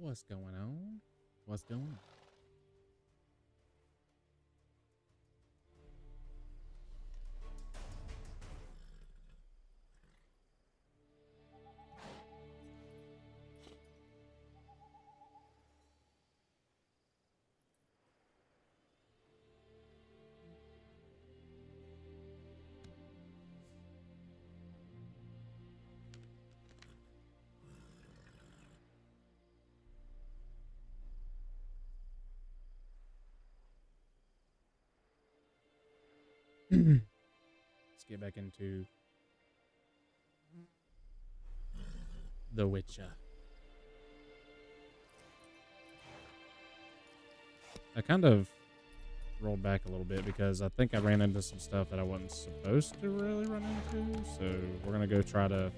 What's going on? What's going on? Let's get back into The Witcher. I kind of rolled back a little bit because I think I ran into some stuff that I wasn't supposed to really run into. So we're going to go try to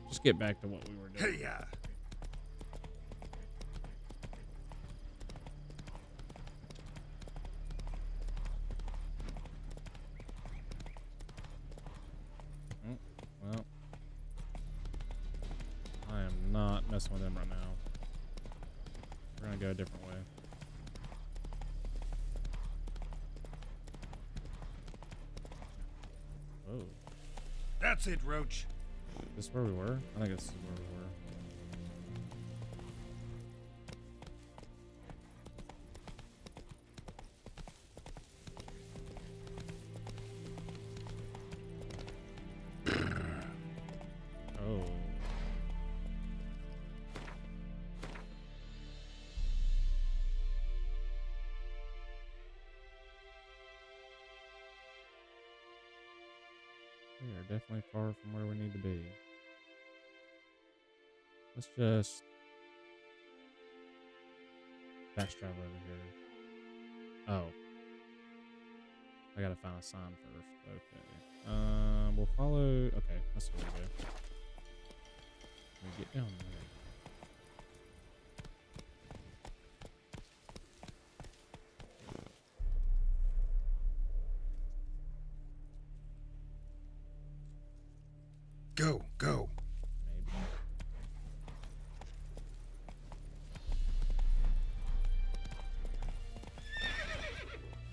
just get back to what we were doing. Hey, yeah. Well, I am not messing with him right now. We're going to go a different way. Oh. That's it, Roach. Is this where we were? I think this is where we were. Oh. We are definitely far from where we need to be. Let's just fast travel over here. Oh. I gotta find a sign first. Okay. We'll follow. Okay, that's where we go. Let me get down there. Go. Maybe.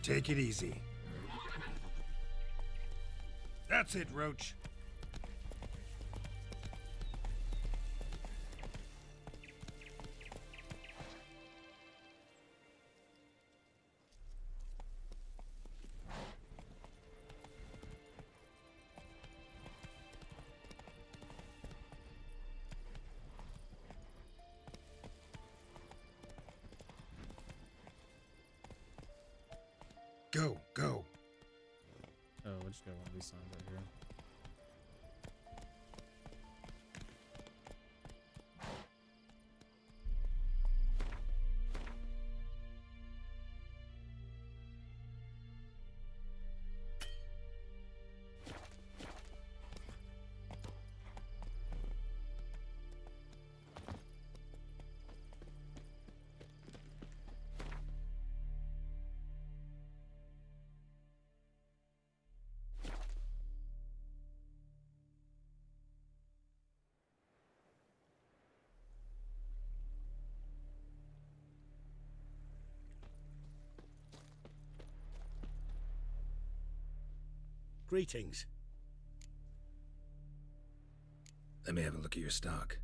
Take it easy. That's it, Roach. Go. Oh, we'll just go one of these signs right here. Greetings. Let me have a look at your stock.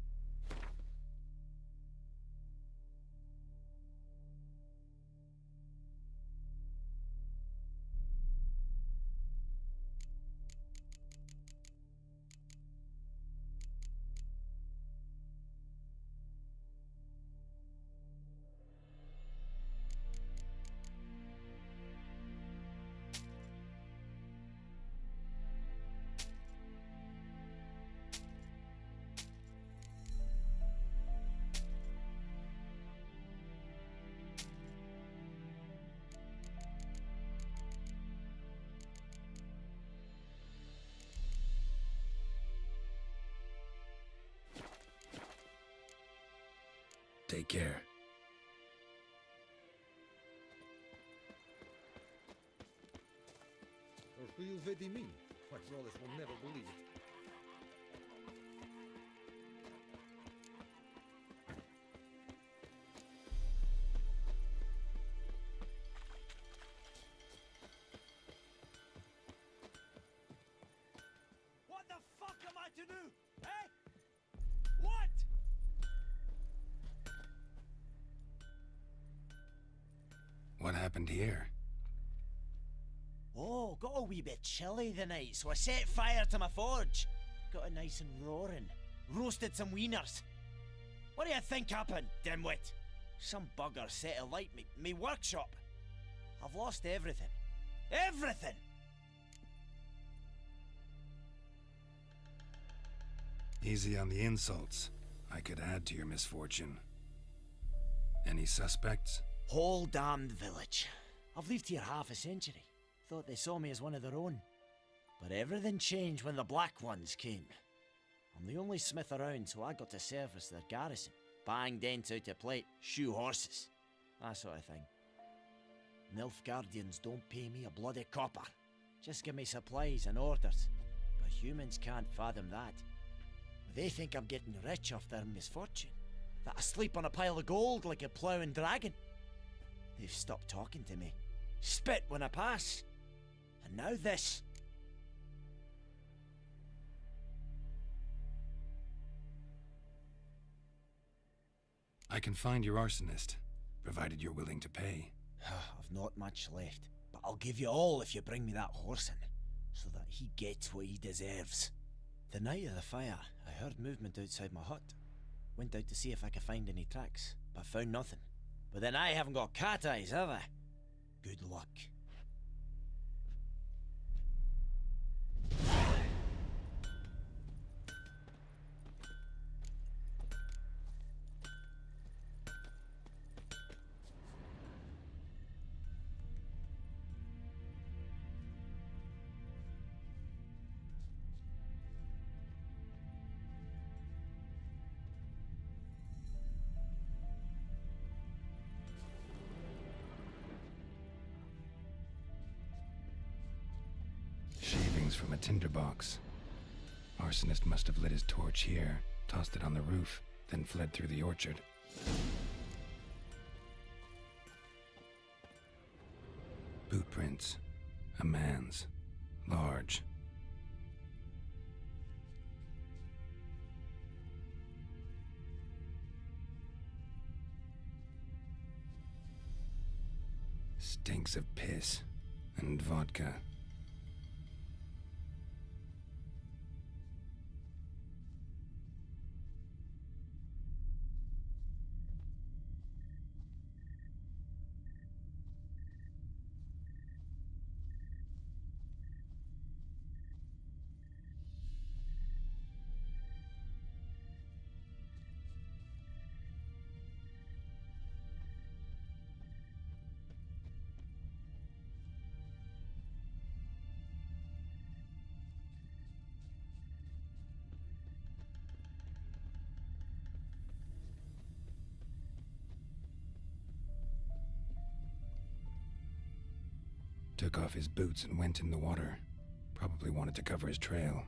Take care. Or who you really mean? My brothers will never believe it. do? Eh? What? What happened here? Oh, got a wee bit chilly the night, so I set fire to my forge. Got it nice and roaring. Roasted some wieners. What do you think happened, dimwit? Some bugger set alight me workshop. I've lost everything. Everything! Easy on the insults. I could add to your misfortune. Any suspects? Whole damned village. I've lived here half a century. Thought they saw me as one of their own. But everything changed when the Black Ones came. I'm the only smith around, so I got to service their garrison. Bang dents out of plate, shoe horses. That sort of thing. Nilfgaardians don't pay me a bloody copper. Just give me supplies and orders. But humans can't fathom that. They think I'm getting rich off their misfortune. That I sleep on a pile of gold like a ploughing dragon. They've stopped talking to me. Spit when I pass. And now this. I can find your arsonist, provided you're willing to pay. I've not much left, but I'll give you all if you bring me that horse in, so that he gets what he deserves. The night of the fire, I heard movement outside my hut. Went out to see if I could find any tracks, but found nothing. But then I haven't got cat eyes, have I? Good luck. Shavings from a tinderbox. Arsonist must have lit his torch here, tossed it on the roof, then fled through the orchard. Boot prints. A man's. Large. Stinks of piss and vodka. Took off his boots and went in the water. Probably wanted to cover his trail.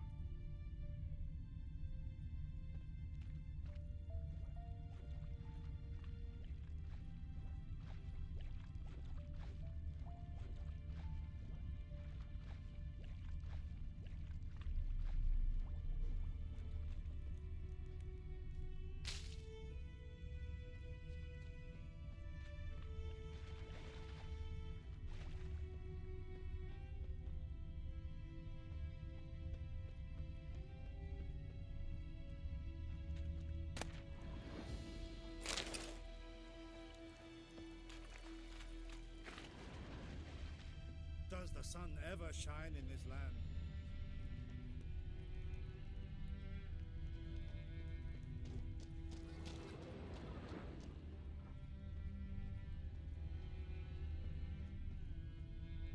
Does the sun ever shine in this land?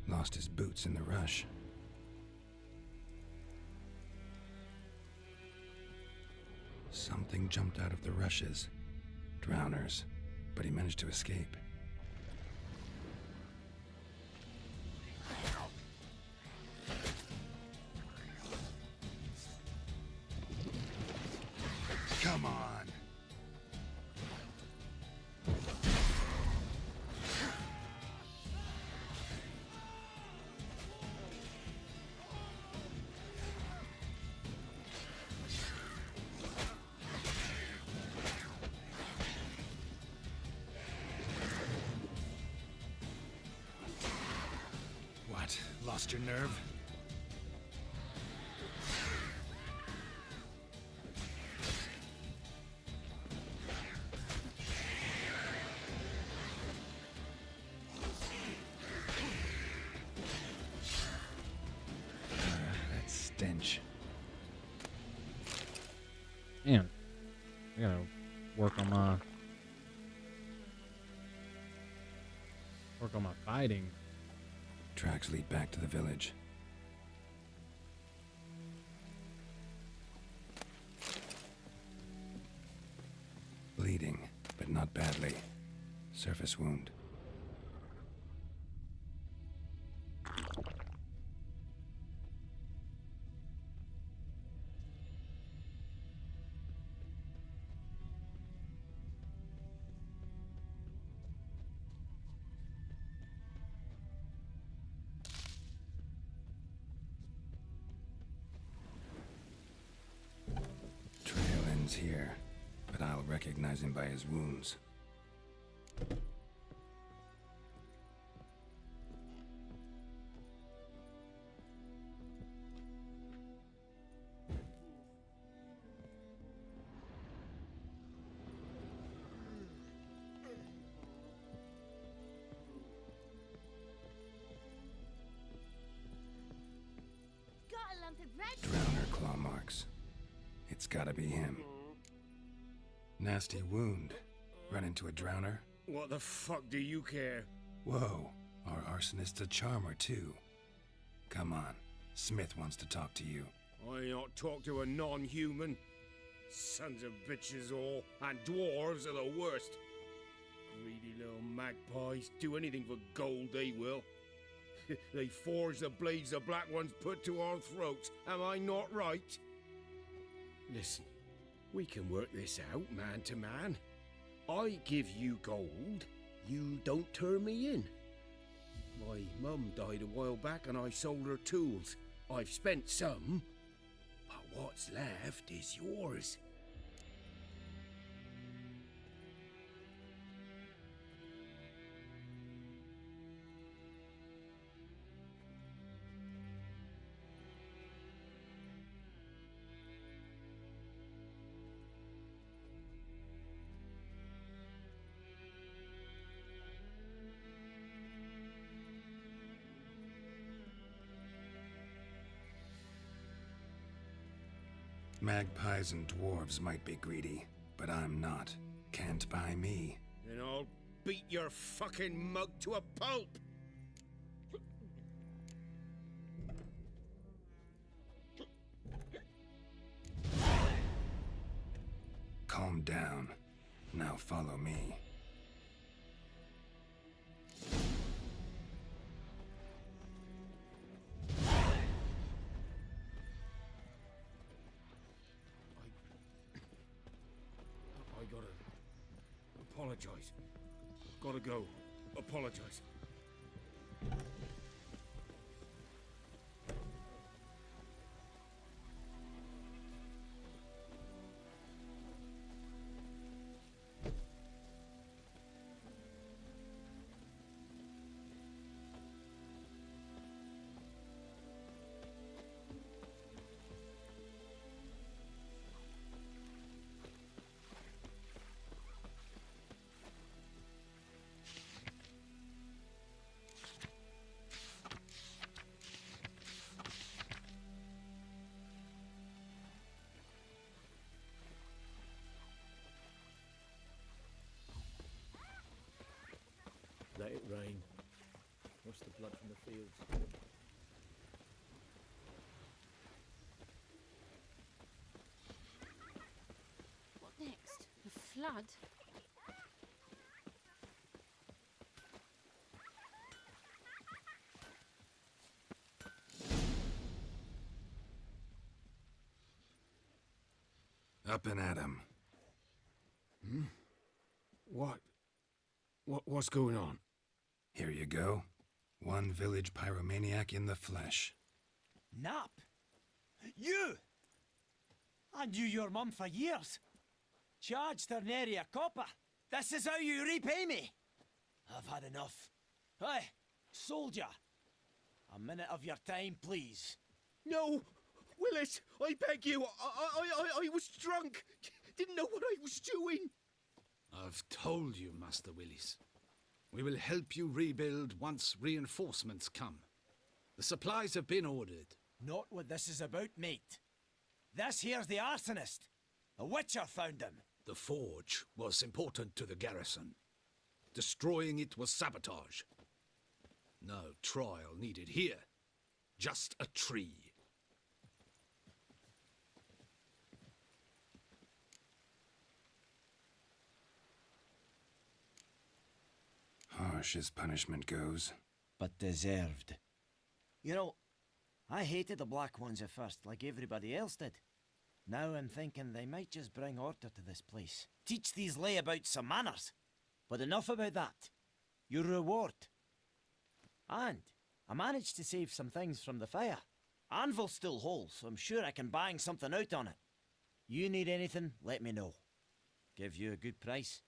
Lost his boots in the rush. Something jumped out of the rushes. Drowners. But he managed to escape. Come on. Lost your nerve? That stench. Man, I gotta work on my fighting. Tracks lead back to the village. Bleeding, but not badly. Surface wound. Trail ends here, but I'll recognize him by his wounds. Got a lump of red. Drowner claw marks. It's gotta be him. Nasty wound. Run into a drowner? What the fuck do you care? Whoa, our arsonist's a charmer too. Come on, Smith wants to talk to you. I ain't not talk to a non-human. Sons of bitches all, and dwarves are the worst. Greedy little magpies, do anything for gold they will. They forge the blades the black ones put to our throats, am I not right? Listen, we can work this out man to man. I give you gold, you don't turn me in. My mum died a while back and I sold her tools. I've spent some, but what's left is yours. Magpies and dwarves might be greedy, but I'm not. Can't buy me. Then I'll beat your fucking mug to a pulp! Calm down. Now follow me. I gotta apologize. Gotta go. Apologize. Let it rain. Wash the blood from the fields. What next? A flood? Up and at 'em. What's going on? Here you go. One village pyromaniac in the flesh. Nap? You? I knew your mum for years. Charged her nary a copper. This is how you repay me. I've had enough. Hey, soldier. A minute of your time, please. No! Willis, I beg you, I was drunk. Didn't know what I was doing. I've told you, Master Willis. We will help you rebuild once reinforcements come. The supplies have been ordered. Not what this is about, mate. This here's the arsonist. The Witcher found him. The forge was important to the garrison. Destroying it was sabotage. No trial needed here. Just a tree. Harsh as punishment goes. But deserved. You know, I hated the Black Ones at first, like everybody else did. Now I'm thinking they might just bring order to this place. Teach these layabouts some manners. But enough about that. Your reward. And I managed to save some things from the fire. Anvil's still whole, so I'm sure I can bang something out on it. You need anything, let me know. Give you a good price.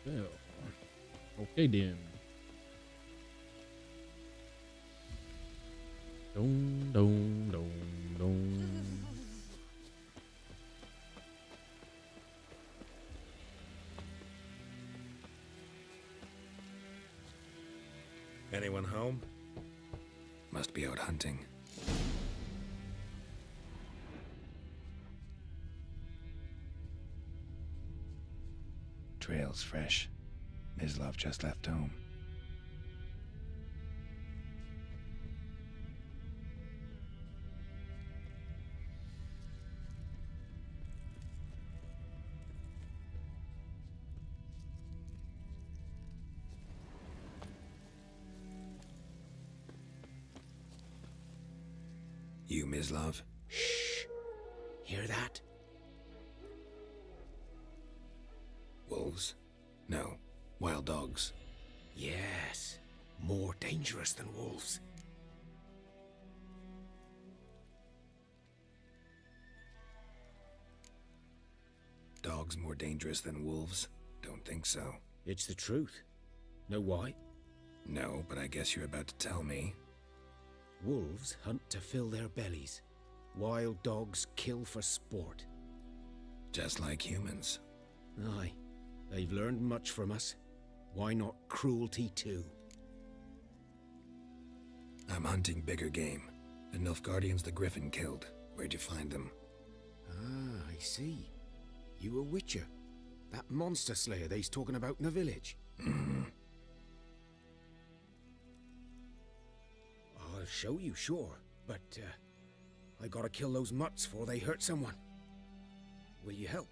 Well, okay then. Dong, dong, dong, dong. Anyone home? Must be out hunting. Trail's fresh. Mislav just left home. You, Mislav? Shh. Hear that? Wolves? No. Wild dogs. Yes. More dangerous than wolves. Dogs more dangerous than wolves? Don't think so. It's the truth. Know why? No, but I guess you're about to tell me. Wolves hunt to fill their bellies. Wild dogs kill for sport. Just like humans. Aye. They've learned much from us. Why not cruelty too? I'm hunting bigger game. The Nilfgaardians the Griffin killed. Where'd you find them? Ah, I see. You a witcher. That monster slayer they's talking about in the village. Mm-hmm. I'll show you, sure. But, I gotta kill those mutts before they hurt someone. Will you help?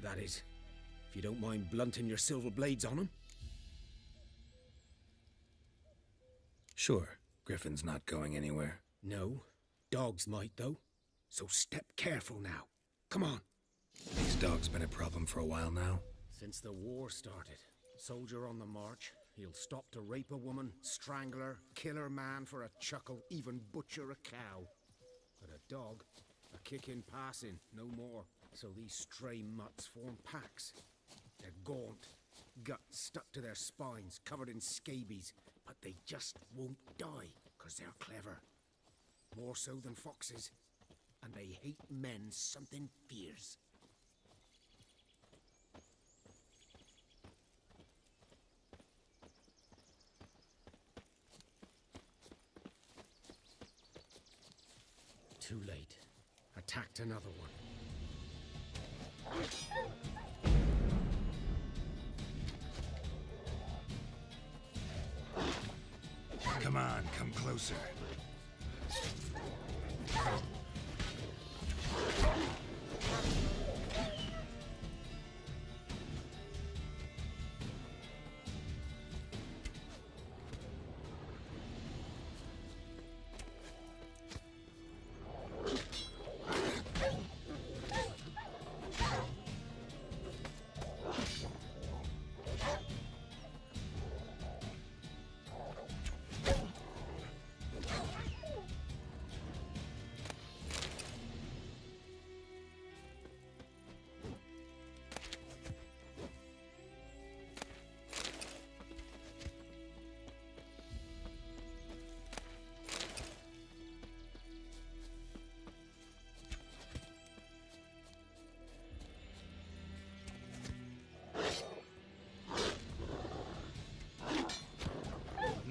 That is, if you don't mind blunting your silver blades on them. Sure. Griffin's not going anywhere. No. Dogs might, though. So step careful now. Come on. These dogs been a problem for a while now. Since the war started. Soldier on the march. He'll stop to rape a woman, strangle her, kill her man for a chuckle, even butcher a cow. But a dog, a kick in passing, no more. So these stray mutts form packs. They're gaunt, guts stuck to their spines, covered in scabies, but they just won't die, 'cause they're clever. More so than foxes. And they hate men something fierce. Too late. Attacked another one. Come on, come closer.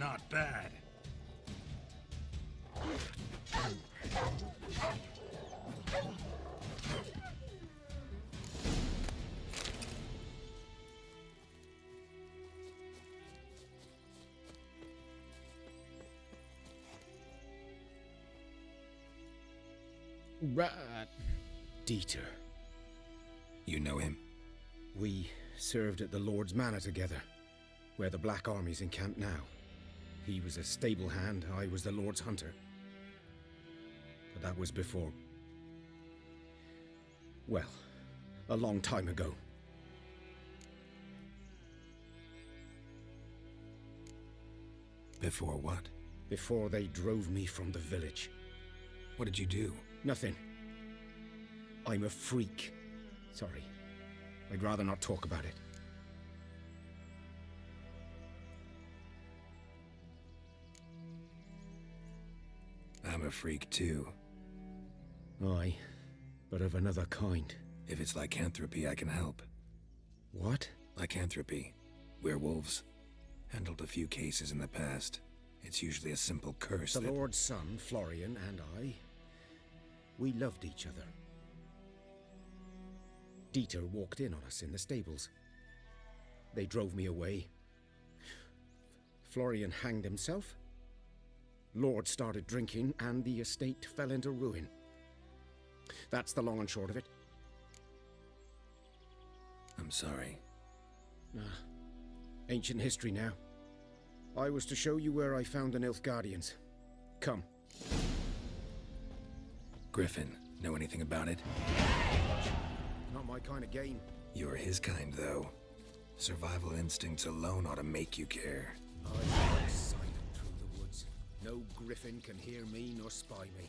Not bad. Right. Dieter. You know him? We served at the Lord's Manor together, where the Black Army's encamped now. He was a stable hand, I was the Lord's hunter. But that was before... well, a long time ago. Before what? Before they drove me from the village. What did you do? Nothing. I'm a freak. Sorry. I'd rather not talk about it. I'm a freak too. Aye, but of another kind. If it's lycanthropy, I can help. What? Lycanthropy. Werewolves. Handled a few cases in the past. It's usually a simple curse The that... Lord's son, Florian, and I... we loved each other. Dieter walked in on us in the stables. They drove me away. Florian hanged himself. Lord started drinking, and the estate fell into ruin. That's the long and short of it. I'm sorry. Ancient history now. I was to show you where I found the Nilfgaardians. Come. Griffin, know anything about it? Not my kind of game. You're his kind, though. Survival instincts alone ought to make you care. I ride silent through the woods. No griffin can hear me nor spy me.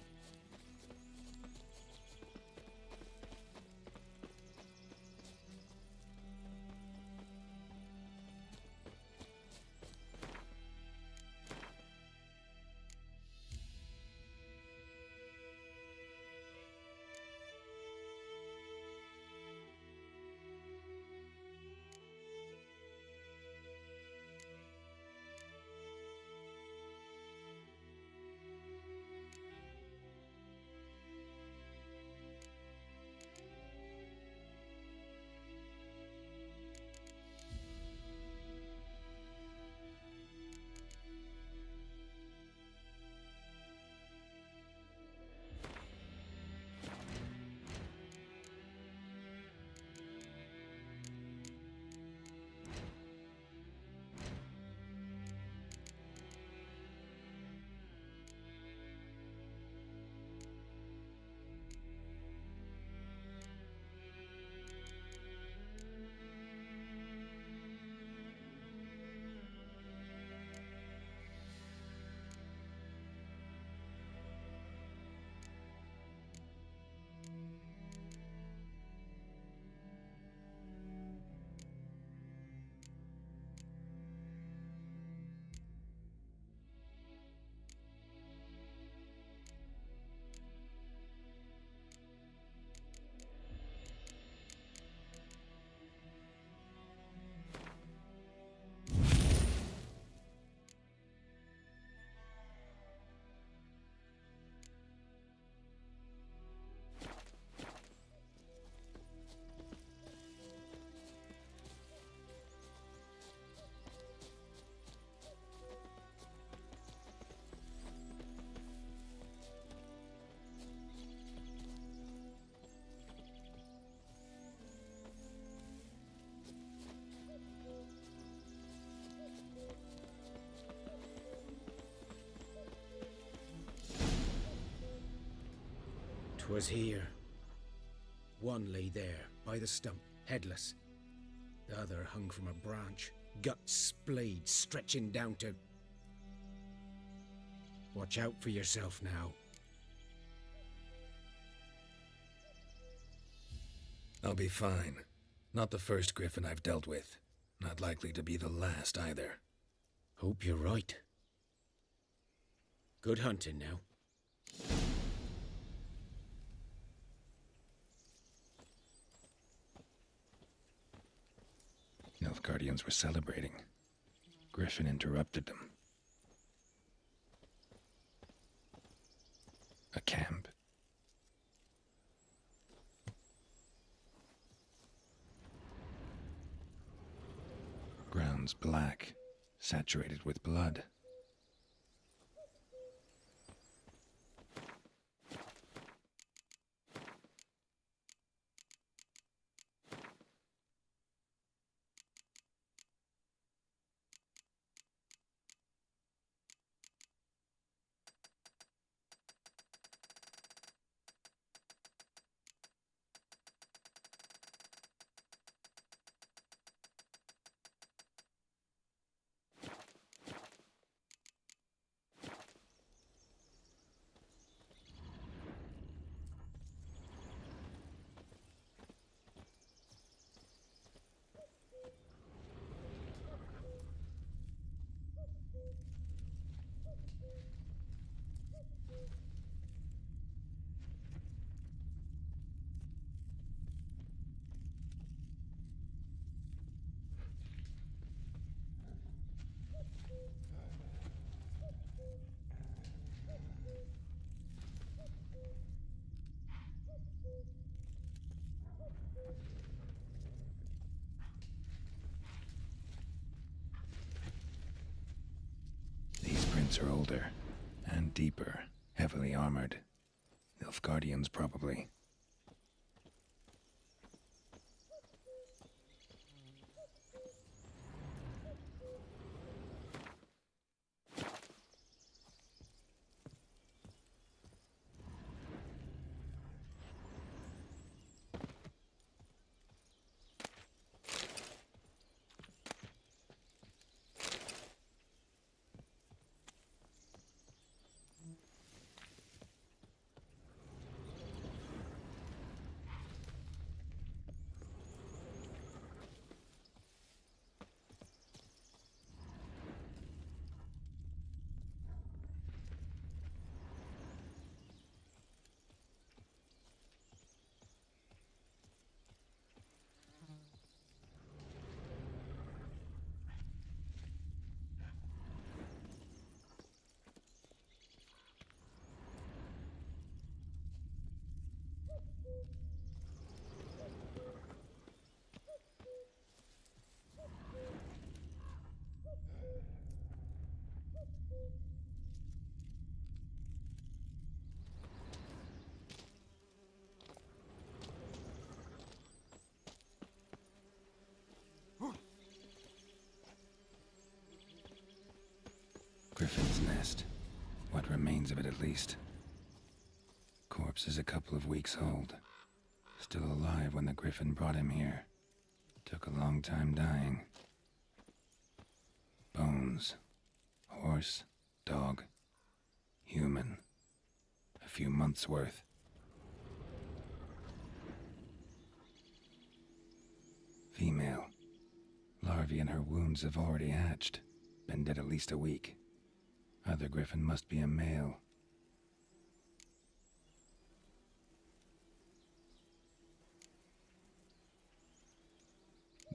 'Twas here. One lay there, by the stump, headless. The other hung from a branch, guts splayed, stretching down to... Watch out for yourself now. I'll be fine. Not the first griffin I've dealt with. Not likely to be the last either. Hope you're right. Good hunting now. Nilfgaardians were celebrating. Griffin interrupted them. A camp. Grounds black, saturated with blood. These prints are older and deeper, heavily armored. Nilfgaardians, probably. Griffin's nest. What remains of it, at least. Corpse is a couple of weeks old. Still alive when the Griffin brought him here. Took a long time dying. Bones. Horse, dog, human. A few months' worth. Female. Larvae in her wounds have already hatched. Been dead at least a week. Other Griffin must be a male.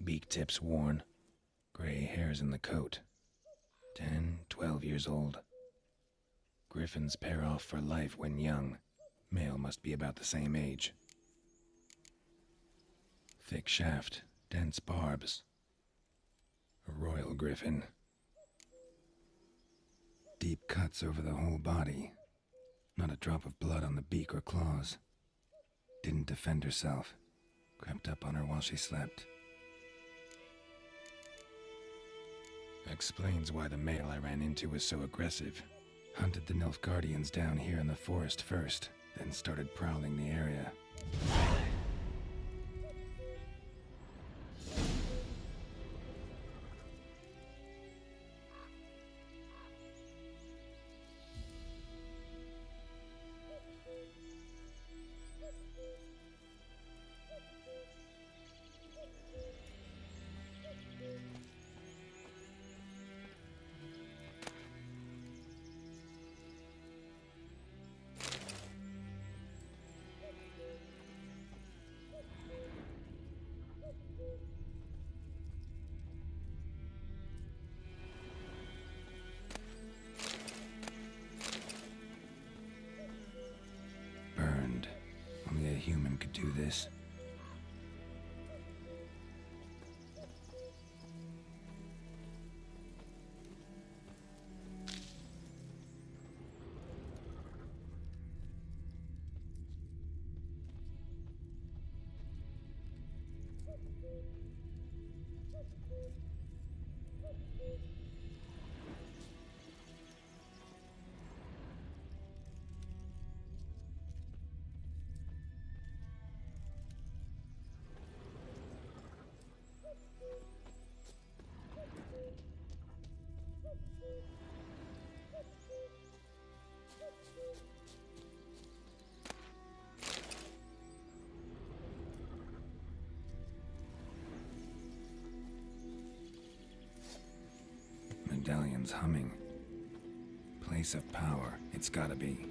Beak tips worn. Gray hairs in the coat. 10, 12 years old. Griffins pair off for life when young. Male must be about the same age. Thick shaft, dense barbs. A royal Griffin. Deep cuts over the whole body. Not a drop of blood on the beak or claws. Didn't defend herself. Crept up on her while she slept. Explains why the male I ran into was so aggressive. Hunted the Nilfgaardians down here in the forest first, then started prowling the area. Burned. Only a human could do this. Medallion's humming. Place of power, it's gotta be.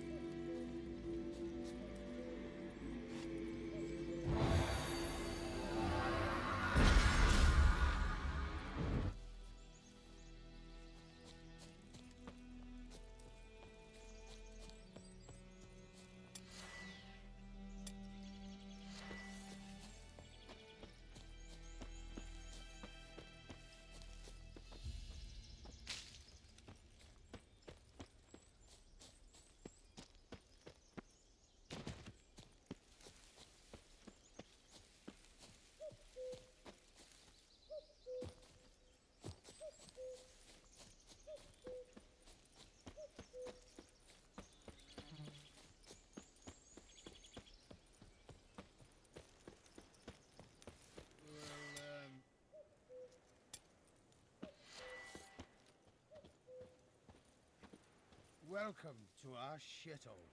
Welcome to our shithole.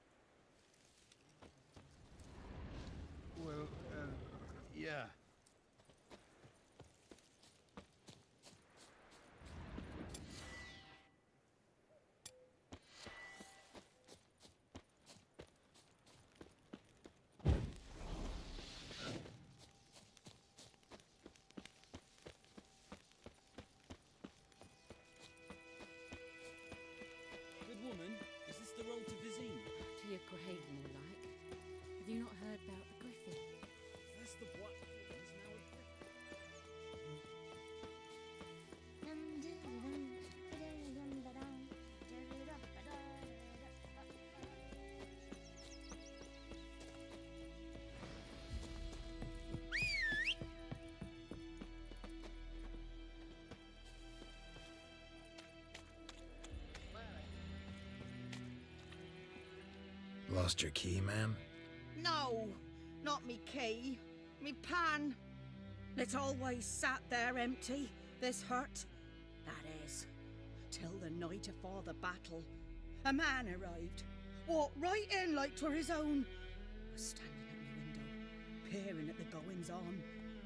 Well, yeah. Good woman, is this the road to Vizine? To your grave, more like. Have you not heard about the griffin? That's the black one is now a griffin. Lost your key, ma'am? No, not me key. Me pan. It's always sat there empty, this hut. That is, till the night afore the battle. A man arrived, walked right in like 'twere his own. Was standing at me window, peering at the goings on.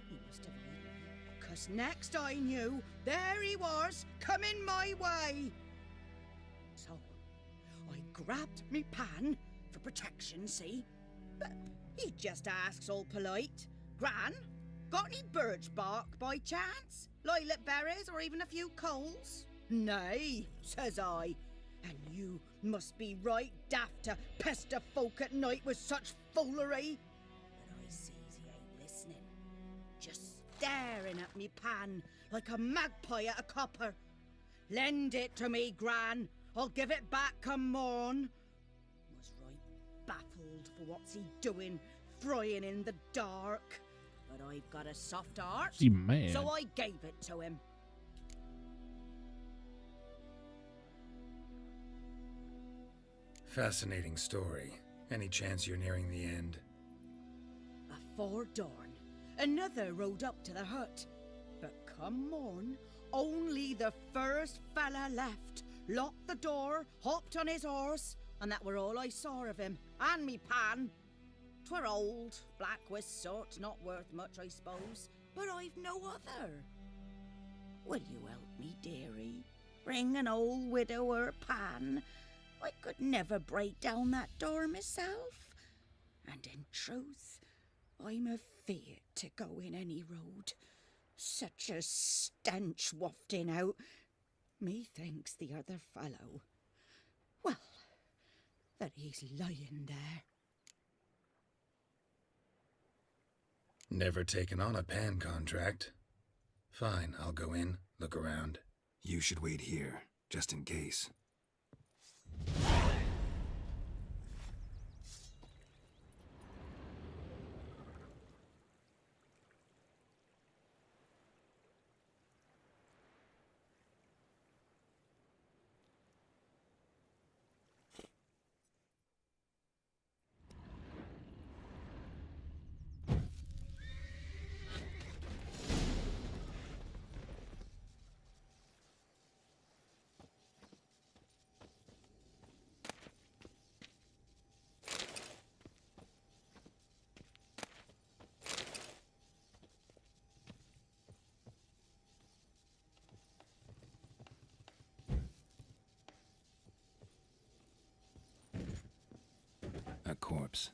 He must have read me, 'cause next I knew, there he was, coming my way. So, I grabbed me pan, for protection, see? But he just asks all polite, Gran, got any birch bark by chance? Lilac berries or even a few coals? Nay, says I. And you must be right daft to pester folk at night with such foolery. But I sees he ain't listening. Just staring at me pan like a magpie at a copper. Lend it to me, Gran. I'll give it back come morn. Was right baffled for what's he doing, frying in the dark. But I've got a soft heart, She mad. so I gave it to him. Fascinating story. Any chance you're nearing the end? Afore dawn, another rode up to the hut. But come morn, only the first fella left, locked the door, hopped on his horse, and that were all I saw of him, and me pan. 'Twere old, black with soot, not worth much, I suppose, but I've no other. Will you help me, dearie? Bring an old widower pan. I could never break down that door myself. And in truth, I'm afeard to go in any road. Such a stench wafting out. Methinks the other fellow, well, that he's lying there. Never taken on a pan contract. Fine, I'll go in, look around. You should wait here, just in case. A corpse.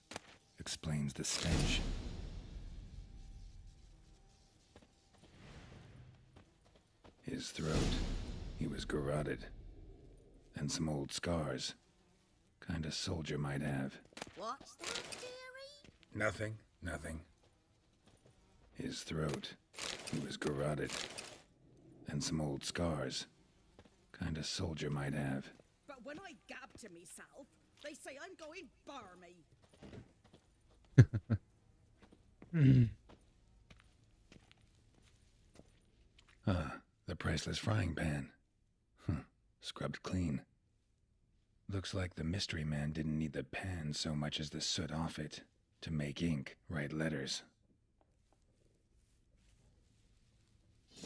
Explains the stench. His throat. He was garroted. And some old scars. Kind of soldier might have. What's that, dearie? Nothing. His throat. He was garroted. And some old scars. Kind of soldier might have. But when I gab to myself, they say I'm going barmy. The priceless frying pan. Scrubbed clean. Looks like the mystery man didn't need the pan so much as the soot off it to make ink, write letters.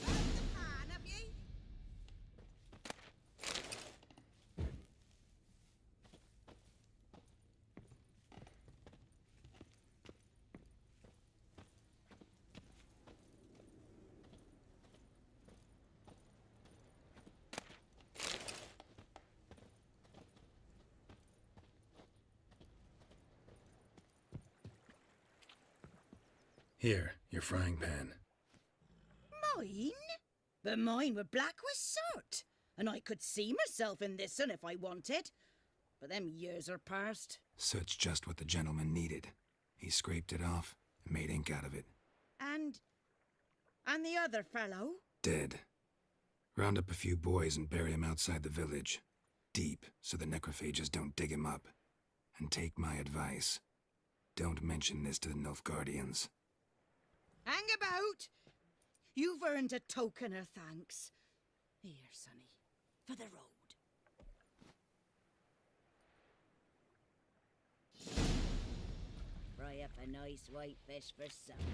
Found the pan, have ye? Here, your frying pan. Mine? But mine were black with soot, and I could see myself in this one if I wanted. But them years are past. Soot's just what the gentleman needed. He scraped it off and made ink out of it. And the other fellow? Dead. Round up a few boys and bury him outside the village. Deep, so the necrophages don't dig him up. And take my advice. Don't mention this to the Nilfgaardians. Hang about! You've earned a token of thanks. Here, sonny, for the road. Fry up a nice white fish for supper.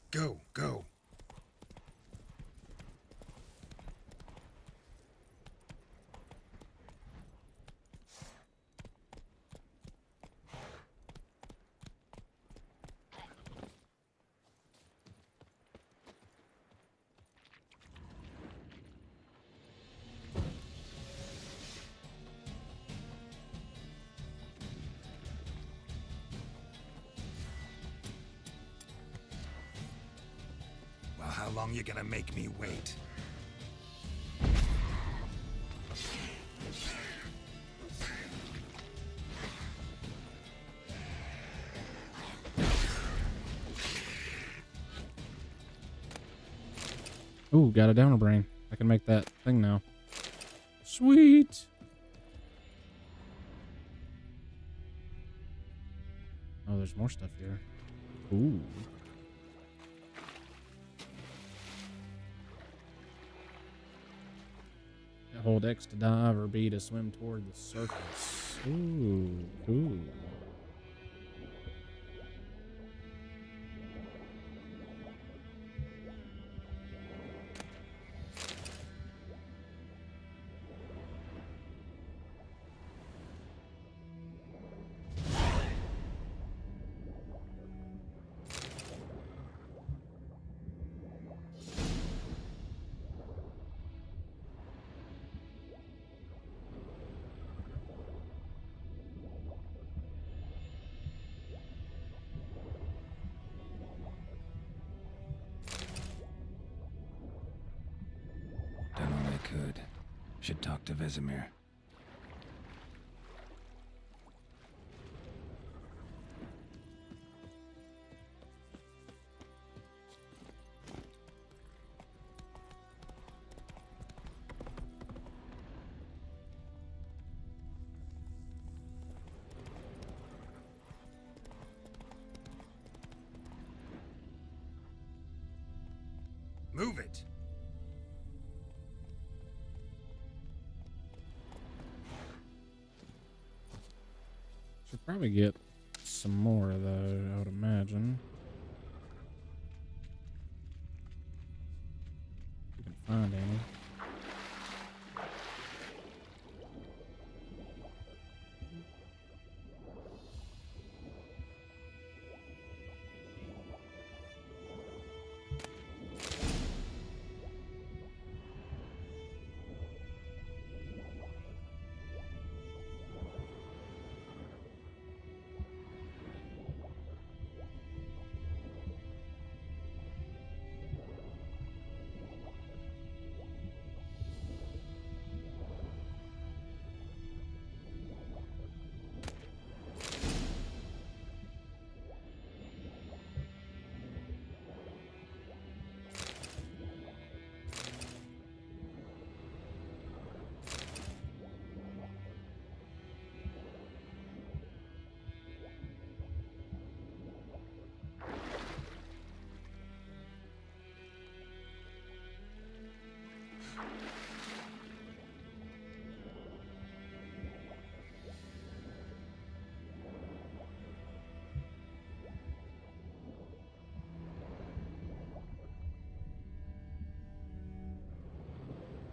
Go, go. Well, how long you gonna make me wait? Ooh, got a downer brain. I can make that thing now. Sweet. Oh, there's more stuff here. Ooh. Hold X to dive or B to swim toward the surface. Ooh, cool. Done all I could. Should talk to Vesemir. Move it! Should probably get some more though, I would imagine. If we can find any.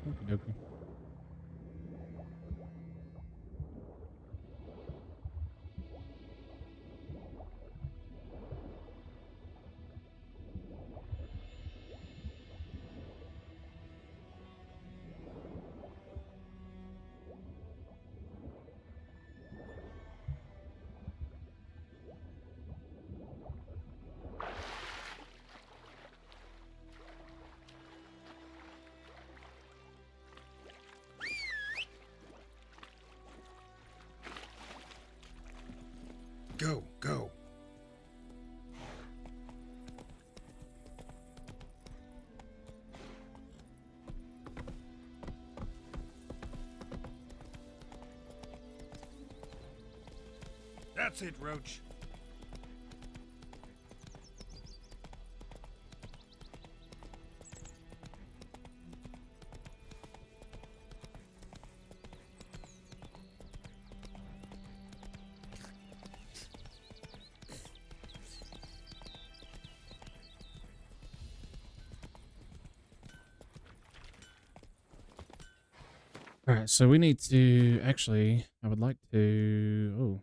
Okie dokie. Go, go. That's it, Roach. All right, so we need to actually. I would like to. Oh,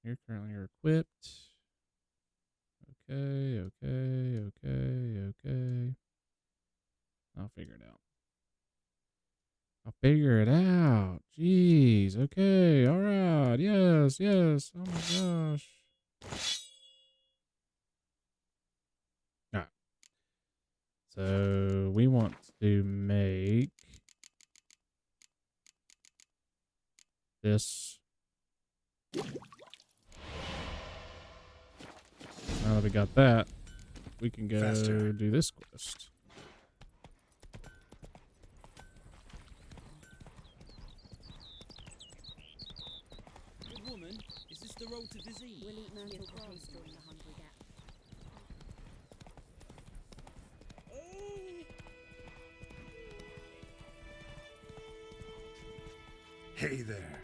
you're currently equipped. Okay. I'll figure it out. Jeez. Okay. All right. Yes. Oh my gosh. All right. So we want to make this. Now that we got that, we can go Faster. do this quest. Good woman, is this the road to Vizine? We'll eat Myrtle grass during the hungry gap. Hey there.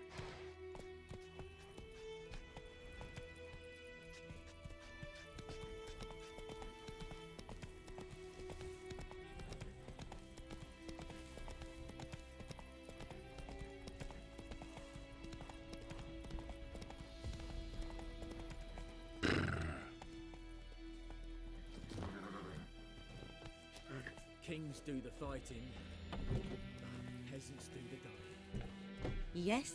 Kings do the fighting, peasants do the dying. Yes?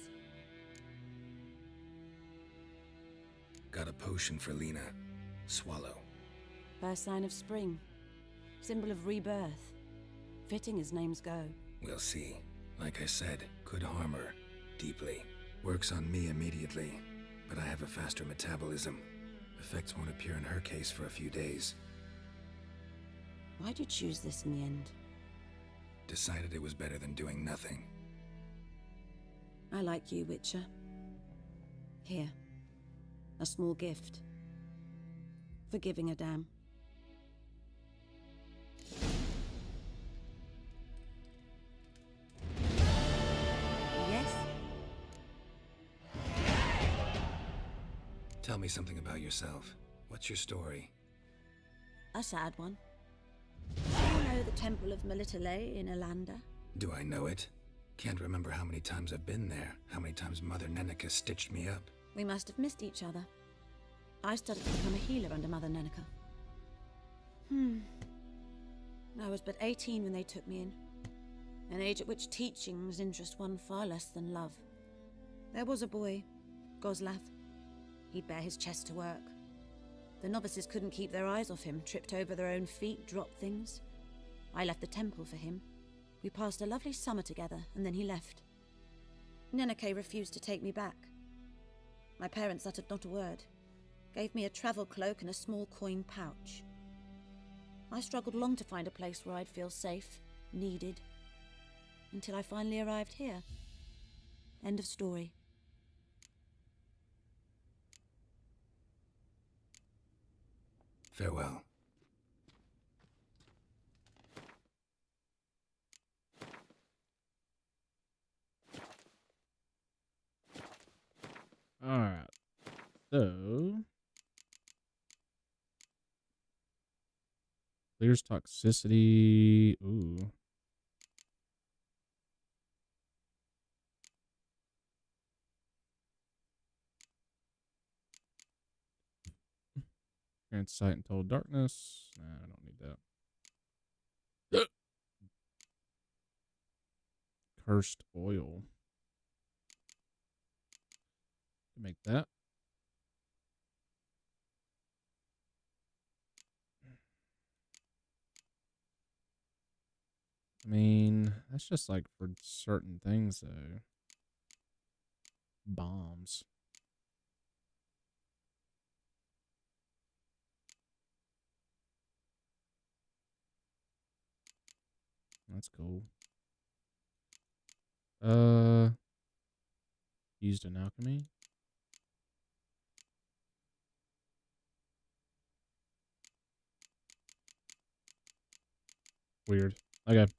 Got a potion for Lena. Swallow. First sign of spring. Symbol of rebirth. Fitting as names go. We'll see. Like I said, could harm her. Deeply. Works on me immediately, but I have a faster metabolism. Effects won't appear in her case for a few days. Why'd you choose this in the end? Decided it was better than doing nothing. I like you, Witcher. Here. A small gift. For giving a damn. Yes? Tell me something about yourself. What's your story? A sad one. Do you know the Temple of Melitele in Alanda? Do I know it? Can't remember how many times I've been there, how many times Mother Neneka stitched me up. We must have missed each other. I studied to become a healer under Mother Neneka. I was but 18 when they took me in. An age at which teachings interest one far less than love. There was a boy, Goslav. He'd bare his chest to work. The novices couldn't keep their eyes off him, tripped over their own feet, dropped things. I left the temple for him. We passed a lovely summer together, and then he left. Neneke refused to take me back. My parents uttered not a word. Gave me a travel cloak and a small coin pouch. I struggled long to find a place where I'd feel safe, needed, until I finally arrived here. End of story. Farewell. Alright. So clears toxicity. Ooh. Grants sight and total darkness. Nah, I don't need that. Cursed oil. Make that. I mean, that's just like for certain things, though. Bombs. That's cool. Used in alchemy. Weird. Okay. So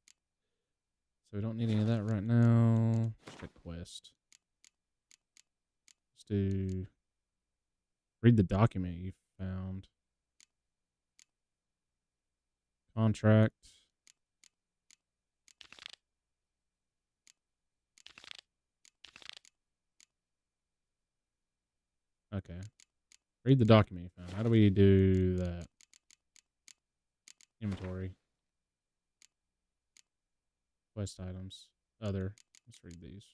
we don't need any of that right now. Let's check quest. Let's do... Read the document you found. Contract. Okay. Read the document you found. How do we do that? Inventory. Quest items. Other. Let's read these.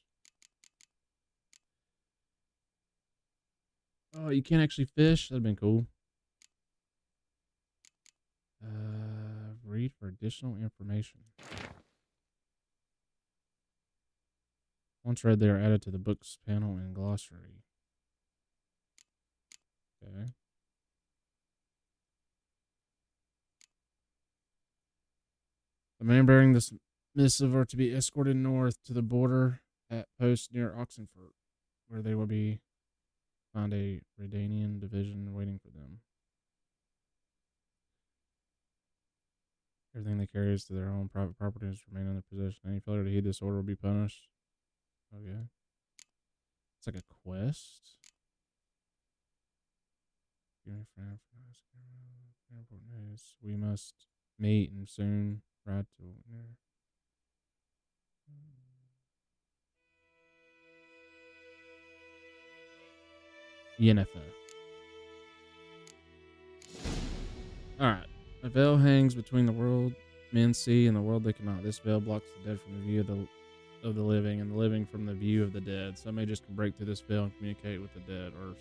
Oh, you can't actually fish? That'd been cool. Read for additional information. Once read, they are added to the books panel and glossary. Okay. The man bearing this missive are to be escorted north to the border at post near Oxenfurt, where they will be found a Redanian division waiting for them. Everything they carry is to their own private property is remain in their possession. Any failure to heed this order will be punished. Okay. It's like a quest. We must meet and soon ride to near. Yennefer. Alright. A veil hangs between the world men see and the world they cannot. This veil blocks the dead from the view of the living, and the living from the view of the dead. Some may just break through this veil and communicate with the dead, or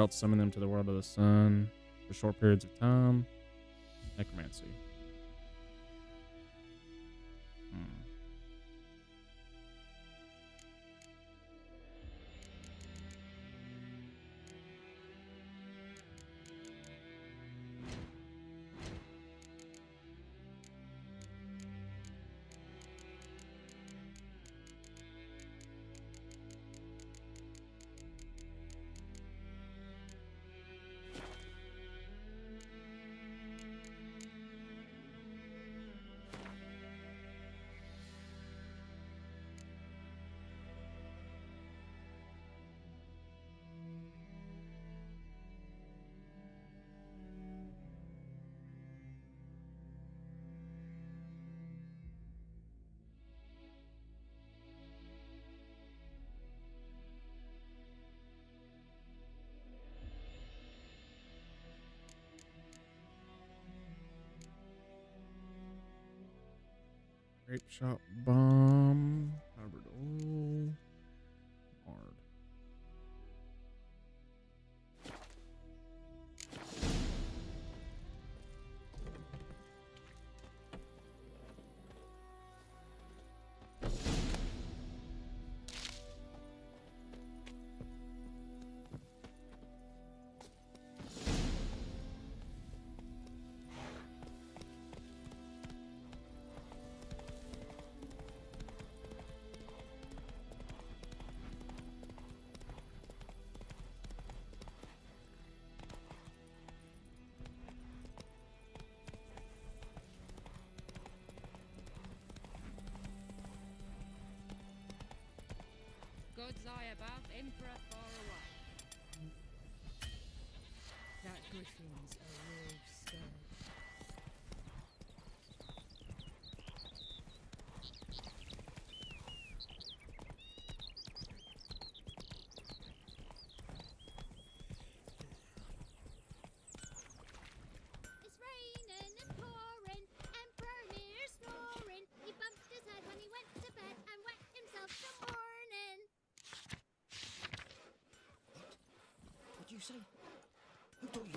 else summon them to the world of the sun for short periods of time. Necromancy. Grape shop bomb. Hybrid oil. Hard. God's eye above, Emperor far away. That griffin's a real scourge. It's raining, it's pouring, Emperor here snoring. He bumped his head when he went to bed and wet himself some morning. What'd you say? Who told you?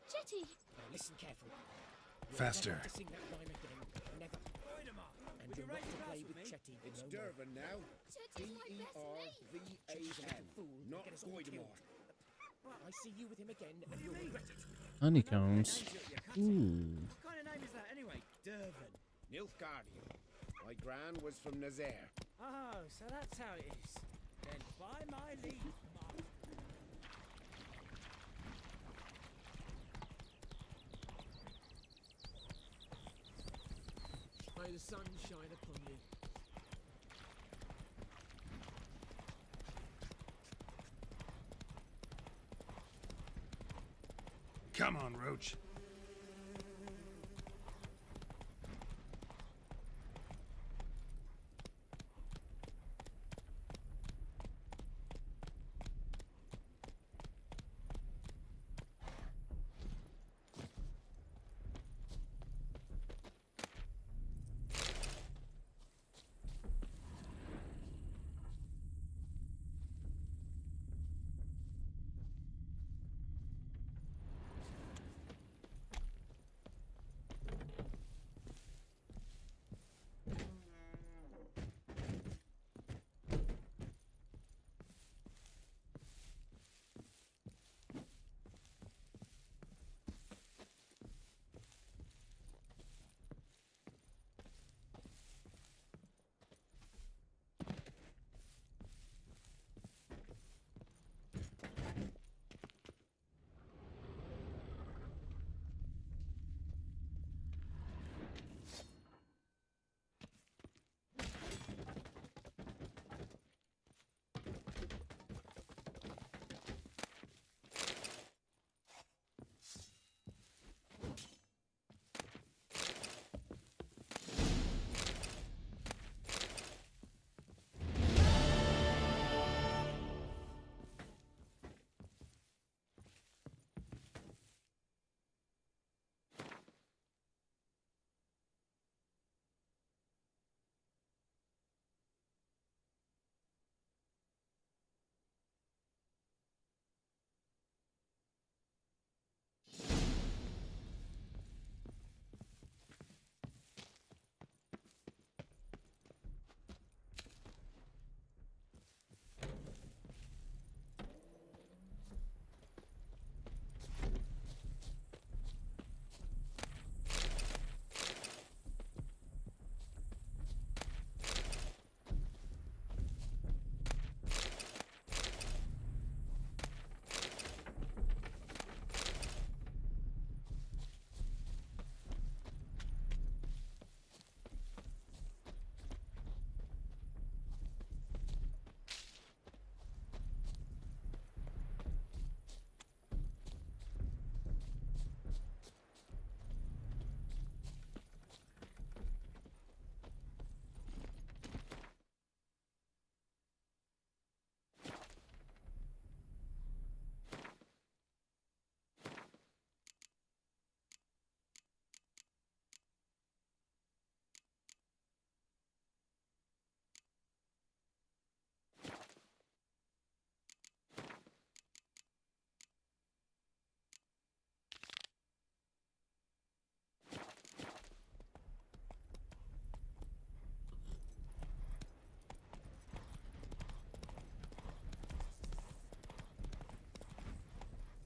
Chetty! Listen carefully. Faster. Never to sing that rhyme again. Never. And you're not to play with Chetty. It's no Dervan now. Chetty's my best mate. D-E-R-V-A-N. Not Get us all Voidemort. killed. I see you with him again, and you'll regret it. Honeycombs. Ooh. What kind of name is that anyway? Dervan. Nilfgaardian. My gran was from Nazaire. Oh, so that's how it is. Then by my leave, Mark. May the sun shine upon you. Come on, Roach.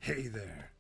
Hey there.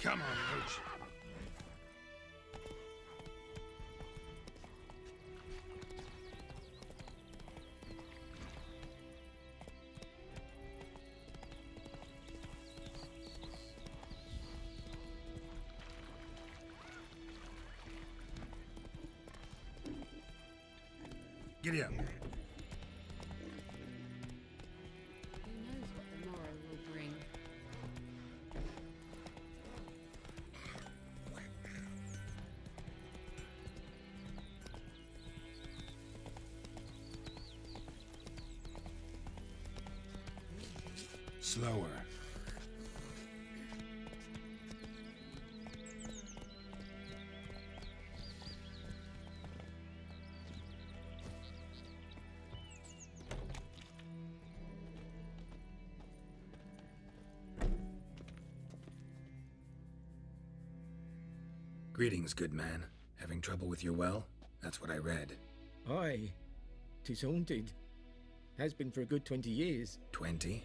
Come on, Roach. Giddy up. Who knows what the morrow will bring? Slower. Greetings, good man. Having trouble with your well? That's what I read. Aye. 'Tis haunted. Has been for a good 20 years. 20?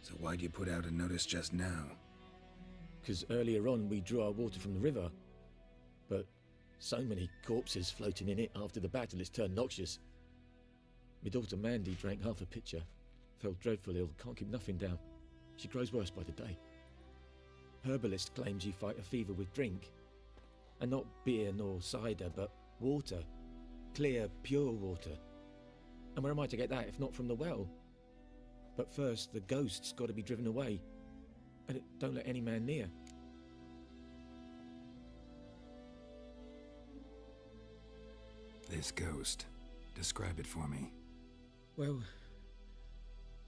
So why'd you put out a notice just now? 'Cause earlier on we drew our water from the river. But so many corpses floating in it after the battle it's turned noxious. My daughter Mandy drank half a pitcher. Fell dreadful ill, can't keep nothing down. She grows worse by the day. Herbalist claims you fight a fever with drink. And not beer nor cider, but water. Clear, pure water. And where am I to get that if not from the well? But first, the ghost's got to be driven away. And it don't let any man near. This ghost. Describe it for me. Well,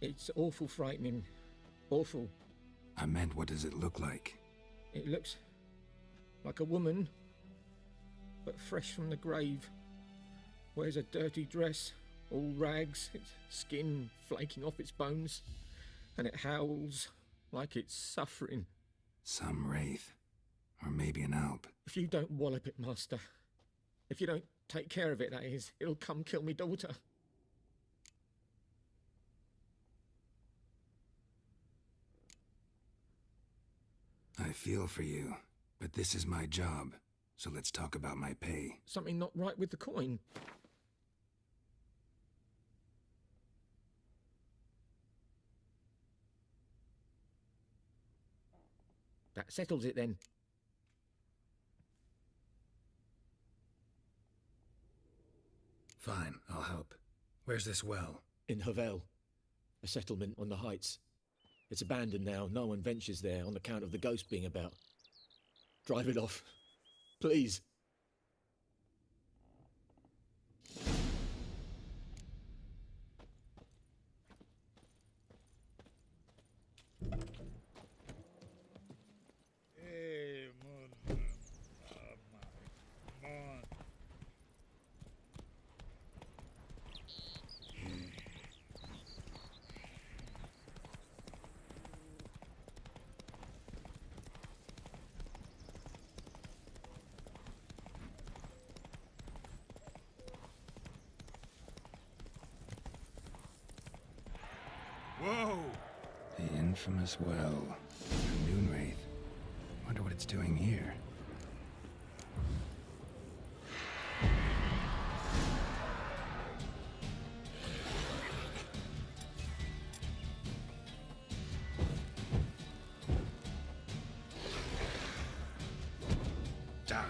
it's awful frightening. Awful. I meant, what does it look like? It looks like a woman, but fresh from the grave. Wears a dirty dress, all rags, its skin flaking off its bones, and it howls like it's suffering. Some wraith. Or maybe an alp. If you don't wallop it, Master, if you don't take care of it, that is, it'll come kill me daughter. I feel for you, but this is my job, so let's talk about my pay. Something not right with the coin. That settles it then. Fine, I'll help. Where's this well? In Havel, a settlement on the heights. It's abandoned now, no one ventures there on account of the ghost being about. Drive it off, please. Whoa! The infamous well. A Moonwraith. Wonder what it's doing here. Die.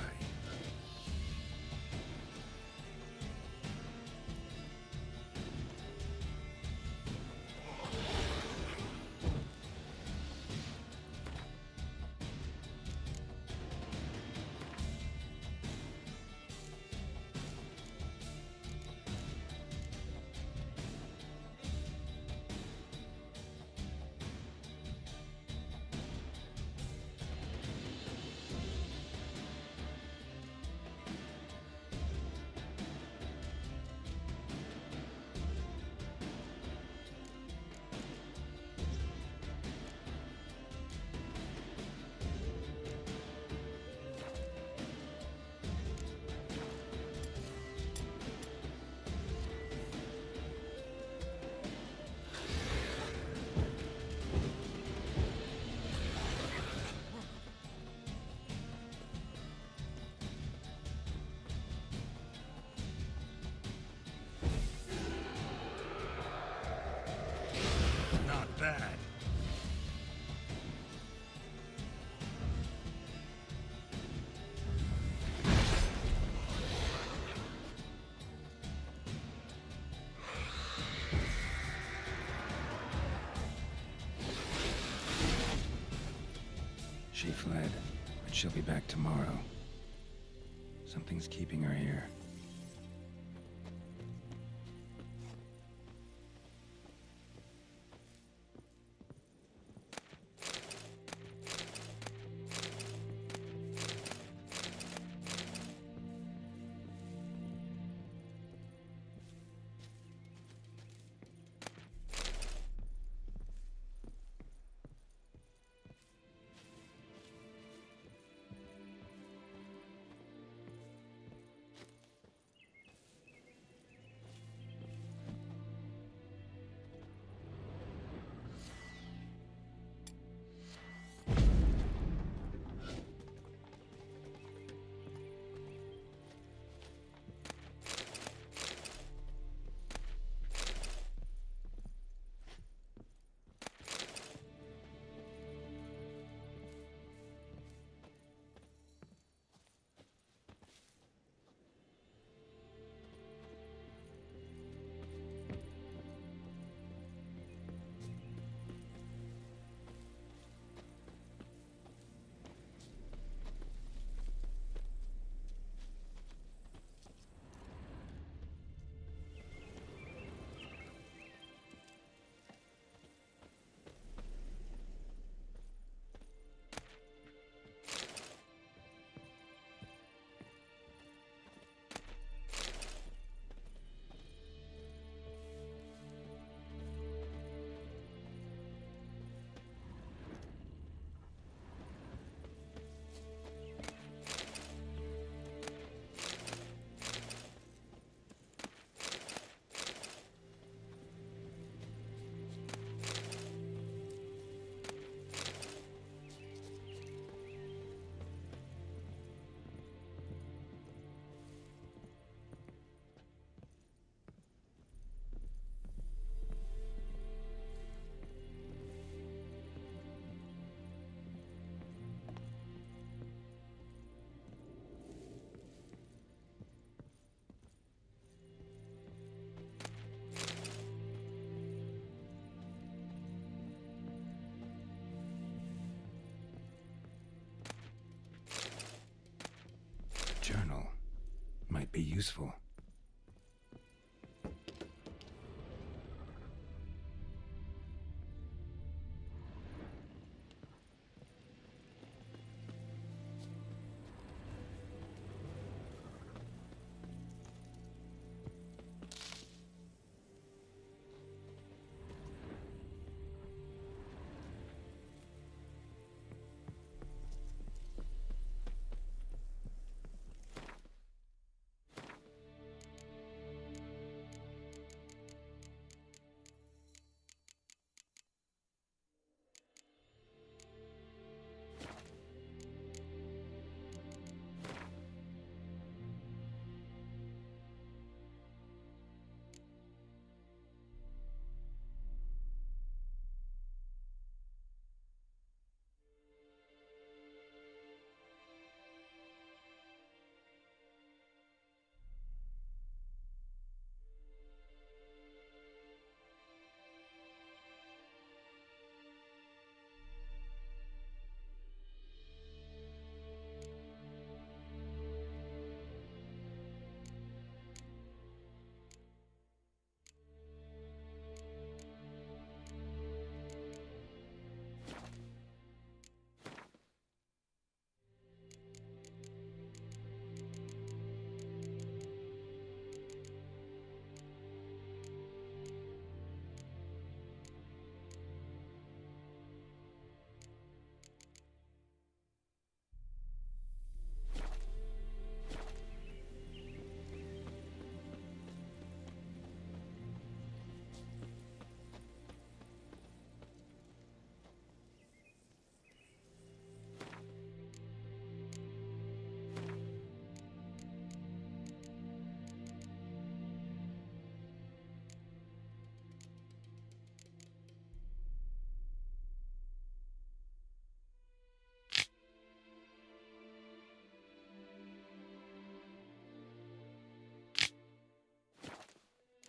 Not bad. She fled, but she'll be back tomorrow. Something's keeping her here. Might be useful.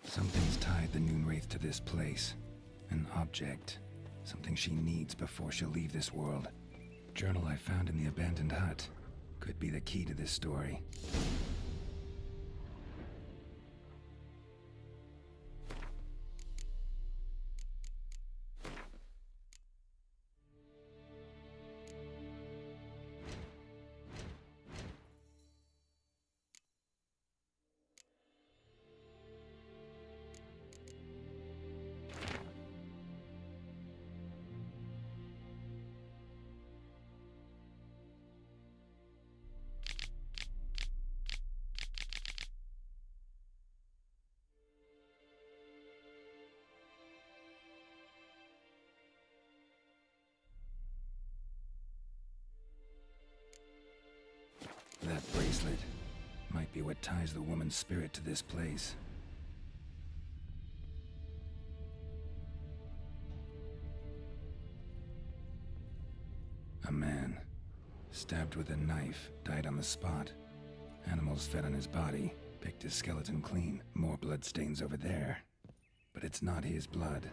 Something's tied the Noonwraith to this place. An object. Something she needs before she'll leave this world. Journal I found in the abandoned hut. Could be the key to this story. That bracelet might be what ties the woman's spirit to this place. A man, stabbed with a knife, died on the spot. Animals fed on his body, picked his skeleton clean. More bloodstains over there. But it's not his blood.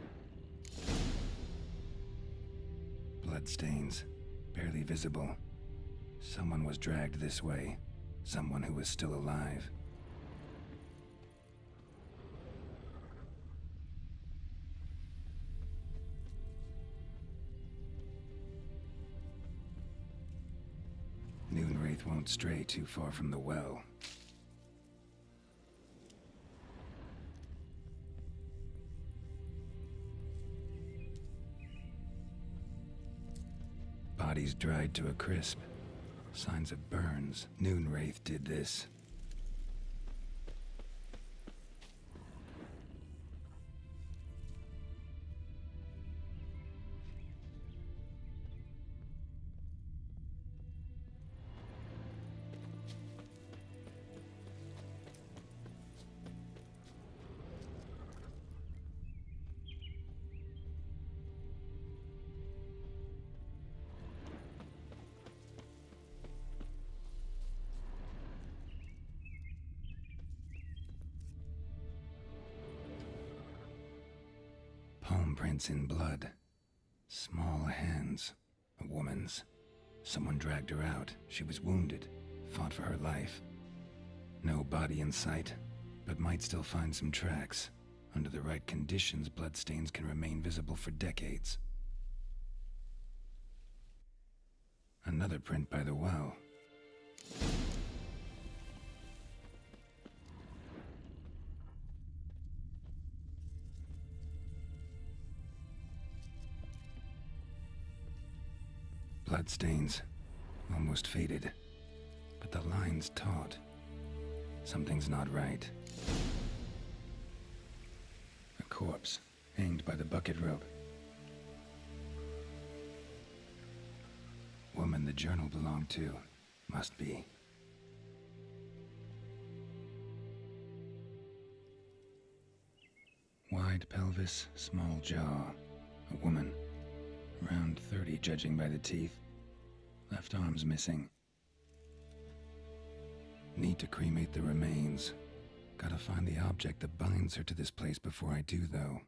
Bloodstains, barely visible. Someone was dragged this way. Someone who was still alive. Noonwraith won't stray too far from the well. Bodies dried to a crisp. Signs of burns. Noonwraith did this. Palm prints in blood. Small hands. A woman's. Someone dragged her out. She was wounded. Fought for her life. No body in sight, but might still find some tracks. Under the right conditions, bloodstains can remain visible for decades. Another print by the well. Bloodstains, almost faded, but the line's taut. Something's not right. A corpse, hanged by the bucket rope. Woman the journal belonged to, must be. Wide pelvis, small jaw. A woman. Around 30, judging by the teeth. Left arm's missing. Need to cremate the remains. Gotta find the object that binds her to this place before I do, though.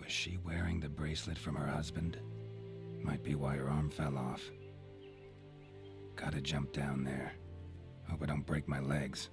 Was she wearing the bracelet from her husband? Might be why her arm fell off. Gotta jump down there. Hope I don't break my legs.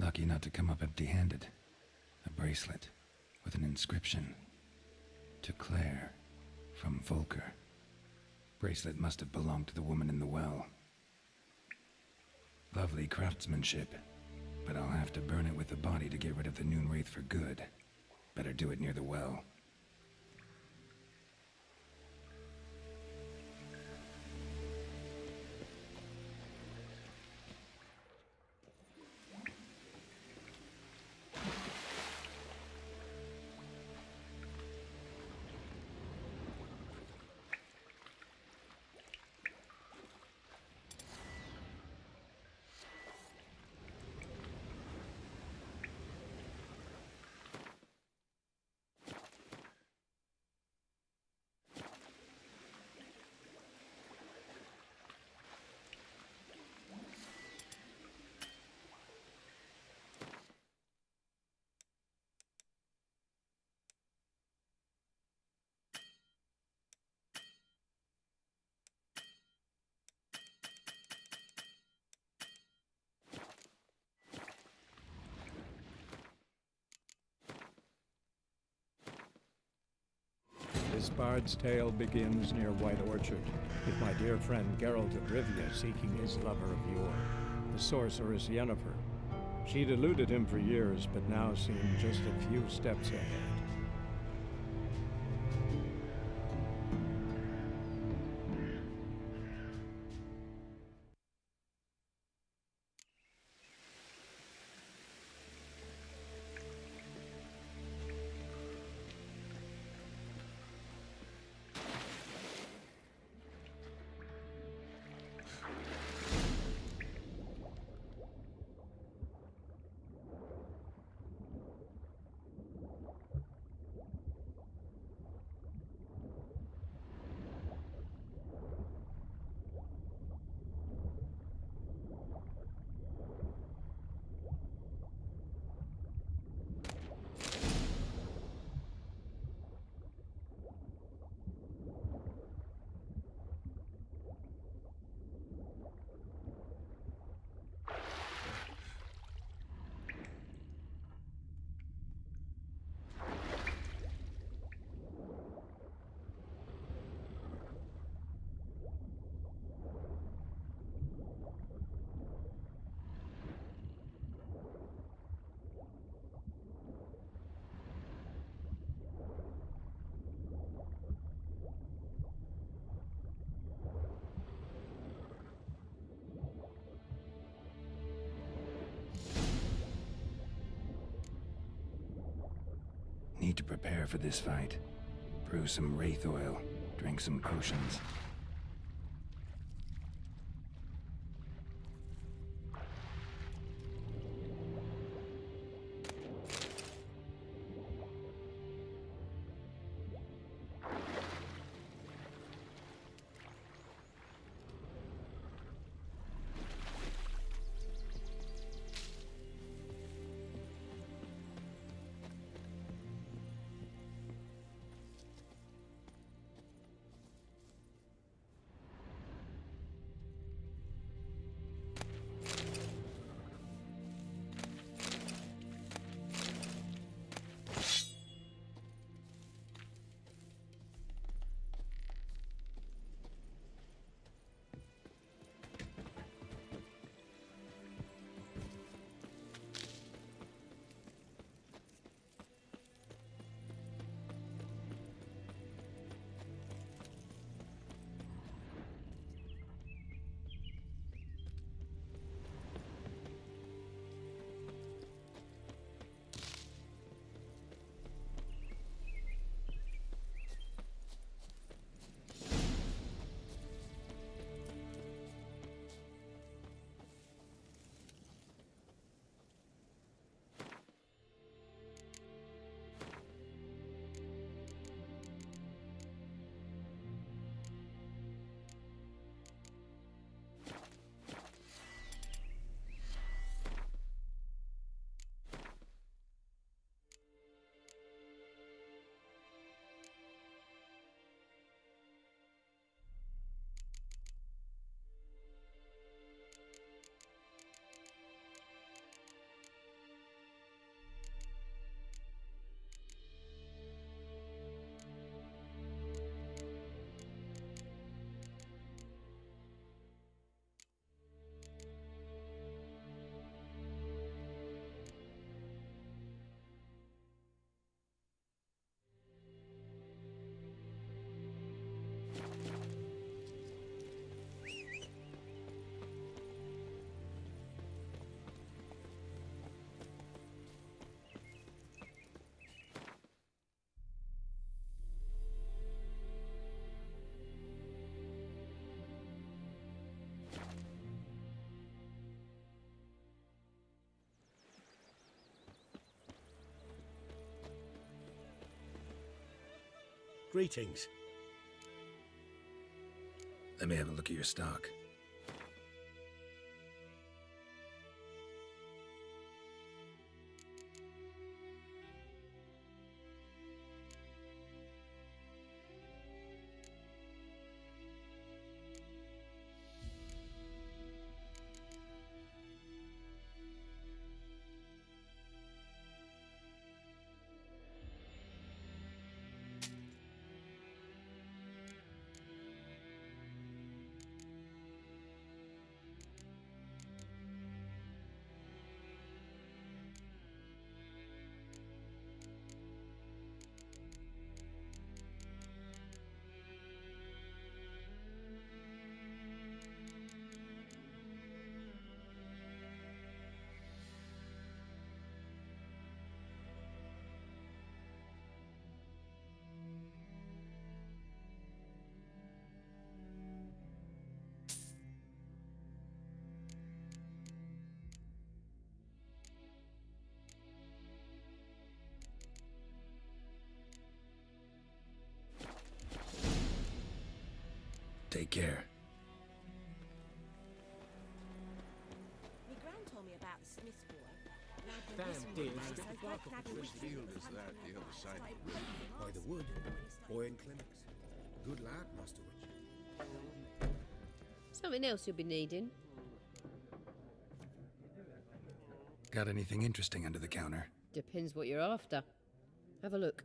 Lucky not to come up empty-handed. A bracelet with an inscription. To Claire, from Volker. Bracelet must have belonged to the woman in the well. Lovely craftsmanship, but I'll have to burn it with the body to get rid of the Noon Wraith for good. Better do it near the well. This bard's tale begins near White Orchard, with my dear friend Geralt of Rivia seeking his lover of yore, the sorceress Yennefer. She'd eluded him for years, but now seemed just a few steps ahead. need to prepare for this fight. Brew some wraith oil, drink some potions. Greetings. Let me have a look at your stock. Take care. My gran told me about the Smith's boy. Damn, dear. Which field is that the other side of the river? By the wood. Boy in clinics. Good lad, Master Witch. Something else you'll be needing. Got anything interesting under the counter? Depends what you're after. Have a look.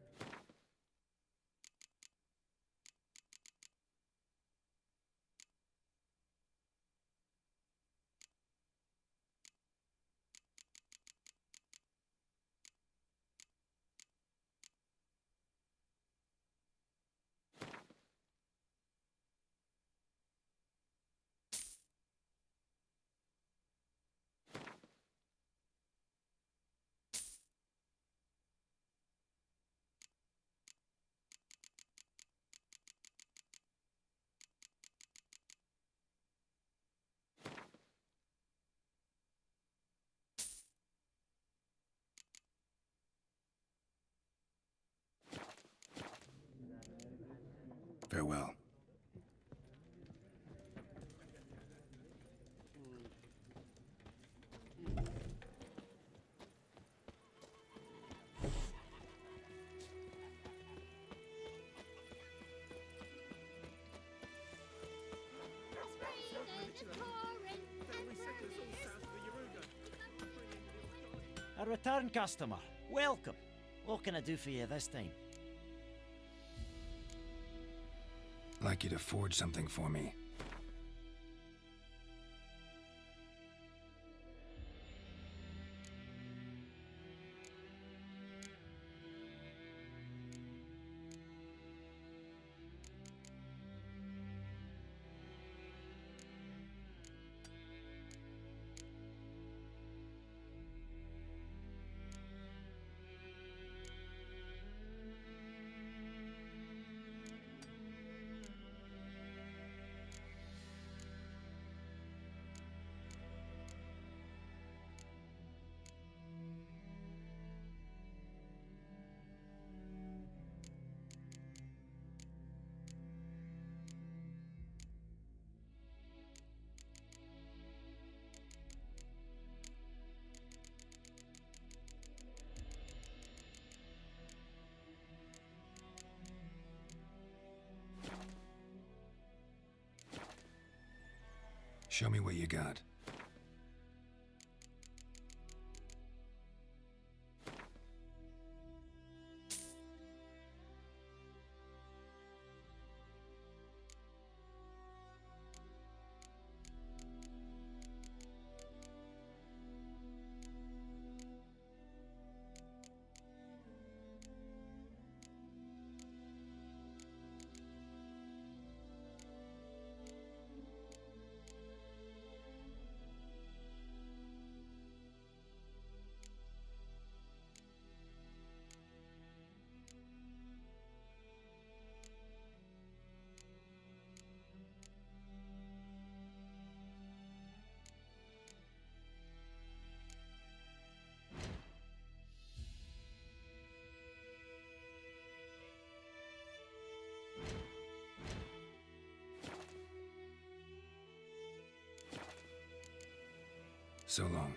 Farewell. A return customer. Welcome. What can I do for you this time? I'd like you to forge something for me. Show me what you got. So long.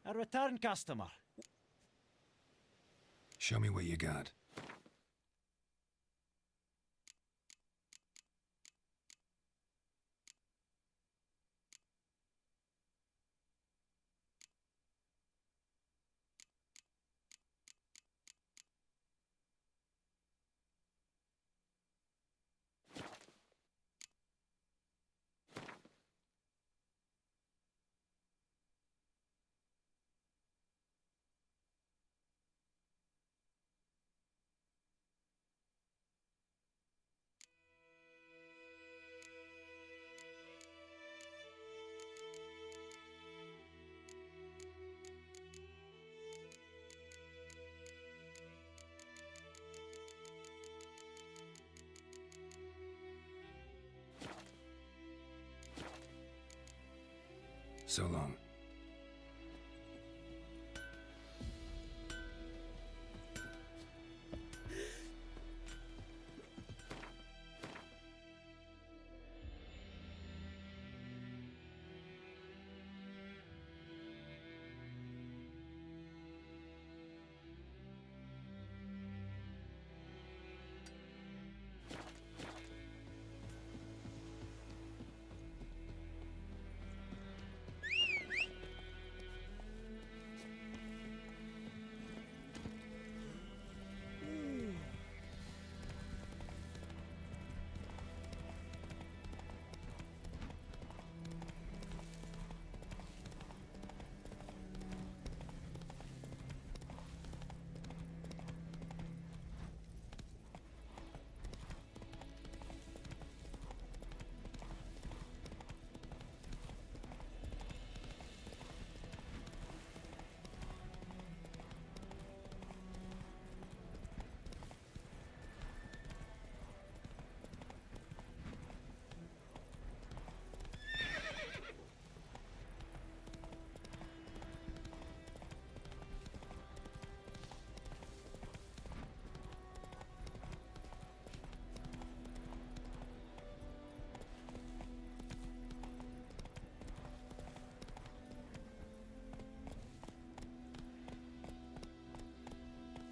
A return customer. Show me what you got. So long.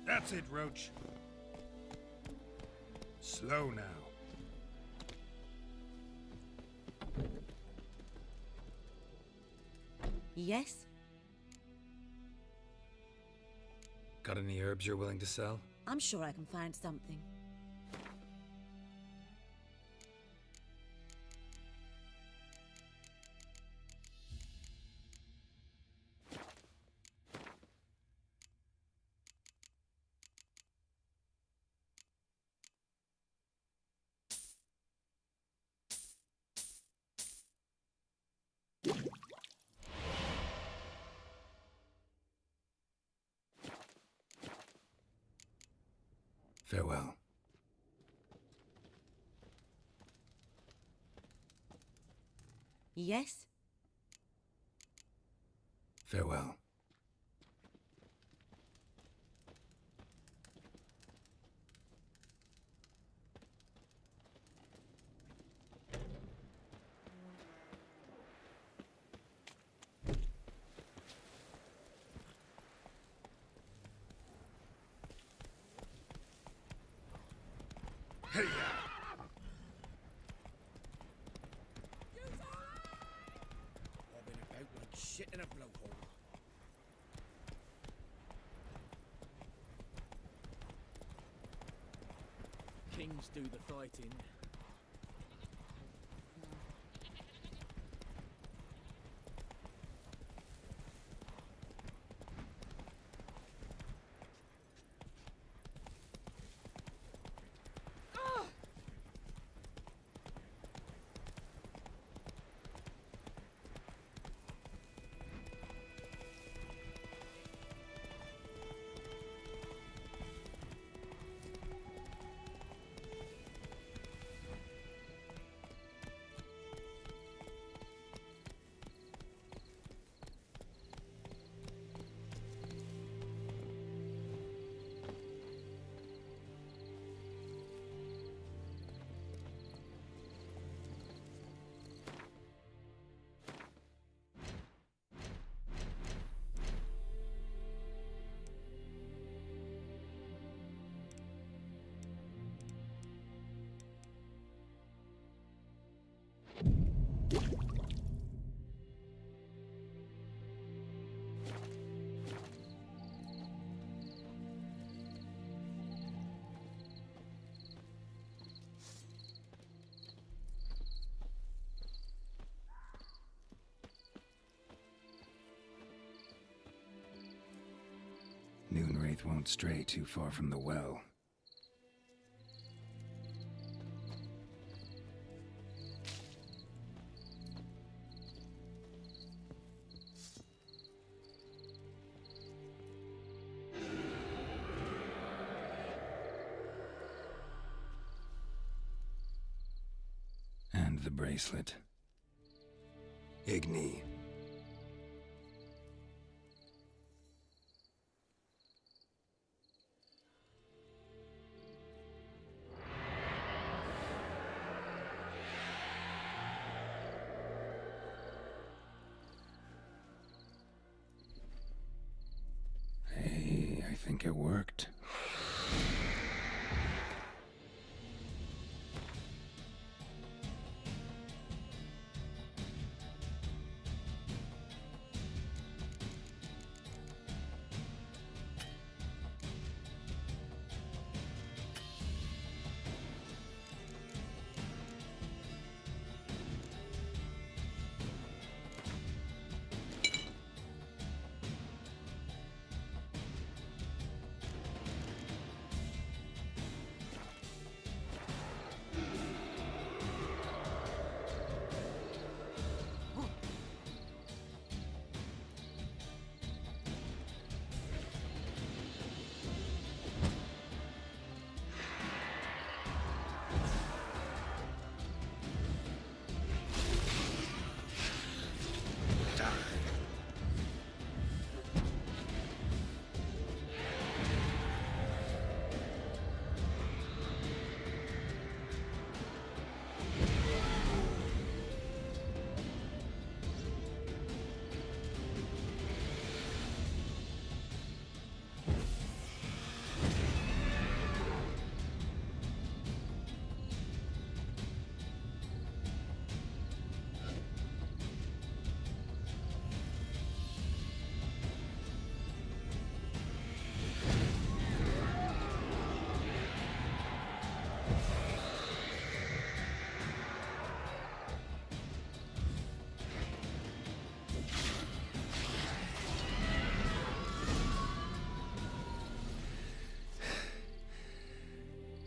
That's it, Roach. Slow now. Yes? Got any herbs you're willing to sell? I'm sure I can find something. Farewell. Yes? Farewell. Hey! Bobbing about like shit in a blowhole. Kings do the fighting. Faith won't stray too far from the well. And the bracelet. Igni. Hey, I think it worked.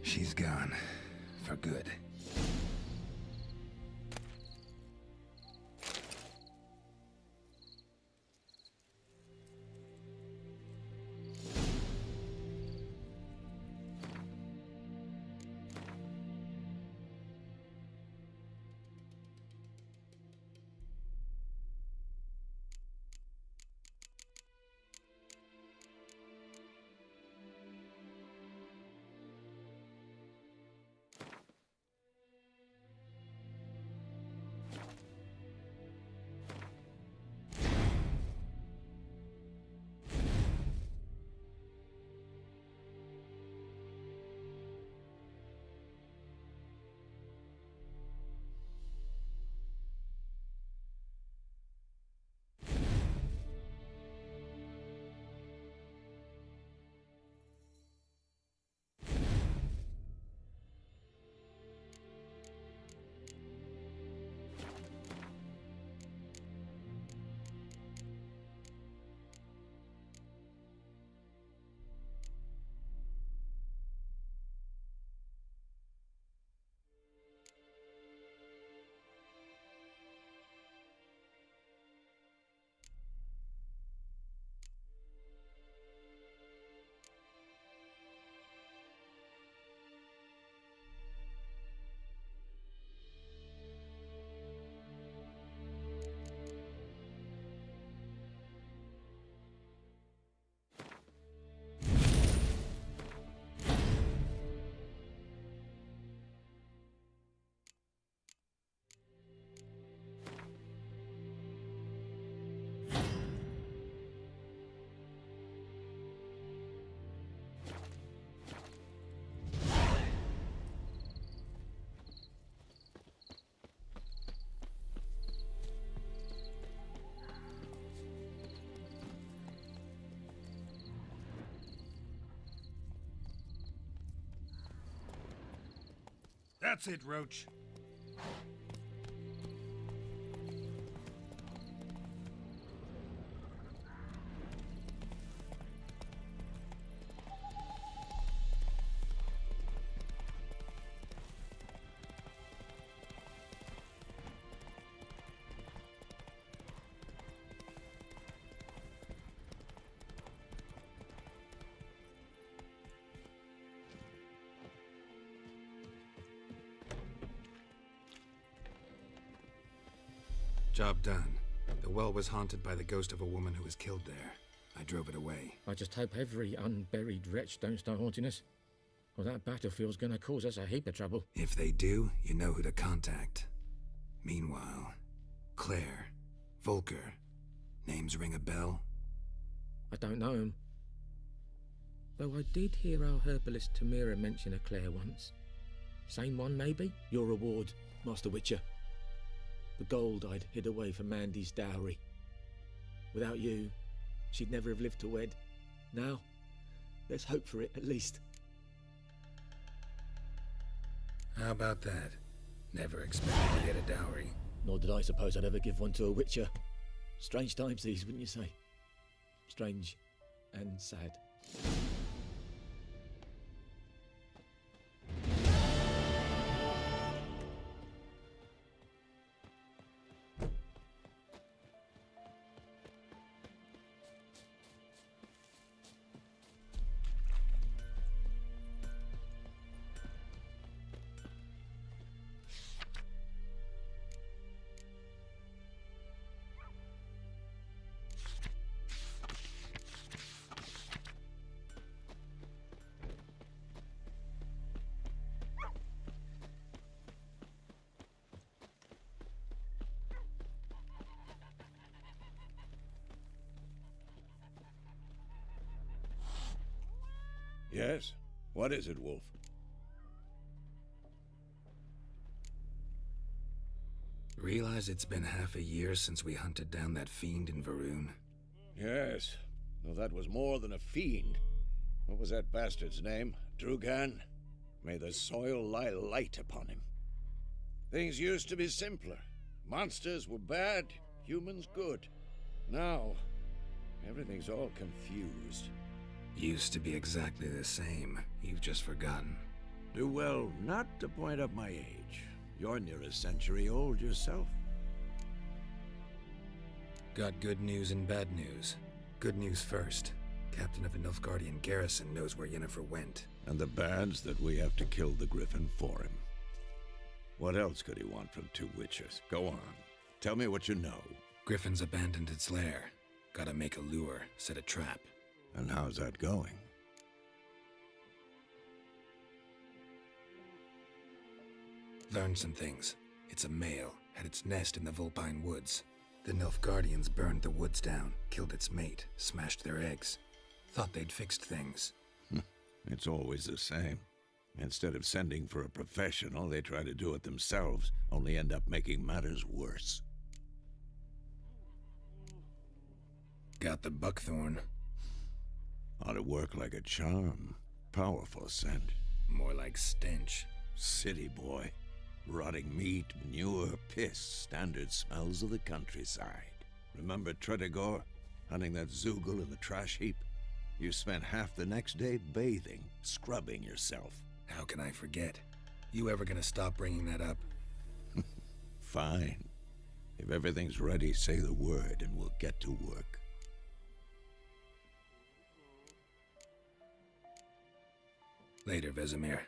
She's gone. For good. That's it, Roach. Job done. The well was haunted by the ghost of a woman who was killed there. I drove it away. I just hope every unburied wretch don't start haunting us. Or that battlefield's gonna cause us a heap of trouble. If they do, you know who to contact. Meanwhile, Claire, Volker, names ring a bell? I don't know him. Though I did hear our herbalist Tamira mention a Claire once. Same one, maybe? Your reward, Master Witcher. The gold I'd hid away for Mandy's dowry. Without you, she'd never have lived to wed. Now, there's hope for it, at least. How about that? Never expected to get a dowry. Nor did I suppose I'd ever give one to a Witcher. Strange times these, wouldn't you say? Strange and sad. Yes? What is it, Wolf? Realize it's been half a year since we hunted down that fiend in Varun? Yes. Though that was more than a fiend. What was that bastard's name? Drugan? May the soil lie light upon him. Things used to be simpler. Monsters were bad, humans good. Now, everything's all confused. Used to be exactly the same. You've just forgotten. Do well not to point up my age. You're near a century old yourself. Got good news and bad news. Good news first. Captain of the Nilfgaardian garrison knows where Yennefer went. And the bad's that we have to kill the Griffin for him. What else could he want from two witches? Go on. Tell me what you know. Griffin's abandoned its lair. Gotta make a lure, set a trap. And how's that going? Learned some things. It's a male, had its nest in the Vulpine Woods. The Nilfgaardians burned the woods down, killed its mate, smashed their eggs. Thought they'd fixed things. It's always the same. Instead of sending for a professional, they try to do it themselves, only end up making matters worse. Got the buckthorn. Ought to work like a charm. Powerful scent. More like stench. City boy. Rotting meat, manure, piss, standard smells of the countryside. Remember Tredegor? Hunting that Zoogle in the trash heap? You spent half the next day bathing, scrubbing yourself. How can I forget? You ever gonna stop bringing that up? Fine. If everything's ready, say the word and we'll get to work. Later, Vesemir.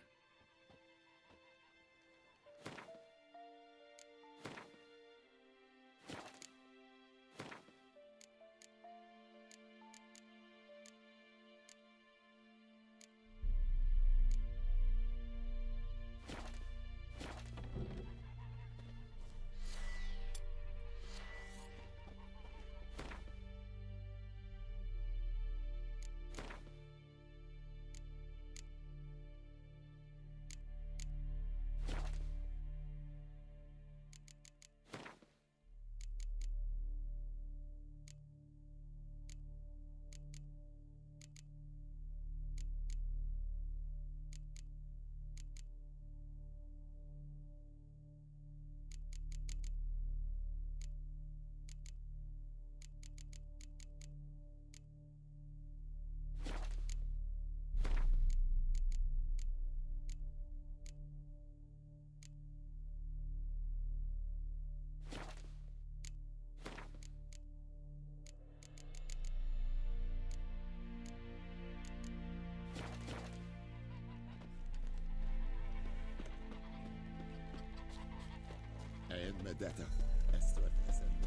Medetta, Estrefesen.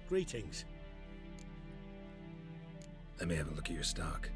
Greetings. Let me have a look at your stock.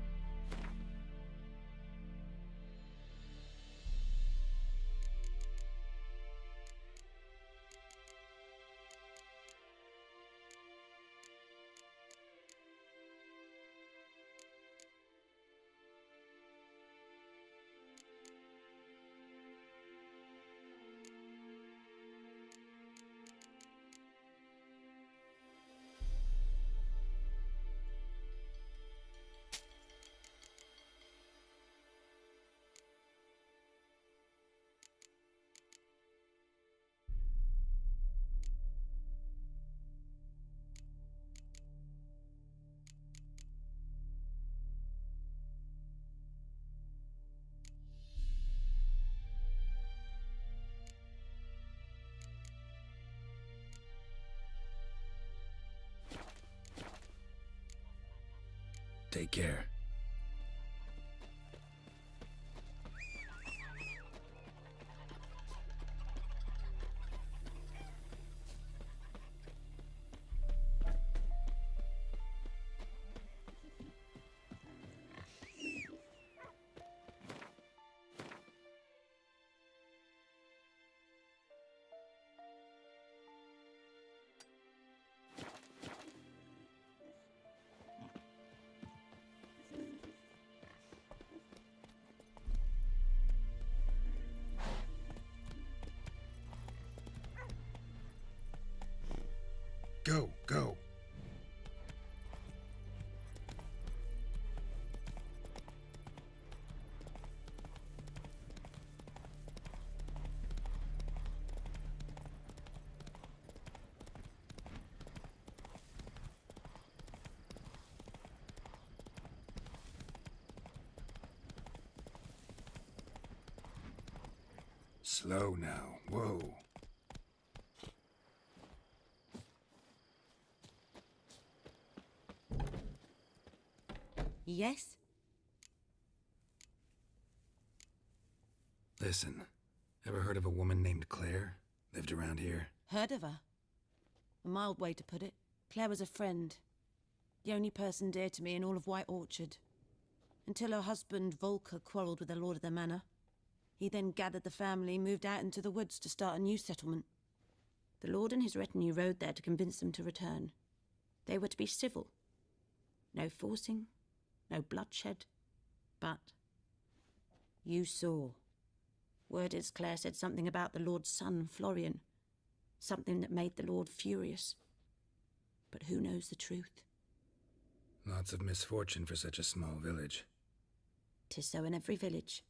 Take care. Go, go. Slow now. Whoa. Yes? Listen, ever heard of a woman named Claire? Lived around here? Heard of her? A mild way to put it. Claire was a friend. The only person dear to me in all of White Orchard. Until her husband, Volker, quarrelled with the lord of the manor. He then gathered the family, moved out into the woods to start a new settlement. The lord and his retinue rode there to convince them to return. They were to be civil. No forcing, no bloodshed. But you saw. Word is Claire said something about the lord's son, Florian. Something that made the lord furious. But who knows the truth? Lots of misfortune for such a small village. 'Tis so in every village.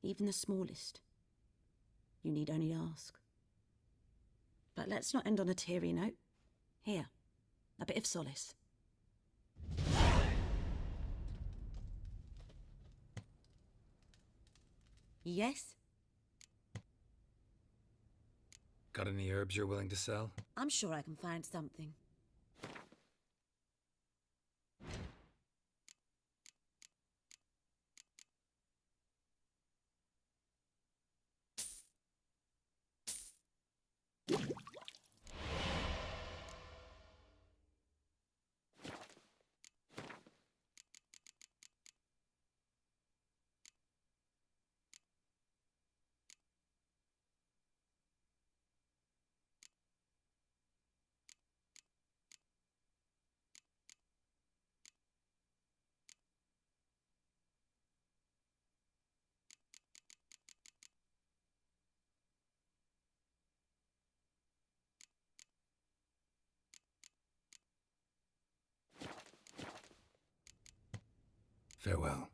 Even the smallest. You need only ask. But let's not end on a teary note. Here, a bit of solace. Yes? Got any herbs you're willing to sell? I'm sure I can find something. Farewell.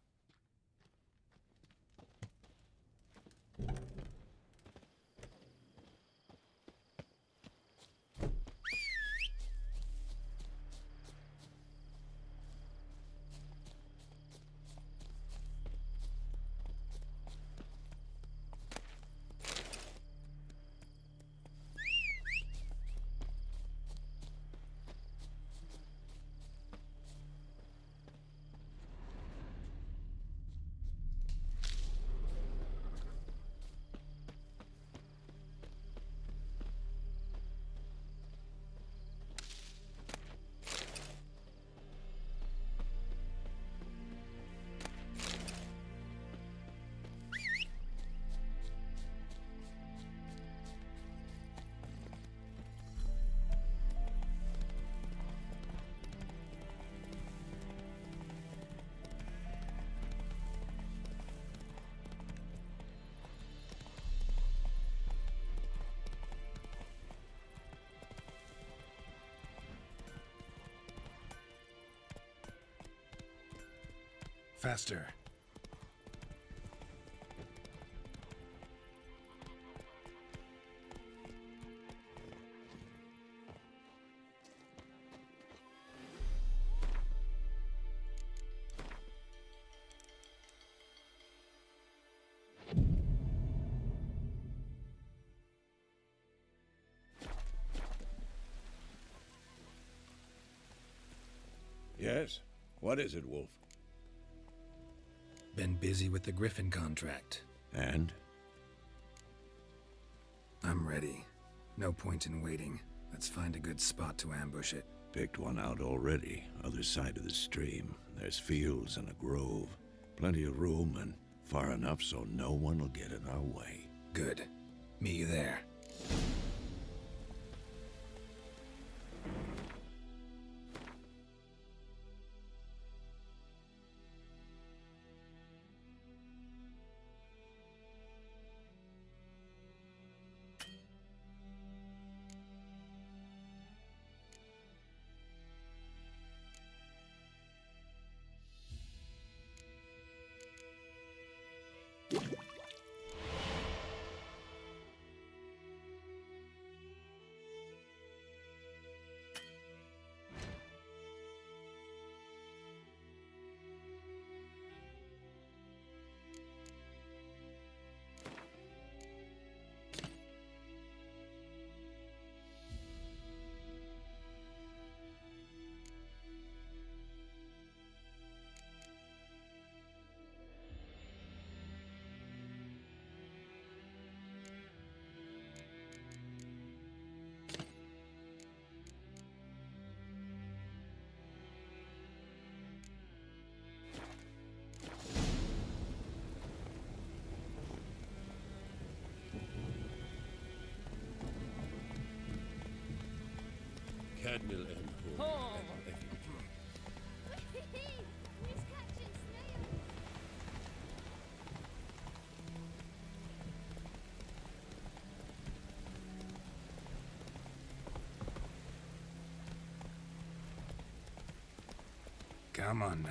Faster. Yes? What is it, Wolf? Been busy with the Griffin contract. And? I'm ready. No point in waiting. Let's find a good spot to ambush it. Picked one out already. Other side of the stream. There's fields and a grove. Plenty of room and far enough so no one will get in our way. Good. Meet you there. Cadmiel and Oh. We's catching snails. Come on now.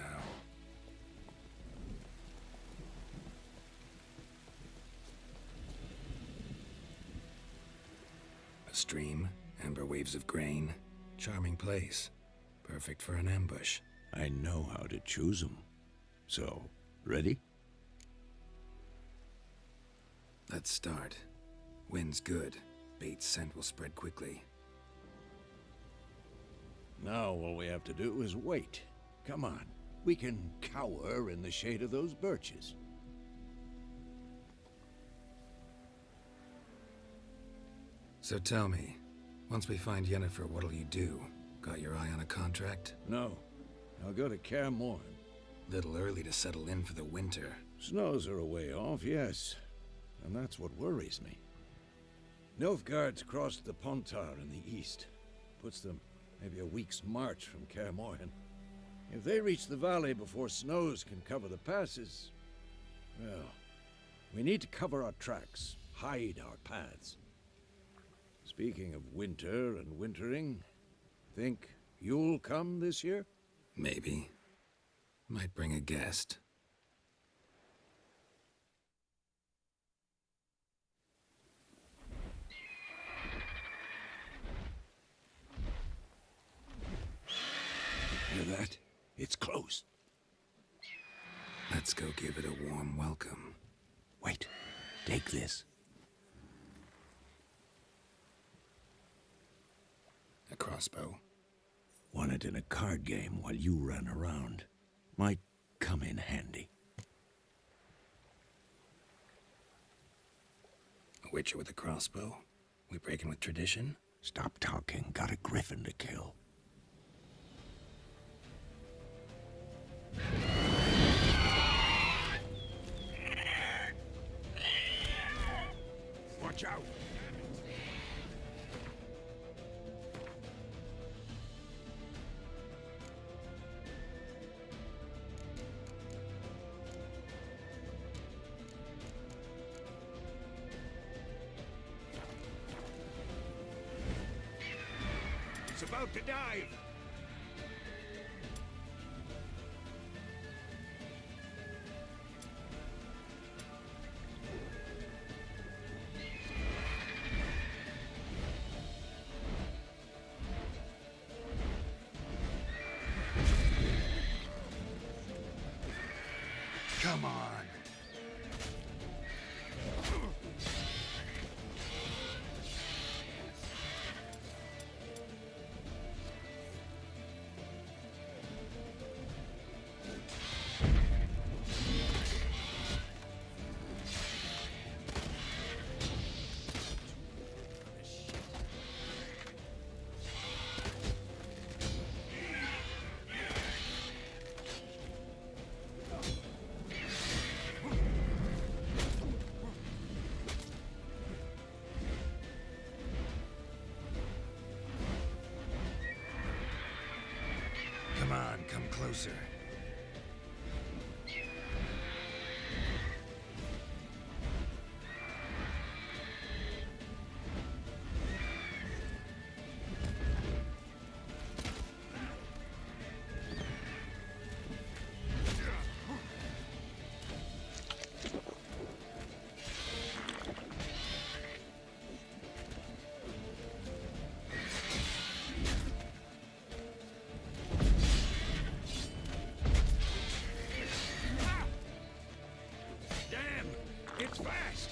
A stream, amber waves of grain. Charming place. Perfect for an ambush. I know how to choose them. So, ready? Let's start. Wind's good. Bait's scent will spread quickly. Now all we have to do is wait. Come on. We can cower in the shade of those birches. So tell me, once we find Yennefer, what'll you do? Got your eye on a contract? No. I'll go to Kaer Morhen. Little early to settle in for the winter. Snows are a way off, yes. And that's what worries me. Nilfgaard's crossed the Pontar in the east. Puts them maybe a week's march from Kaer Morhen. If they reach the valley before snows can cover the passes, well, we need to cover our tracks, hide our paths. Speaking of winter and wintering, think you'll come this year? Maybe. Might bring a guest. Hear that? It's close. Let's go give it a warm welcome. Wait. Take this. A crossbow. Won it in a card game while you ran around. Might come in handy. A witcher with a crossbow? We breaking with tradition? Stop talking. Got a griffin to kill. Watch out! It's about to dive! Come on. Come on, come closer. It's fast!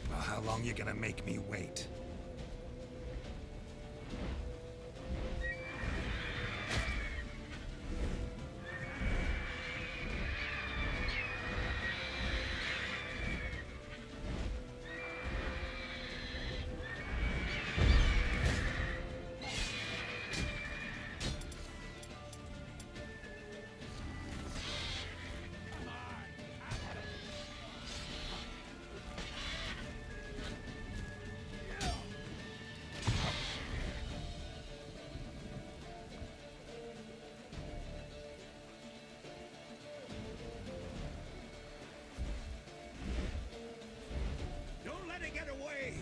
Well, how long you gonna make me wait? Don't let it get away!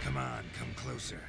Come on, come closer.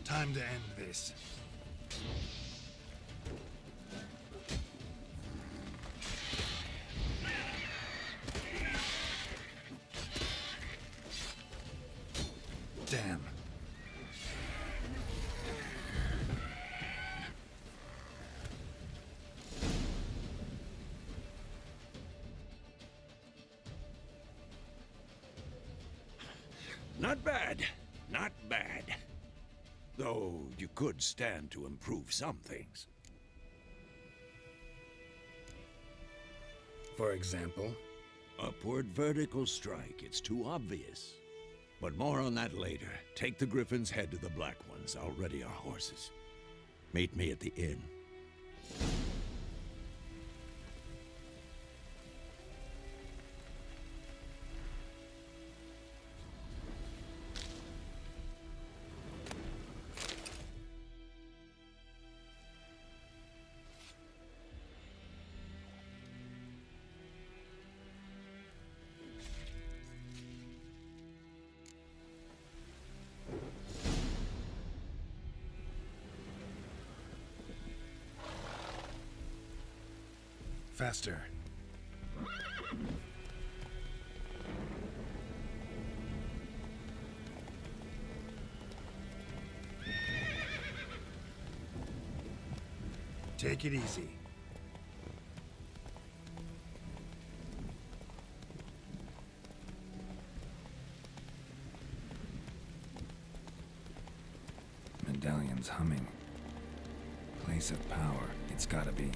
Time to end this. Damn. Not bad. Not bad. Though you could stand to improve some things. For example? Upward vertical strike. It's too obvious. But more on that later. Take the Griffin's head to the Black Ones. I'll ready our horses. Meet me at the inn. Faster. Take it easy. Medallion's humming. Place of power. It's gotta be.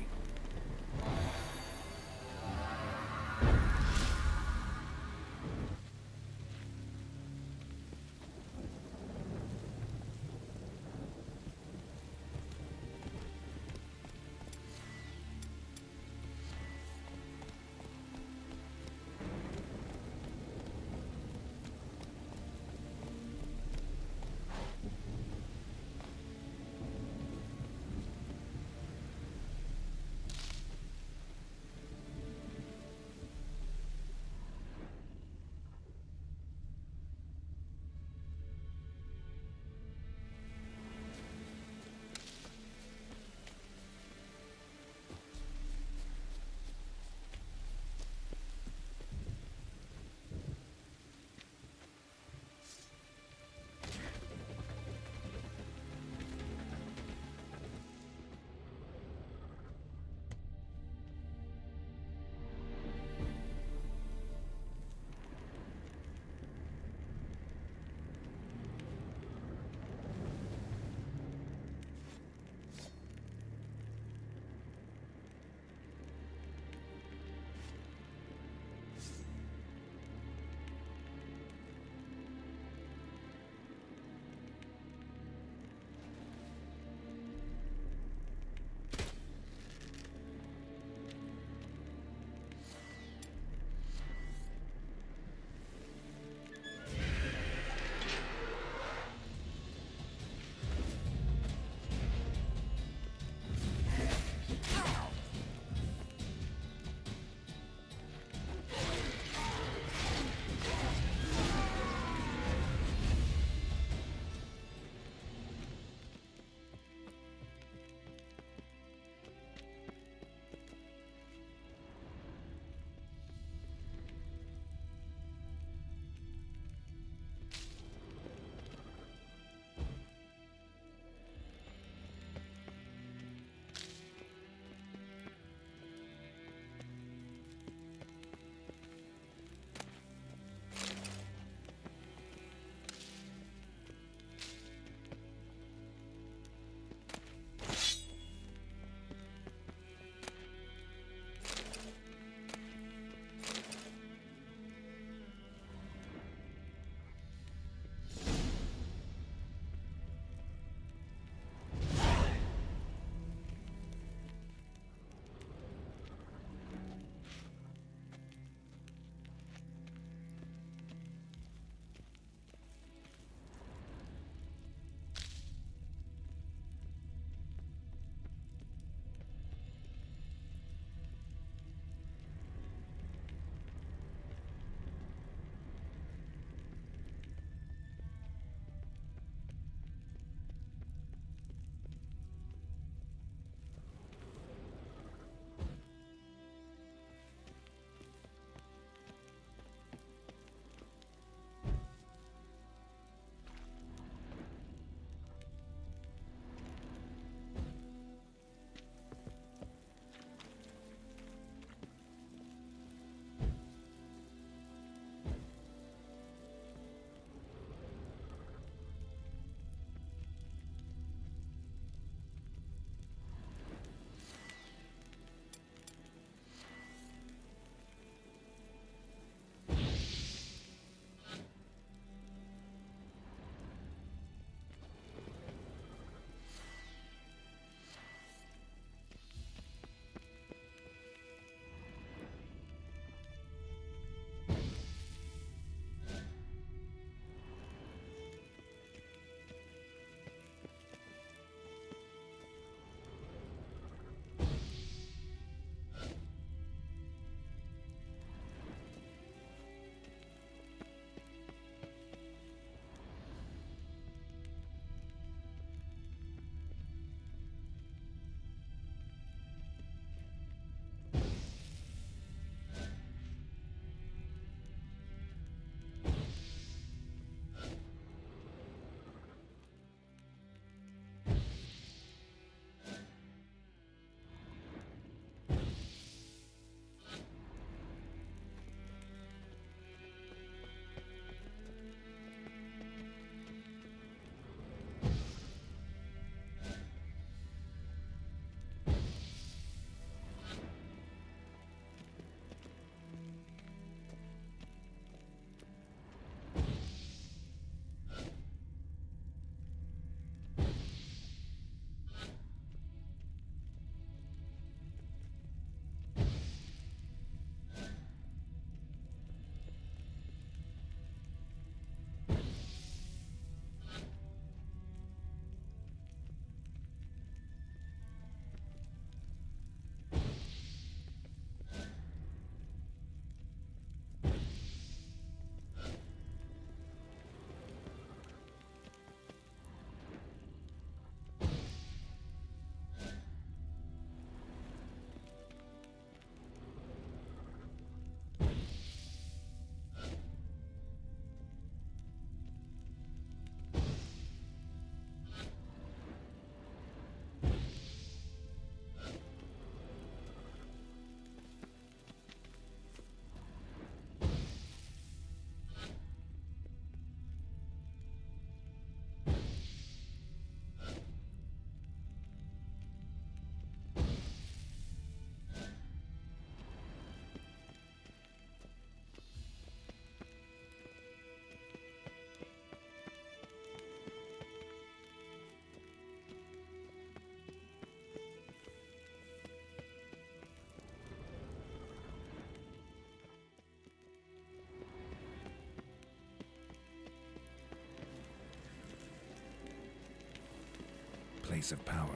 place of power,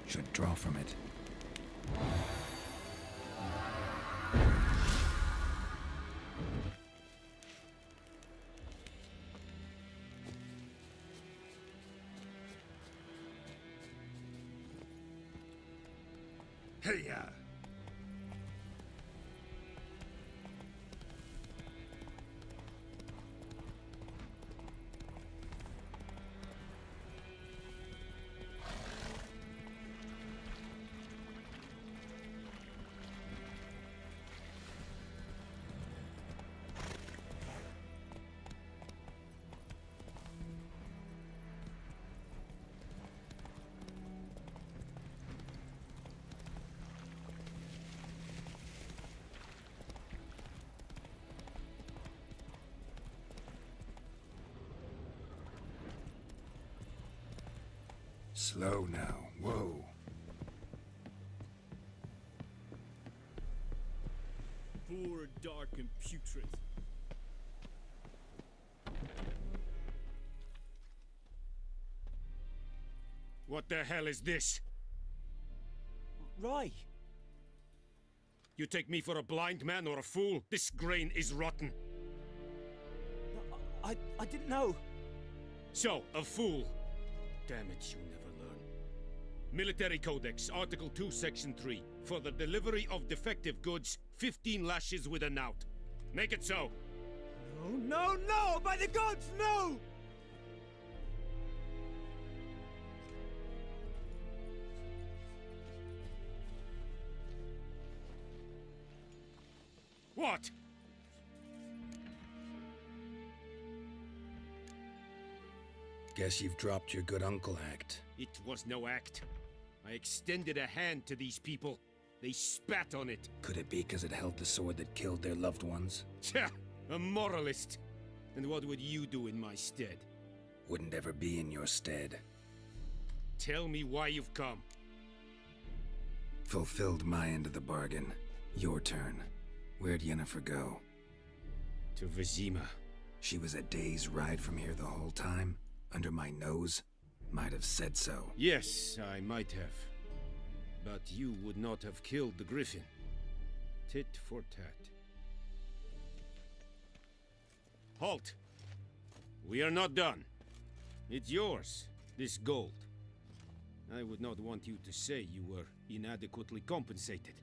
should draw from it. Hey-ya! Slow now. Whoa. Poor, dark, and putrid. What the hell is this? Roy! You take me for a blind man or a fool? This grain is rotten. I didn't know. So, a fool. Damn it, you never learn. Military Codex, Article 2, Section 3. For the delivery of defective goods, 15 lashes with a knout. Make it so. No, no, no! By the gods, no! What? Guess you've dropped your good uncle act. It was no act. I extended a hand to these people. They spat on it. Could it be because it held the sword that killed their loved ones? Tja, a moralist. And what would you do in my stead? Wouldn't ever be in your stead. Tell me why you've come. Fulfilled my end of the bargain. Your turn. Where'd Yennefer go? To Vizima. She was a day's ride from here the whole time? Under my nose? Might have said so. Yes, I might have. But you would not have killed the Griffin. Tit for tat. Halt! We are not done. It's yours, this gold. I would not want you to say you were inadequately compensated.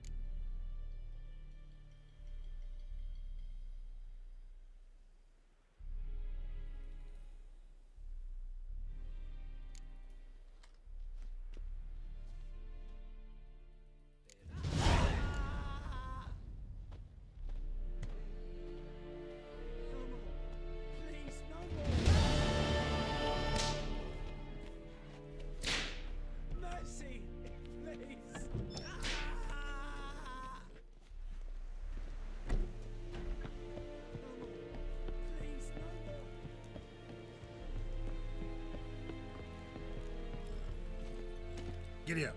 Giddy up.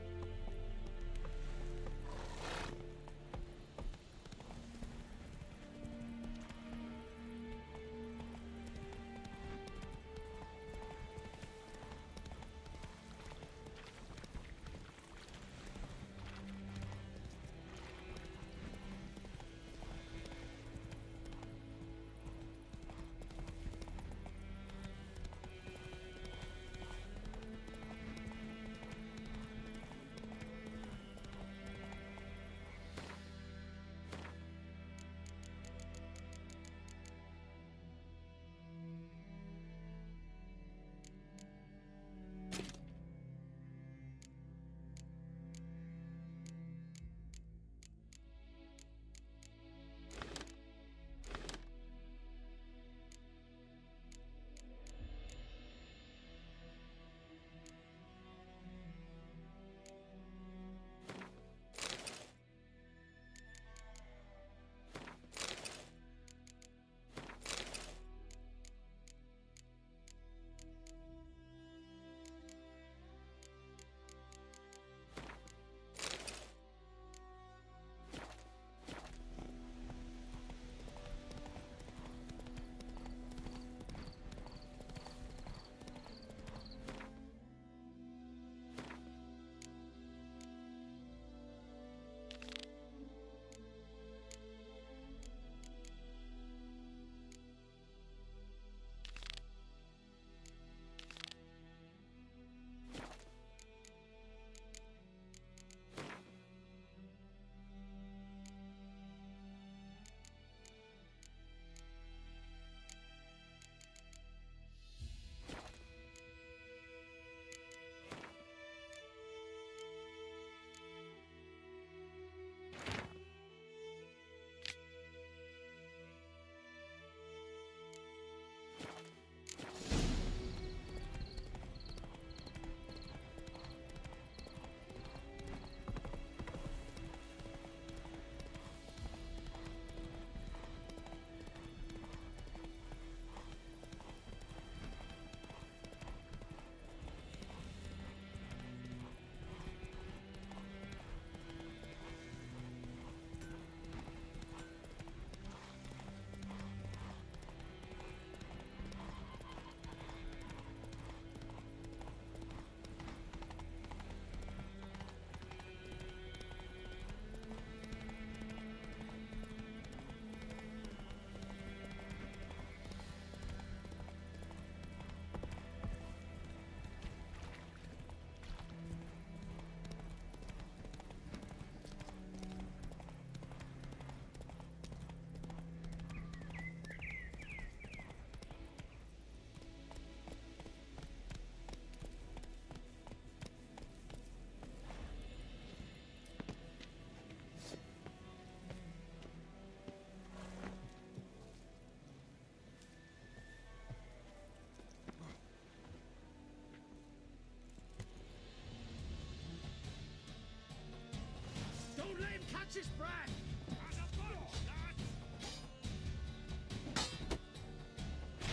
his brand!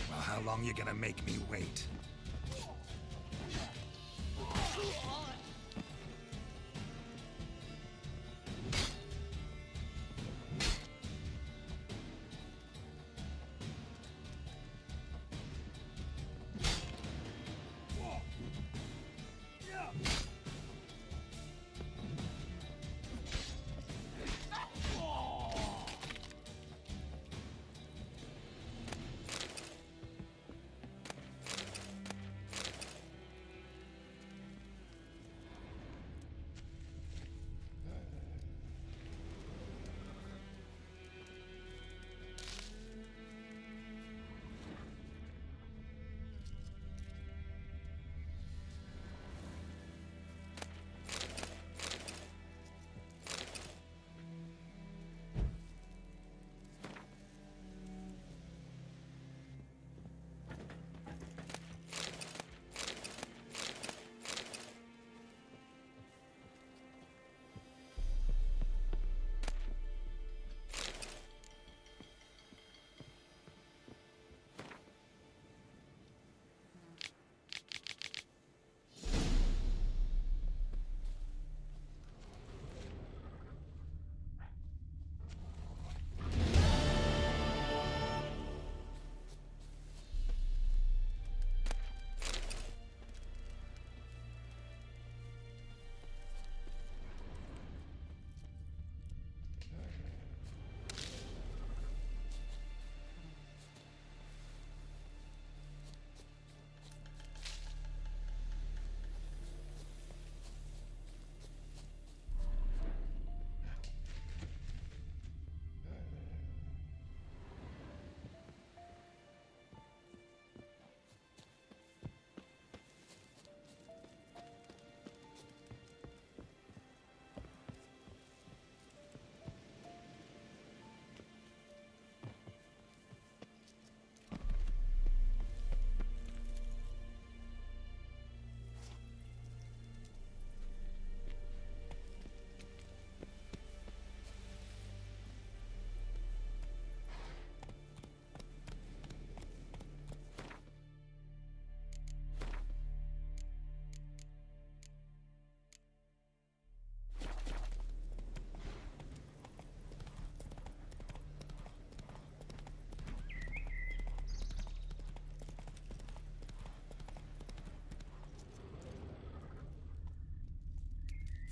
Well, how long you gonna make me wait?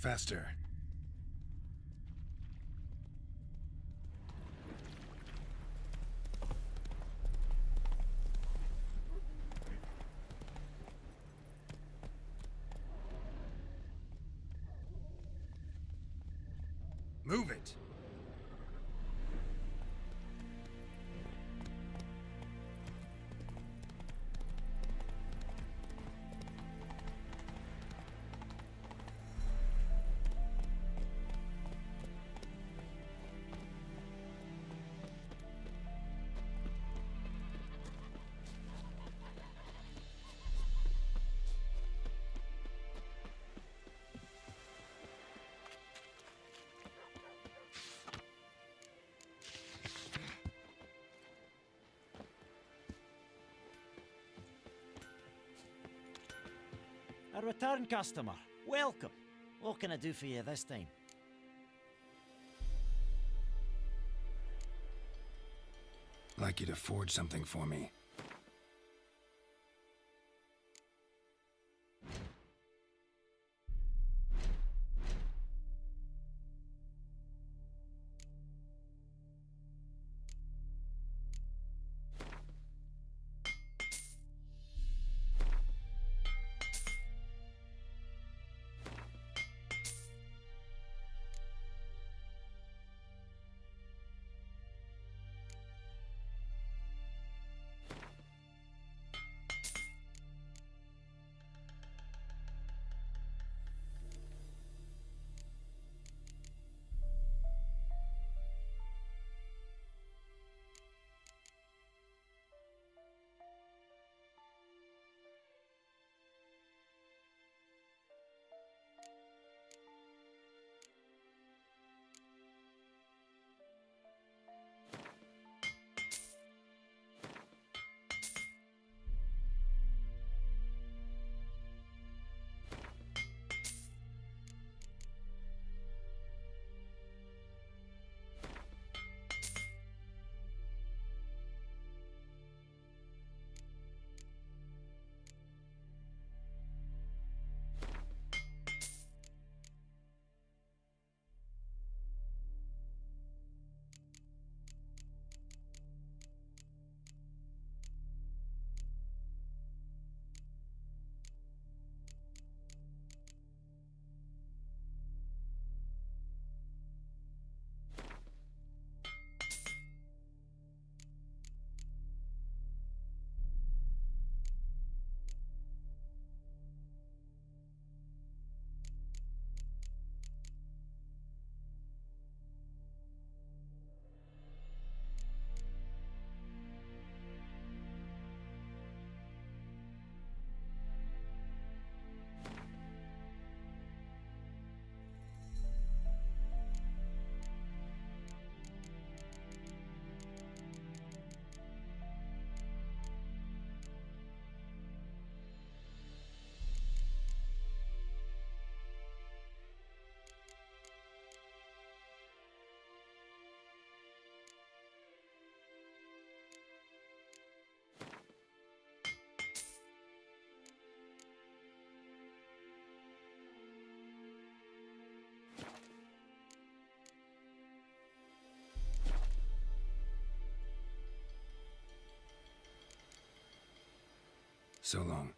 Faster. Move it! A return customer. Welcome. What can I do for you this time? I'd like you to forge something for me. So long.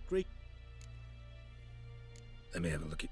Great. Let me have a look at...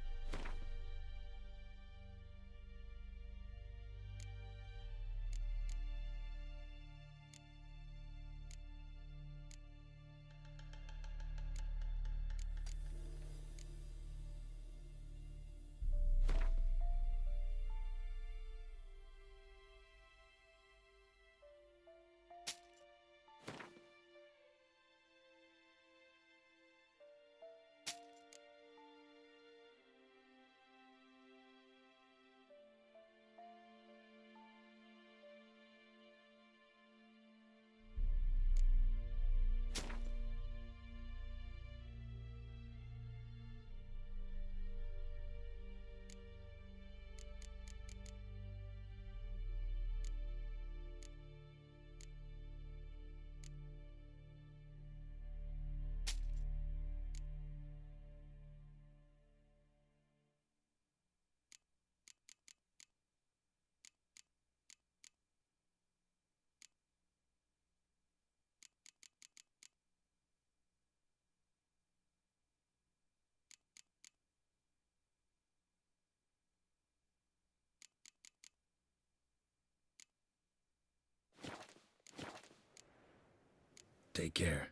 Take care.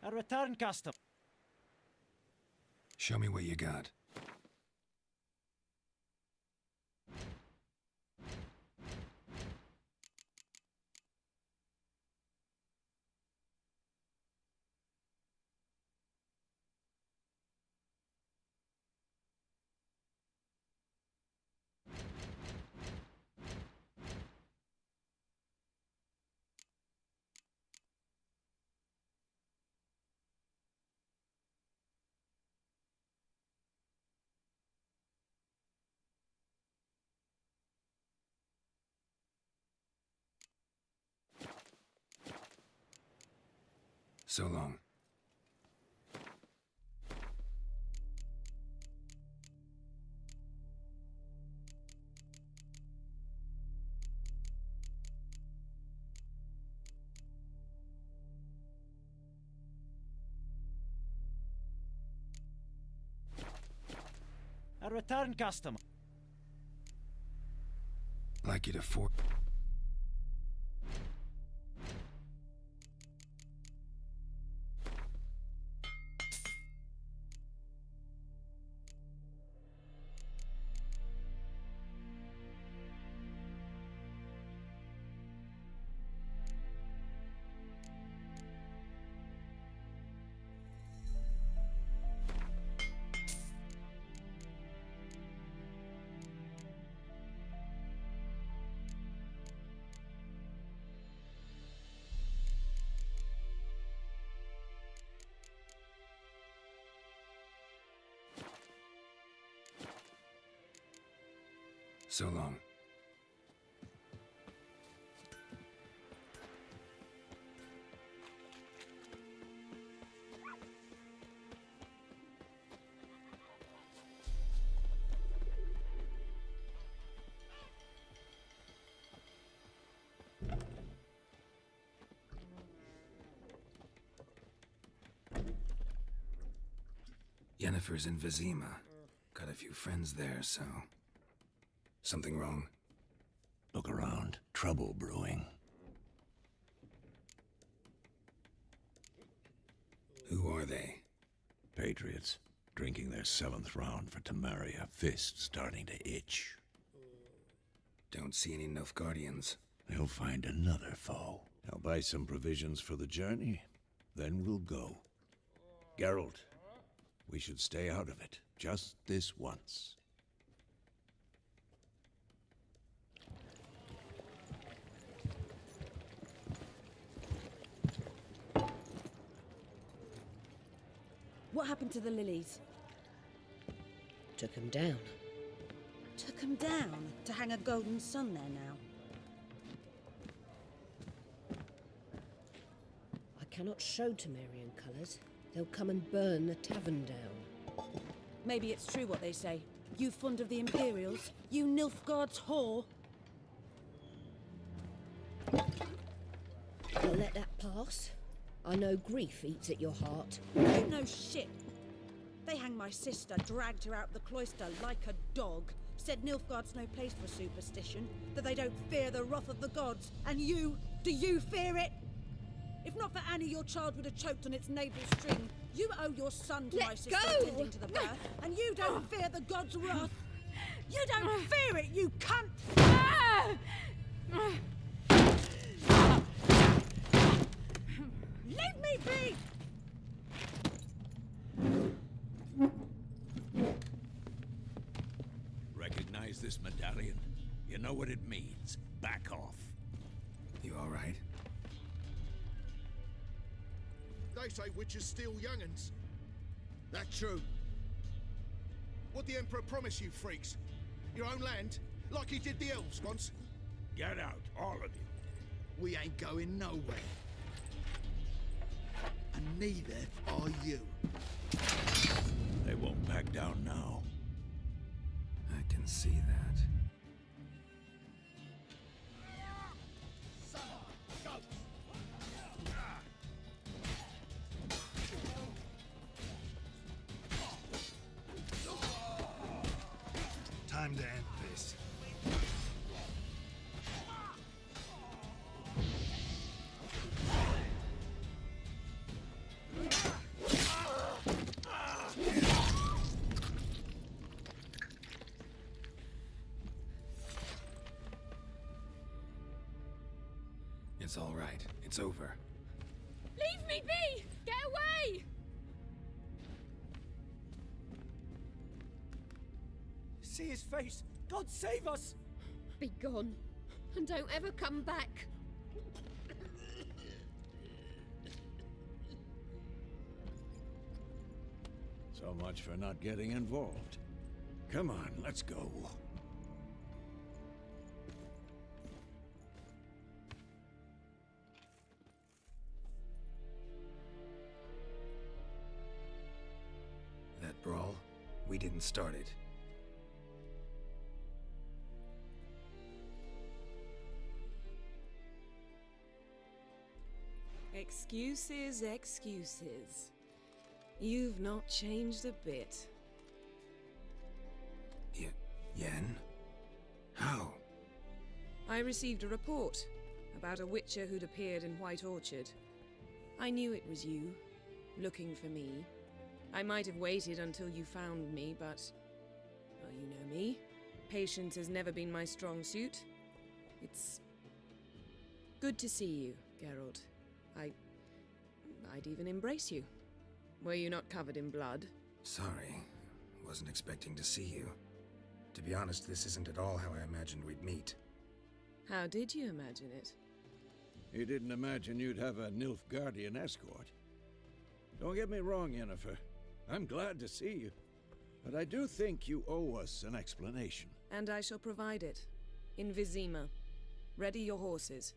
A return custom. Show me what you got. So long. A return customer. Like you to for... So long. Yennefer's in Vizima. Got a few friends there, so... Something wrong? Look around. Trouble brewing. Who are they? Patriots. Drinking their 7th round for Temeria. Fist starting to itch. Don't see any Nilfgaardians. They'll find another foe. I'll buy some provisions for the journey. Then we'll go. Geralt, we should stay out of it. Just this once. What happened to the lilies? Took 'em down. Took 'em down to hang a golden sun there now. I cannot show Temerian colours. They'll come and burn the tavern down. Maybe it's true what they say. You fond of the Imperials? You Nilfgaard's whore? You'll let that pass? I know grief eats at your heart. You know shit. They hanged my sister, dragged her out the cloister like a dog. Said Nilfgaard's no place for superstition, that they don't fear the wrath of the gods. And you, do you fear it? If not for Annie, your child would have choked on its navel string. You owe your son to my sister attending to the birth, and you don't fear the gods' wrath. You don't fear it, you cunt! Leave me be! Recognize this medallion? You know what it means. Back off. You all right? They say witches steal young'uns. That true? What the Emperor promise you, freaks? Your own land? Like he did the elves once? Get out, all of you. We ain't going nowhere. And neither are you. They won't back down now. I can see that. Time to end this. It's all right. It's over. Leave me be! Get away! See his face! God save us! Be gone, and don't ever come back. So much for not getting involved. Come on, let's go. That brawl, we didn't start it. Excuses, excuses. You've not changed a bit. Yen? How? I received a report about a witcher who'd appeared in White Orchard. I knew it was you, looking for me. I might have waited until you found me, but... well, you know me. Patience has never been my strong suit. It's... good to see you, Geralt. I'd even embrace you. Were you not covered in blood? Sorry. Wasn't expecting to see you. To be honest, this isn't at all how I imagined we'd meet. How did you imagine it? You didn't imagine you'd have a Nilfgaardian escort. Don't get me wrong, Yennefer. I'm glad to see you. But I do think you owe us an explanation. And I shall provide it. In Vizima. Ready your horses.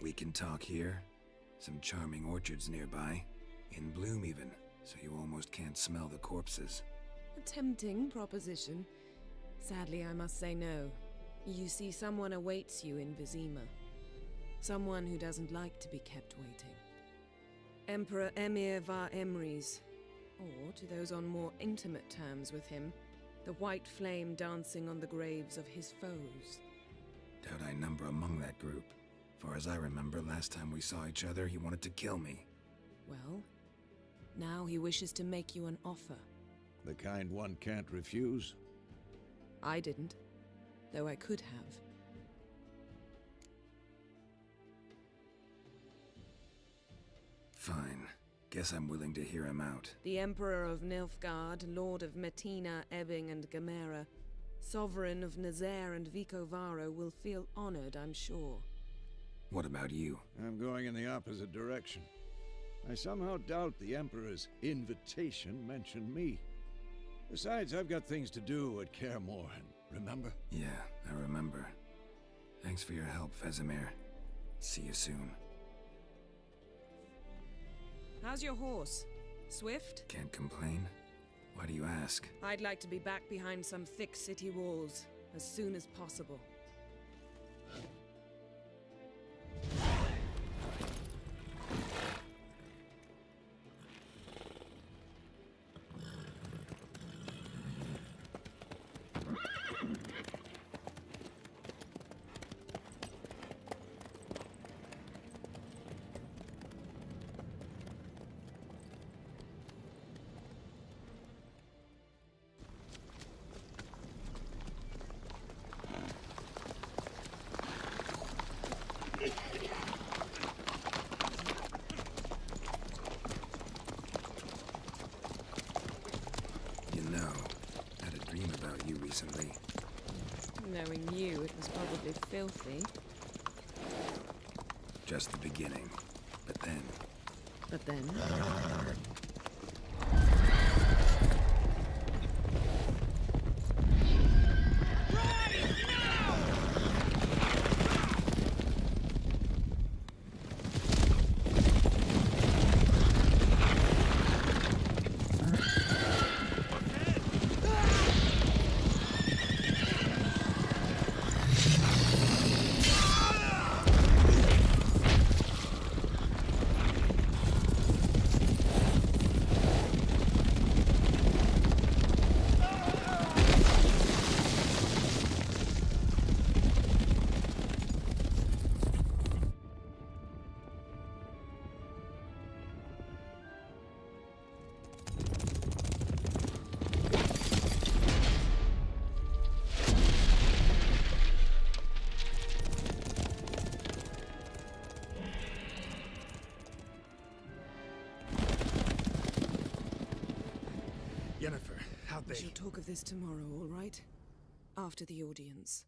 We can talk here. Some charming orchards nearby. In bloom even, so you almost can't smell the corpses. A tempting proposition. Sadly, I must say no. You see, someone awaits you in Vizima. Someone who doesn't like to be kept waiting. Emperor Emir var Emrys. Or, to those on more intimate terms with him, the white flame dancing on the graves of his foes. Doubt I number among that group. Far as I remember, last time we saw each other, he wanted to kill me. Well, now he wishes to make you an offer. The kind one can't refuse? I didn't, though I could have. Fine. Guess I'm willing to hear him out. The Emperor of Nilfgaard, Lord of Metina, Ebbing and Gamera, Sovereign of Nazaire and Vicovaro will feel honored, I'm sure. What about you? I'm going in the opposite direction. I somehow doubt the Emperor's invitation mentioned me. Besides, I've got things to do at Kaer Morhen, remember? Yeah, I remember. Thanks for your help, Vesemir. See you soon. How's your horse? Swift? Can't complain. Why do you ask? I'd like to be back behind some thick city walls as soon as possible. You know, I had a dream about you recently. Knowing you, it was probably filthy. Just the beginning. But then... But then? Yennefer, how'd We they... shall talk of this tomorrow, all right? After the audience.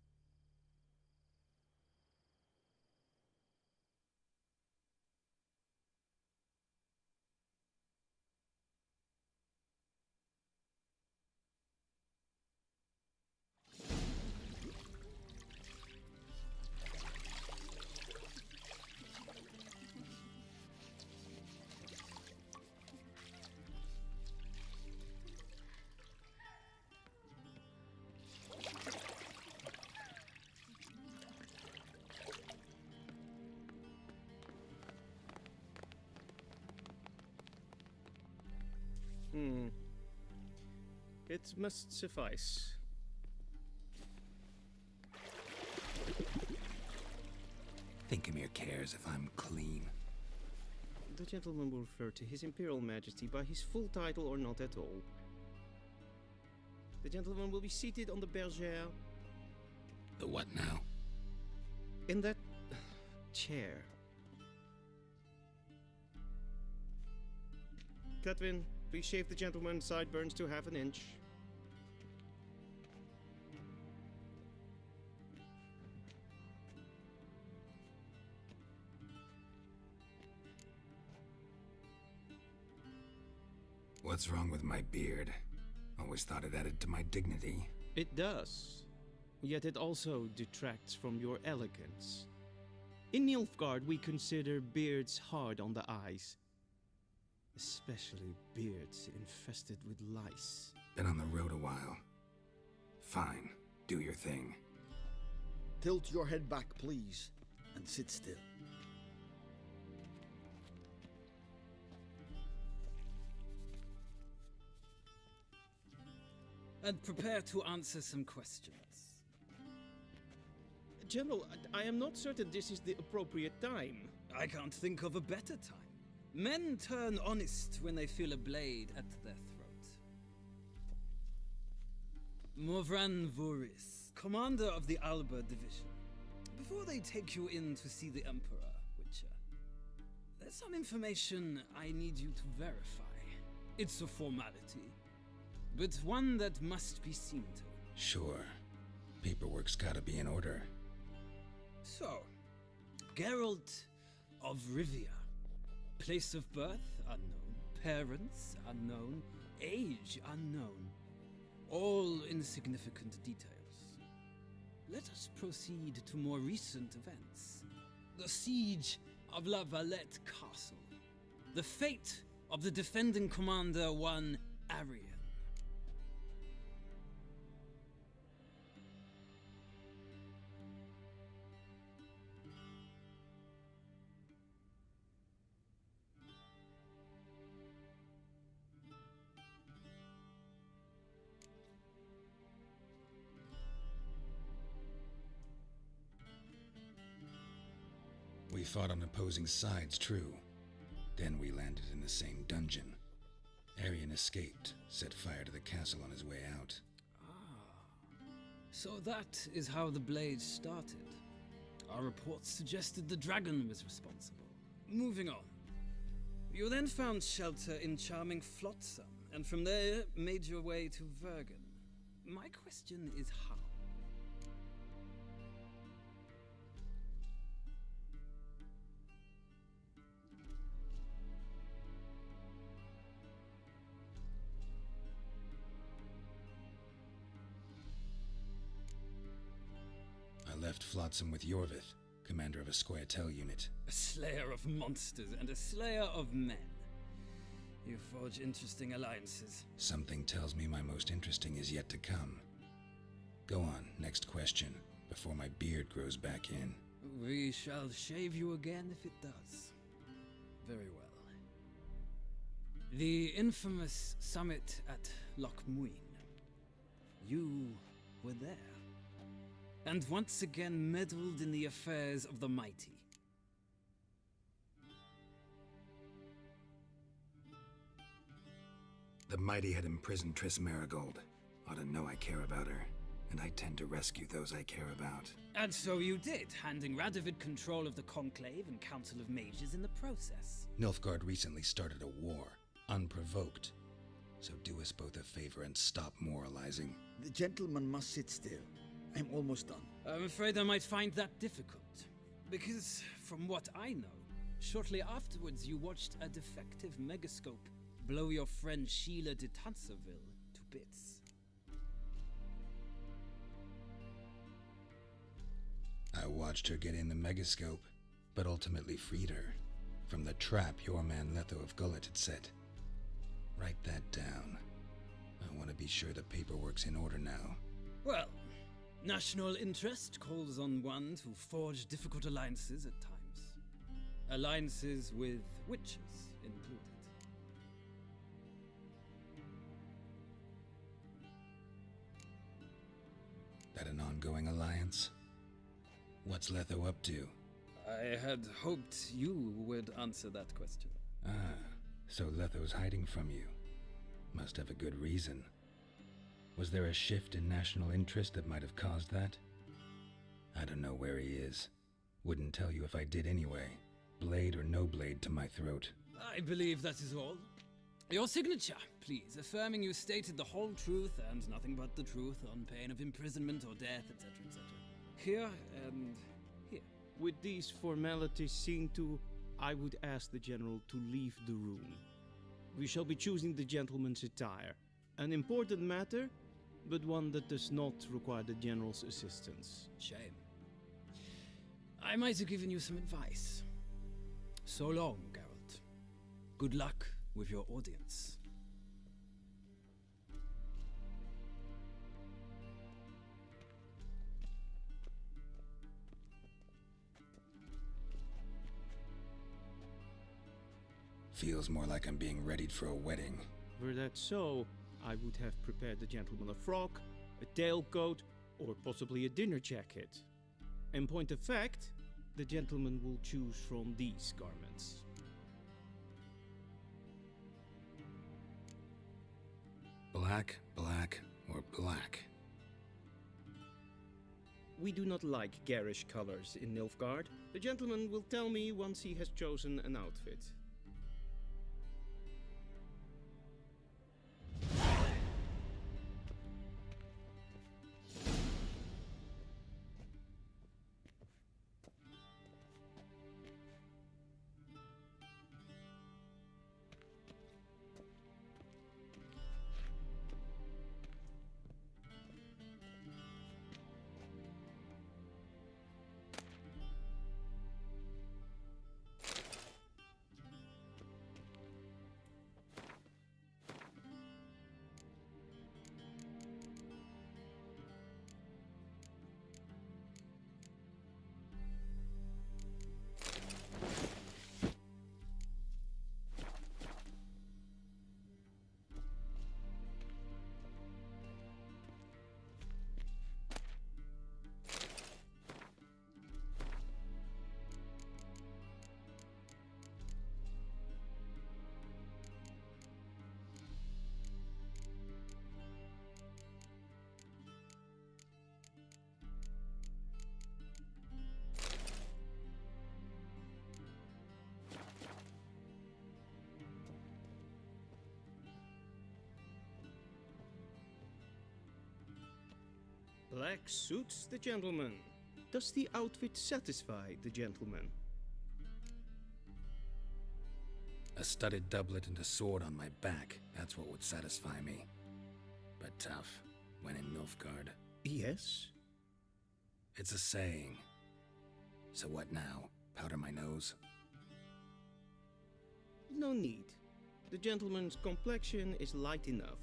It must suffice. Thinkamir cares if I'm clean. The gentleman will refer to His Imperial Majesty by his full title or not at all. The gentleman will be seated on the bergère. The what now? In that chair. Cletwin, please shave the gentleman's sideburns to half an inch. What's wrong with my beard? Always thought it added to my dignity. It does. Yet it also detracts from your elegance. In Nilfgaard, we consider beards hard on the eyes. Especially beards infested with lice. Been on the road a while. Fine, do your thing. Tilt your head back, please, and sit still. And prepare to answer some questions. General, I am not certain this is the appropriate time. I can't think of a better time. Men turn honest when they feel a blade at their throat. Morvran Voorhis, commander of the Alba Division. Before they take you in to see the Emperor, Witcher, there's some information I need you to verify. It's a formality, but one that must be seen to. Sure. Paperwork's gotta be in order. So, Geralt of Rivia, Place of birth unknown. Parents unknown. Age unknown. All insignificant details. Let us proceed to more recent events. The siege of La Valette Castle. The fate of the defending commander, one Arian. We fought on opposing sides, true. Then we landed in the same dungeon. Arian escaped, set fire to the castle on his way out. So that is how the blade started. Our reports suggested the dragon was responsible. Moving on. You then found shelter in charming Flotsam, and from there made your way to Vergen. My question is how? I left Flotsam with Yorvith, commander of a Scoia'tael unit. A slayer of monsters and a slayer of men. You forge interesting alliances. Something tells me my most interesting is yet to come. Go on, next question, before my beard grows back in. We shall shave you again if it does. Very well. The infamous summit at Loch Muin. You were there. And once again meddled in the affairs of the mighty. The mighty had imprisoned Triss Merigold. Ought to know I care about her, and I tend to rescue those I care about. And so you did, handing Radovid control of the Conclave and Council of Mages in the process. Nilfgaard recently started a war, unprovoked. So do us both a favor and stop moralizing. The gentleman must sit still. I'm almost done. I'm afraid I might find that difficult. Because, from what I know, shortly afterwards you watched a defective megascope blow your friend Sheila de Tanserville to bits. I watched her get in the megascope, but ultimately freed her from the trap your man Letho of Gullet had set. Write that down. I want to be sure the paperwork's in order now. Well, national interest calls on one to forge difficult alliances at times. Alliances with witches included. That an ongoing alliance? What's Letho up to? I had hoped you would answer that question. Ah, so Letho's hiding from you. Must have a good reason. Was there a shift in national interest that might have caused that? I don't know where he is. Wouldn't tell you if I did anyway. Blade or no blade to my throat. I believe that is all. Your signature, please, affirming you stated the whole truth and nothing but the truth on pain of imprisonment or death, etc., etc. Here and here. With these formalities seen to, I would ask the General to leave the room. We shall be choosing the gentleman's attire. An important matter, but one that does not require the General's assistance. Shame. I might have given you some advice. So long, Geralt. Good luck with your audience. Feels more like I'm being readied for a wedding. Were that so, I would have prepared the gentleman a frock, a tailcoat, or possibly a dinner jacket. In point of fact, the gentleman will choose from these garments. Black, black, or black? We do not like garish colors in Nilfgaard. The gentleman will tell me once he has chosen an outfit. Black suits the gentleman. Does the outfit satisfy the gentleman? A studded doublet and a sword on my back, that's what would satisfy me. But tough, when in Nilfgaard. Yes? It's a saying. So what now? Powder my nose? No need. The gentleman's complexion is light enough.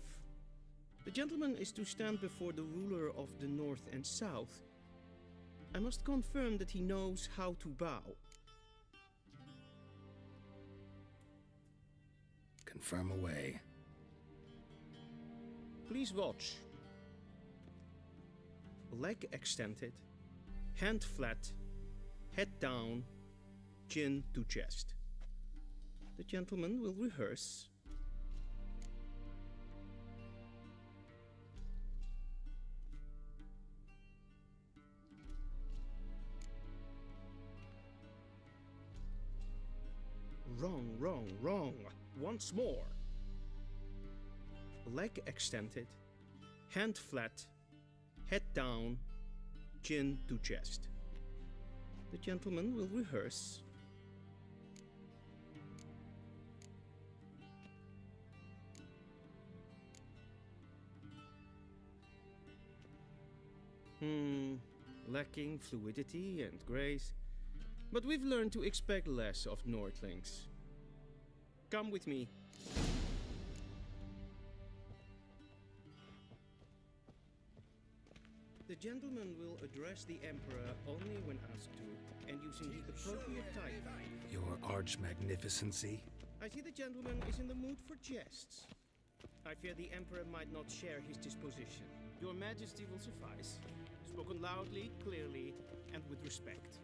The gentleman is to stand before the ruler of the North and South. I must confirm that he knows how to bow. Confirm away. Please watch. Leg extended, hand flat, head down, chin to chest. The gentleman will rehearse. Wrong, wrong, wrong. Once more. Leg extended, hand flat, head down, chin to chest. The gentleman will rehearse. Lacking fluidity and grace. But we've learned to expect less of Nordlings. Come with me. The gentleman will address the Emperor only when asked to, and using the appropriate title. Your arch-magnificency? I see the gentleman is in the mood for jests. I fear the Emperor might not share his disposition. Your Majesty will suffice. Spoken loudly, clearly, and with respect.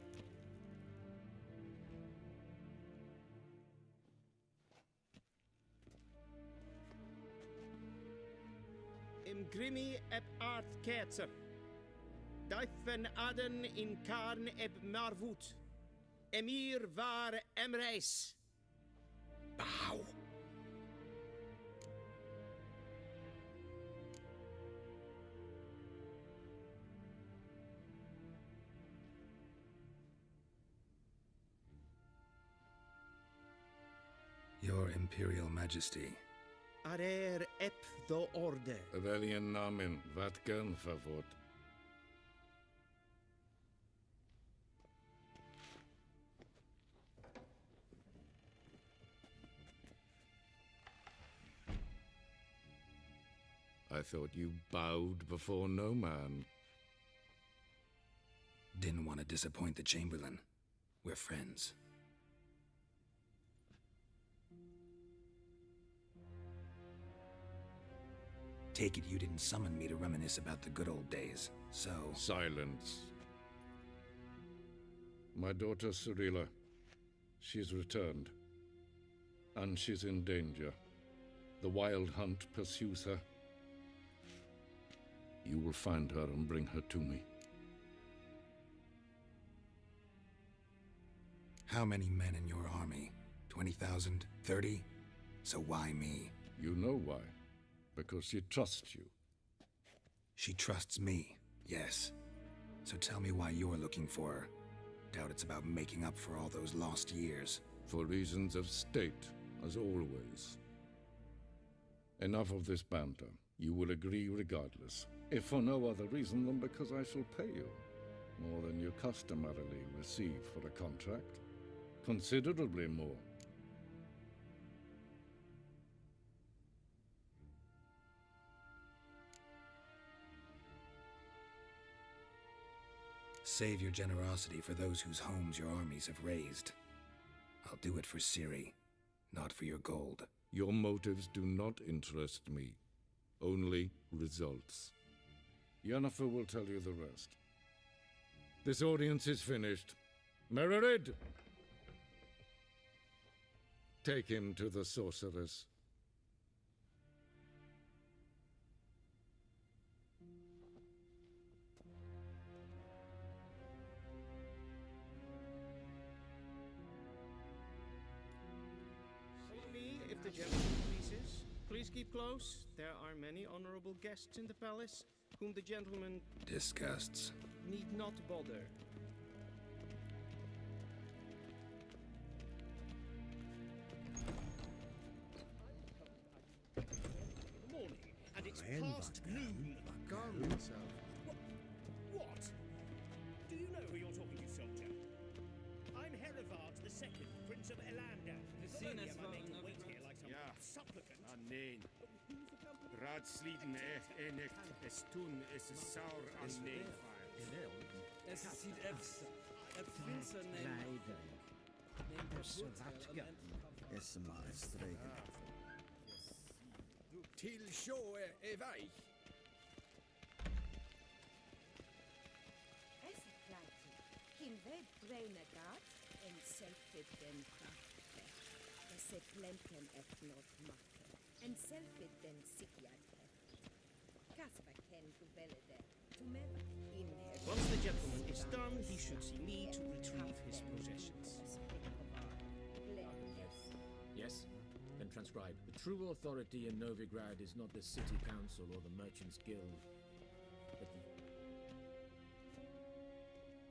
Im grimi eb art ketzer. Daifen aden in karn eb marvut. Emir var emreis. Bow. Your Imperial Majesty. Arer ep do orde. Aurelian Namen, Vatgen favort. I thought you bowed before no man. Didn't want to disappoint the Chamberlain. We're friends. Take it you didn't summon me to reminisce about the good old days, so... Silence. My daughter Cirilla, she's returned. And she's in danger. The Wild Hunt pursues her. You will find her and bring her to me. How many men in your army? 20,000? 30? So why me? You know why. Because she trusts you. She trusts me, yes. So tell me why you're looking for her. Doubt it's about making up for all those lost years. For reasons of state, as always. Enough of this banter. You will agree regardless. If for no other reason than because I shall pay you. More than you customarily receive for a contract. Considerably more. Save your generosity for those whose homes your armies have razed. I'll do it for Ciri, not for your gold. Your motives do not interest me. Only results. Yennefer will tell you the rest. This audience is finished. Mererid! Take him to the sorceress. Follow me, if the gentleman pleases. Please keep close. There are many honorable guests in the palace. whom the gentleman Disgusts. need not bother. Morning, and it's Iron past vodka. noon. Calm yourself. What? Do you know who you're talking to, soldier? I'm Herivard II, Prince of Elander. Not only am I made to wait here like some Ja. supplicant. Nee. Raadsleden enig is toen is saur aan neefvaart. Es sieht Epsa. Epfinsa neem. Neem Savatka. Is maar streken. Till sjå är väg. Kim ved breine gat, en selvfid den krafte. Det se plenten et not makke, en selvfid den sikjate. Kasper ken du velle det, to meva in her. Once the gentleman is done, he should see me to retrieve his possessions. Yes? Then transcribe. The true authority in Novigrad is not the city council or the merchants' guild, but the...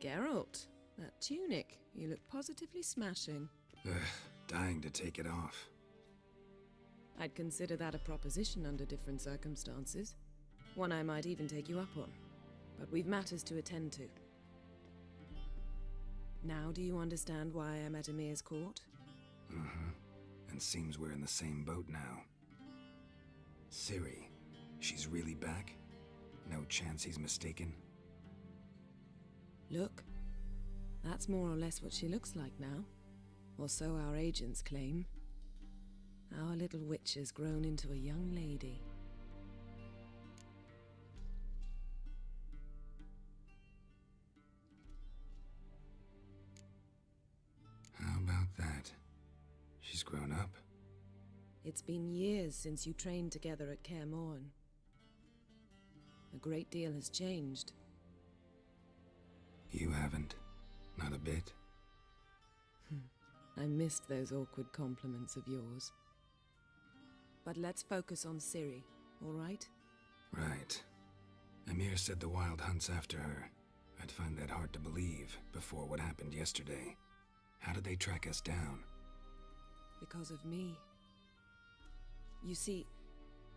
Geralt, that tunic. You look positively smashing. Dying to take it off. I'd consider that a proposition under different circumstances. One I might even take you up on. But we've matters to attend to. Now do you understand why I'm at Emir's court? Mm-hmm. And seems we're in the same boat now. Ciri, she's really back? No chance he's mistaken? Look, that's more or less what she looks like now. Or so our agents claim. Our little witch has grown into a young lady. How about that? She's grown up? It's been years since you trained together at Kaer Morhen. A great deal has changed. You haven't. Not a bit. I missed those awkward compliments of yours. But let's focus on Ciri, all right? Right. Emir said the Wild Hunt's after her. I'd find that hard to believe before what happened yesterday. How did they track us down? Because of me. You see,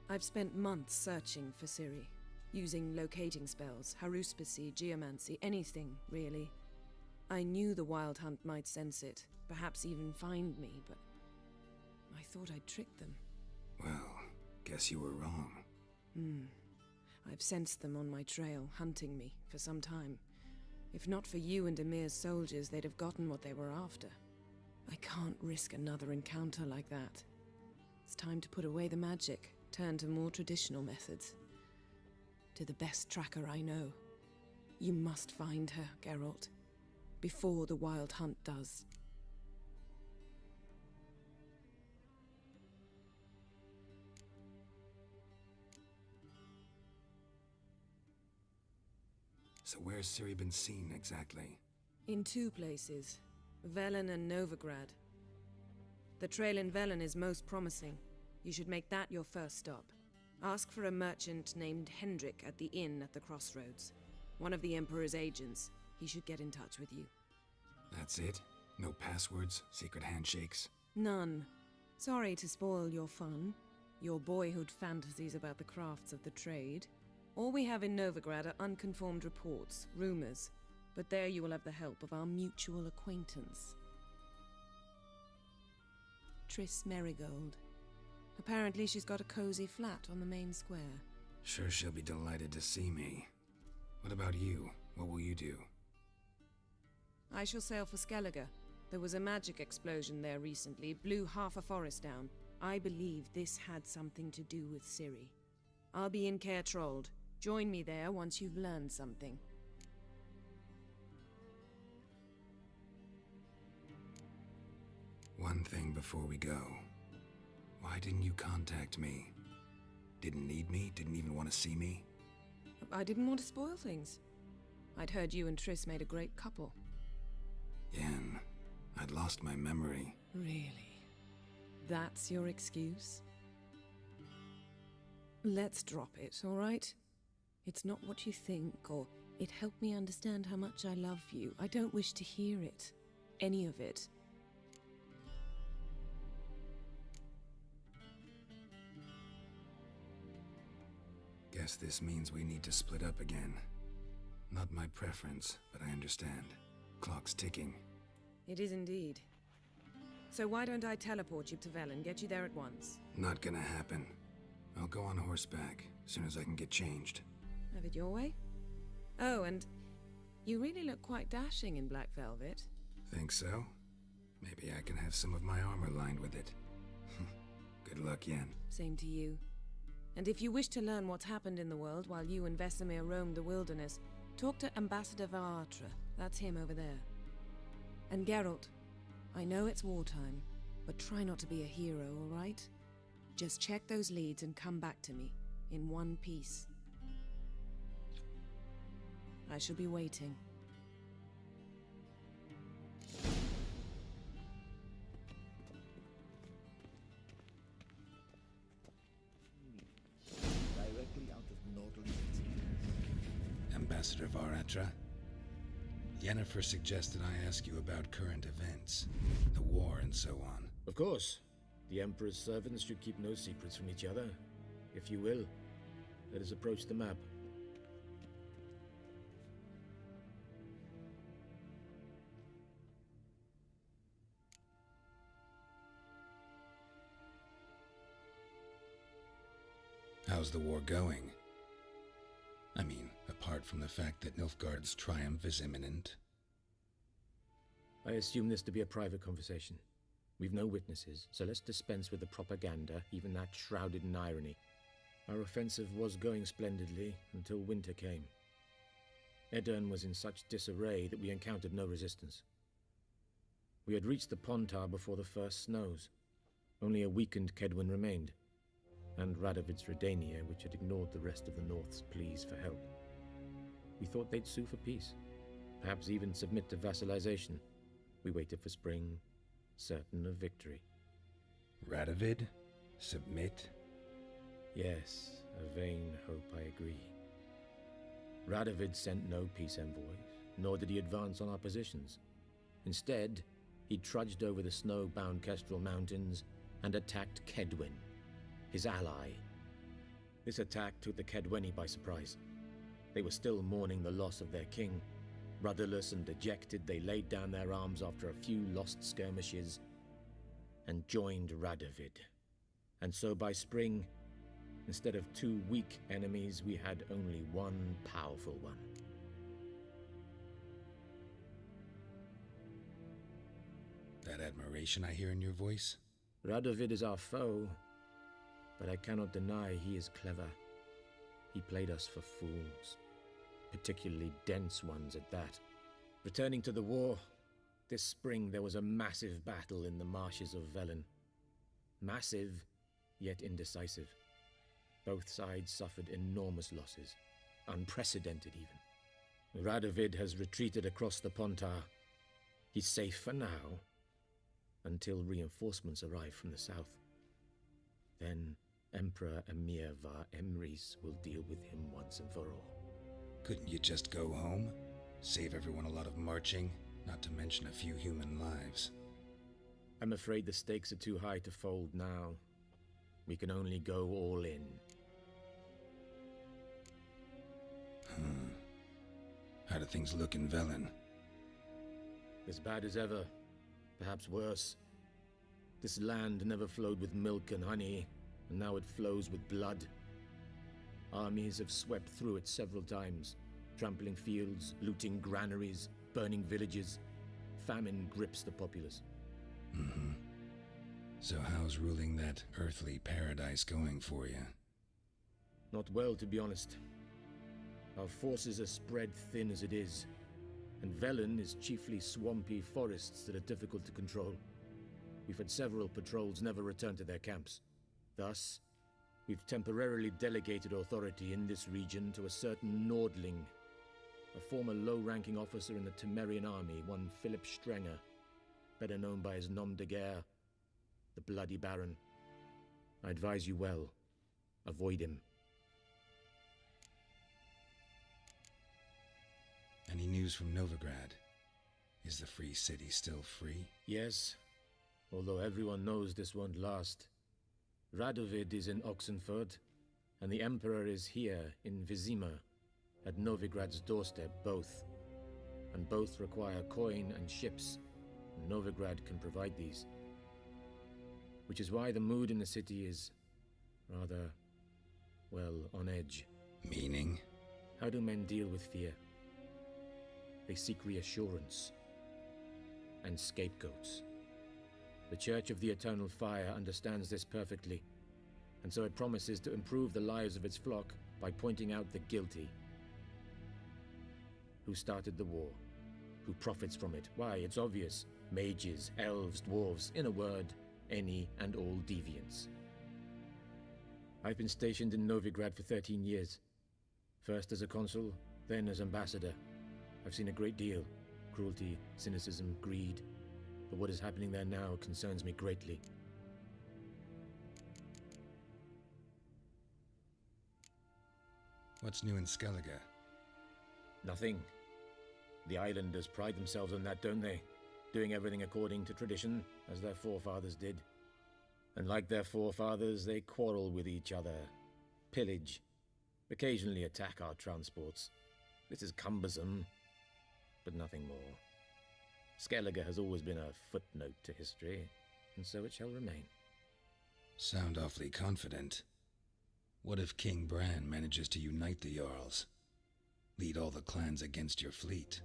I've spent months searching for Ciri, using locating spells, haruspicy, geomancy, anything, really. I knew the Wild Hunt might sense it, perhaps even find me, but I thought I'd tricked them. Well, guess you were wrong. I've sensed them on my trail, hunting me, for some time. If not for you and Emir's soldiers, they'd have gotten what they were after. I can't risk another encounter like that. It's time to put away the magic, turn to more traditional methods. To the best tracker I know. You must find her, Geralt. Before the Wild Hunt does. So where's Ciri been seen exactly? In two places, Velen and Novigrad. The trail in Velen is most promising. You should make that your first stop. Ask for a merchant named Hendrik at the inn at the crossroads. One of the Emperor's agents. He should get in touch with you. That's it? No passwords? Secret handshakes? None. Sorry to spoil your fun. Your boyhood fantasies about the crafts of the trade. All we have in Novigrad are unconformed reports, rumors. But there you will have the help of our mutual acquaintance. Triss Merigold. Apparently she's got a cozy flat on the main square. Sure she'll be delighted to see me. What about you? What will you do? I shall sail for Skellige. There was a magic explosion there recently, blew half a forest down. I believe this had something to do with Ciri. I'll be in Caer Trold. Join me there once you've learned something. One thing before we go. Why didn't you contact me? Didn't need me? Didn't even want to see me? I didn't want to spoil things. I'd heard you and Triss made a great couple. Yen, I'd lost my memory. Really? That's your excuse? Let's drop it, all right? It's not what you think, or it helped me understand how much I love you. I don't wish to hear it. Any of it. Guess this means we need to split up again. Not my preference, but I understand. Clock's ticking. It is indeed. So why don't I teleport you to Velen, get you there at once? Not gonna happen. I'll go on horseback, as soon as I can get changed. Have it your way? Oh, and you really look quite dashing in black velvet. Think so? Maybe I can have some of my armor lined with it. Good luck, Yen. Same to you. And if you wish to learn what's happened in the world while you and Vesemir roamed the wilderness, talk to Ambassador Varatra. That's him over there. And Geralt, I know it's wartime, but try not to be a hero, all right? Just check those leads and come back to me, in one piece. I shall be waiting. Directly out of Nordland. Ambassador Varatra, Yennefer suggested I ask you about current events, the war and so on. Of course. The Emperor's servants should keep no secrets from each other. If you will, let us approach the map. How's the war going? I mean, apart from the fact that Nilfgaard's triumph is imminent. I assume this to be a private conversation. We've no witnesses, so let's dispense with the propaganda, even that shrouded in irony. Our offensive was going splendidly until winter came. Edirn was in such disarray that we encountered no resistance. We had reached the Pontar before the first snows. Only a weakened Kedwin remained, and Radovid's Redania, which had ignored the rest of the North's pleas for help. We thought they'd sue for peace, perhaps even submit to vassalization. We waited for spring, certain of victory. Radovid? Submit? Yes, a vain hope, I agree. Radovid sent no peace envoys, nor did he advance on our positions. Instead, he trudged over the snow-bound Kestrel Mountains and attacked Kedwin, his ally. This attack took the Kedweni by surprise. They were still mourning the loss of their king. Rudderless and dejected, they laid down their arms after a few lost skirmishes and joined Radovid. And so by spring, instead of two weak enemies, we had only one powerful one. That admiration I hear in your voice? Radovid is our foe, but I cannot deny he is clever. He played us for fools, particularly dense ones at that. Returning to the war, this spring there was a massive battle in the marshes of Velen. Massive, yet indecisive. Both sides suffered enormous losses, unprecedented even. Radovid has retreated across the Pontar. He's safe for now, until reinforcements arrive from the south. Then Emperor Emir var Emrys will deal with him once and for all. Couldn't you just go home? Save everyone a lot of marching, not to mention a few human lives. I'm afraid the stakes are too high to fold now. We can only go all in. How do things look in Velen? As bad as ever, perhaps worse. This land never flowed with milk and honey, and now it flows with blood. Armies have swept through it several times, trampling fields, looting granaries, burning villages. Famine grips the populace. So how's ruling that earthly paradise going for you? Not well, to be honest. Our forces are spread thin as it is, and Velen is chiefly swampy forests that are difficult to control. We've had several patrols never return to their camps. Thus, we've temporarily delegated authority in this region to a certain Nordling, a former low-ranking officer in the Temerian army, one Philip Strenger, better known by his nom de guerre, the Bloody Baron. I advise you well. Avoid him. Any news from Novigrad? Is the free city still free? Yes, although everyone knows this won't last. Radovid is in Oxenford, and the Emperor is here in Vizima, at Novigrad's doorstep, both. And both require coin and ships, and Novigrad can provide these. Which is why the mood in the city is rather, well, on edge. Meaning? How do men deal with fear? They seek reassurance and scapegoats. The Church of the Eternal Fire understands this perfectly, and so it promises to improve the lives of its flock by pointing out the guilty. Who started the war? Who profits from it? Why, it's obvious. Mages, elves, dwarves, in a word, any and all deviants. I've been stationed in Novigrad for 13 years. First as a consul, then as ambassador. I've seen a great deal. Cruelty, cynicism, greed. But what is happening there now concerns me greatly. What's new in Skellige? Nothing. The islanders pride themselves on that, don't they? Doing everything according to tradition, as their forefathers did. And like their forefathers, they quarrel with each other, pillage, occasionally attack our transports. This is cumbersome, but nothing more. Skellige has always been a footnote to history, and so it shall remain. Sound awfully confident. What if King Bran manages to unite the Jarls? Lead all the clans against your fleet?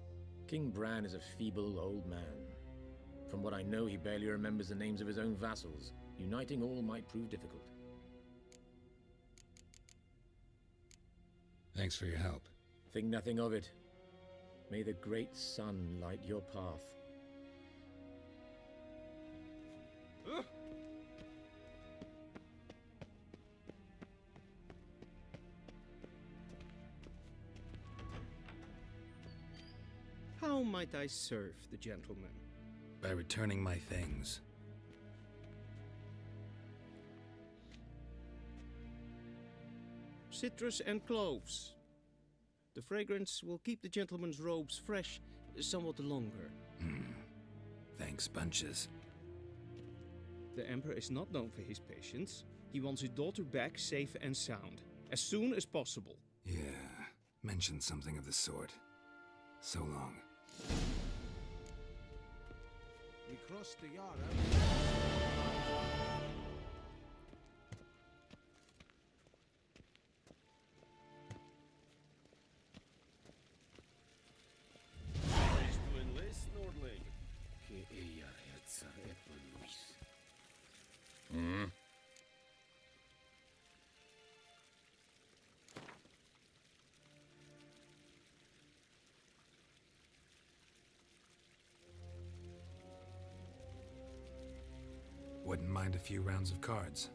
King Bran is a feeble old man. From what I know, he barely remembers the names of his own vassals. Uniting all might prove difficult. Thanks for your help. Think nothing of it. May the great sun light your path. How might I serve the gentleman? By returning my things. Citrus and cloves. The fragrance will keep the gentleman's robes fresh somewhat longer. Thanks, bunches. The Emperor is not known for his patience. He wants his daughter back safe and sound, as soon as possible. Yeah, mentioned something of the sort. So long. We crossed the Yara. To enlist, Nordling. Wouldn't mind a few rounds of cards.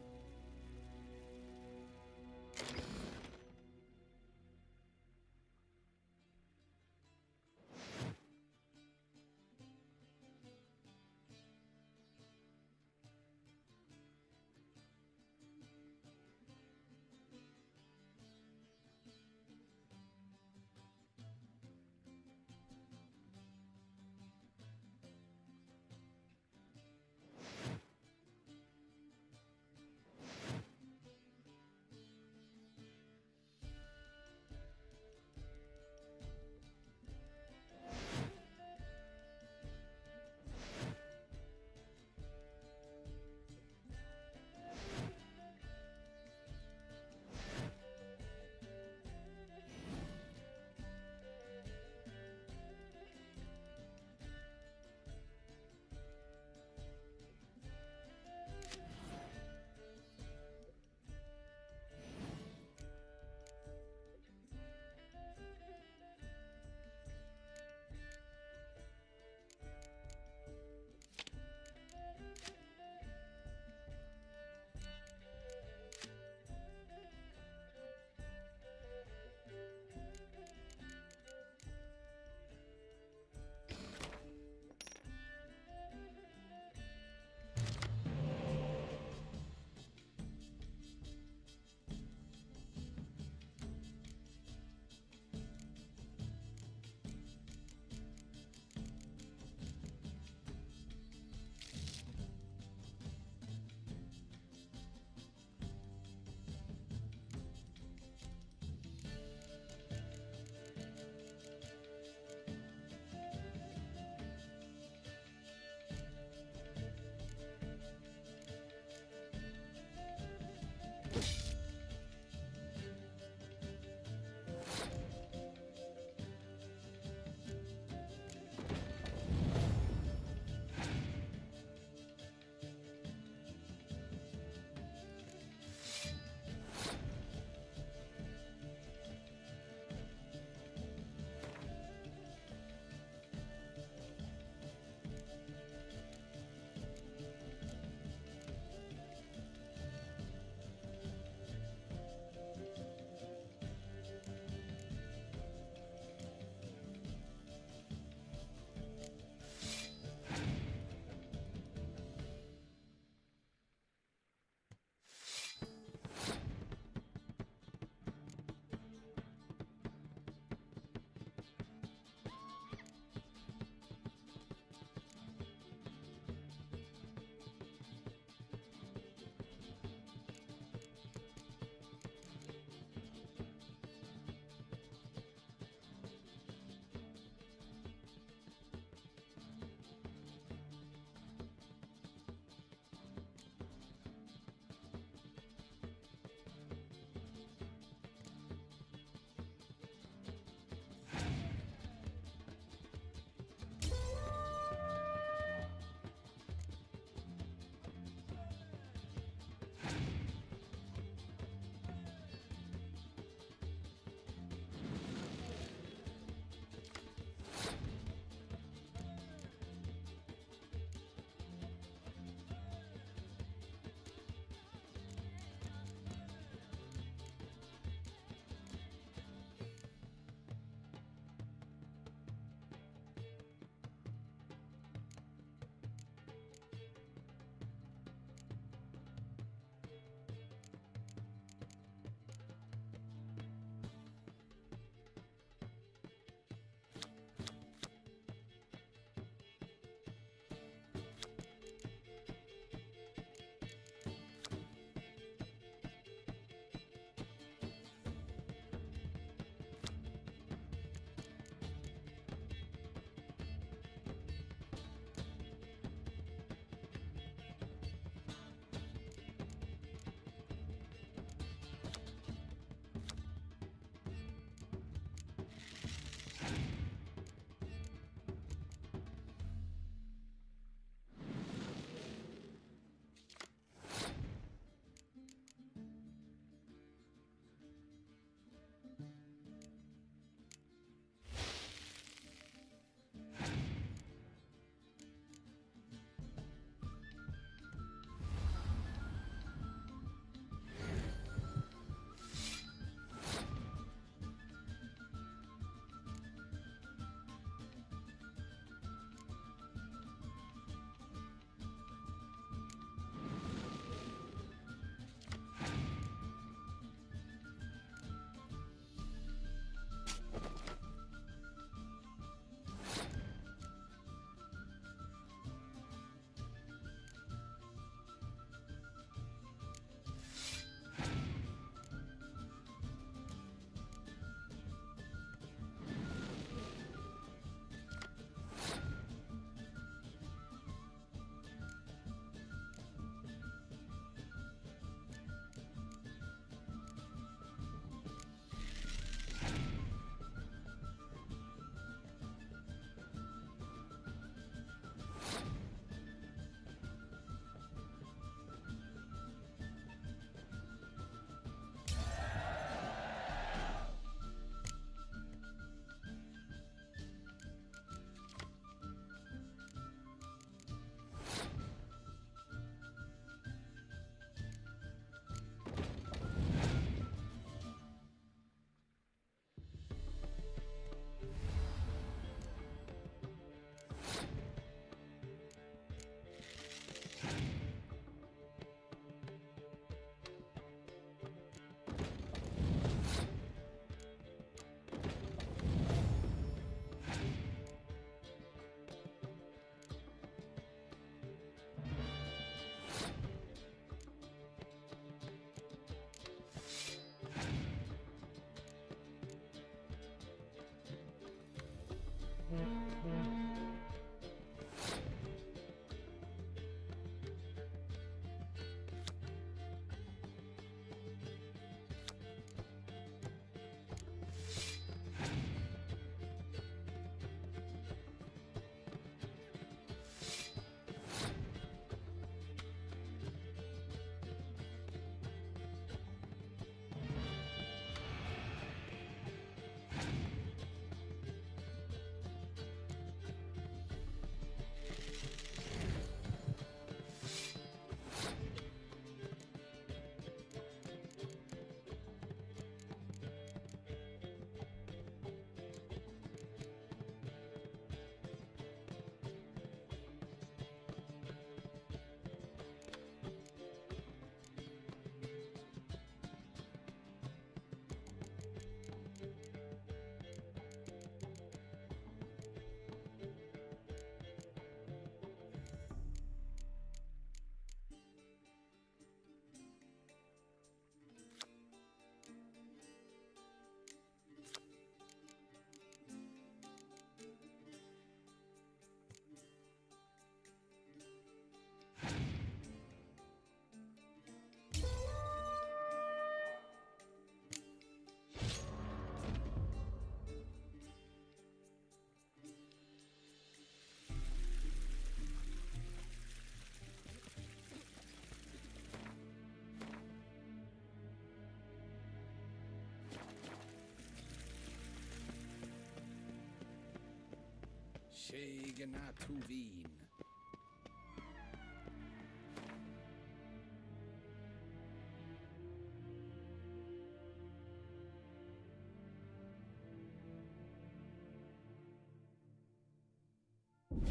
Sheganatuvin.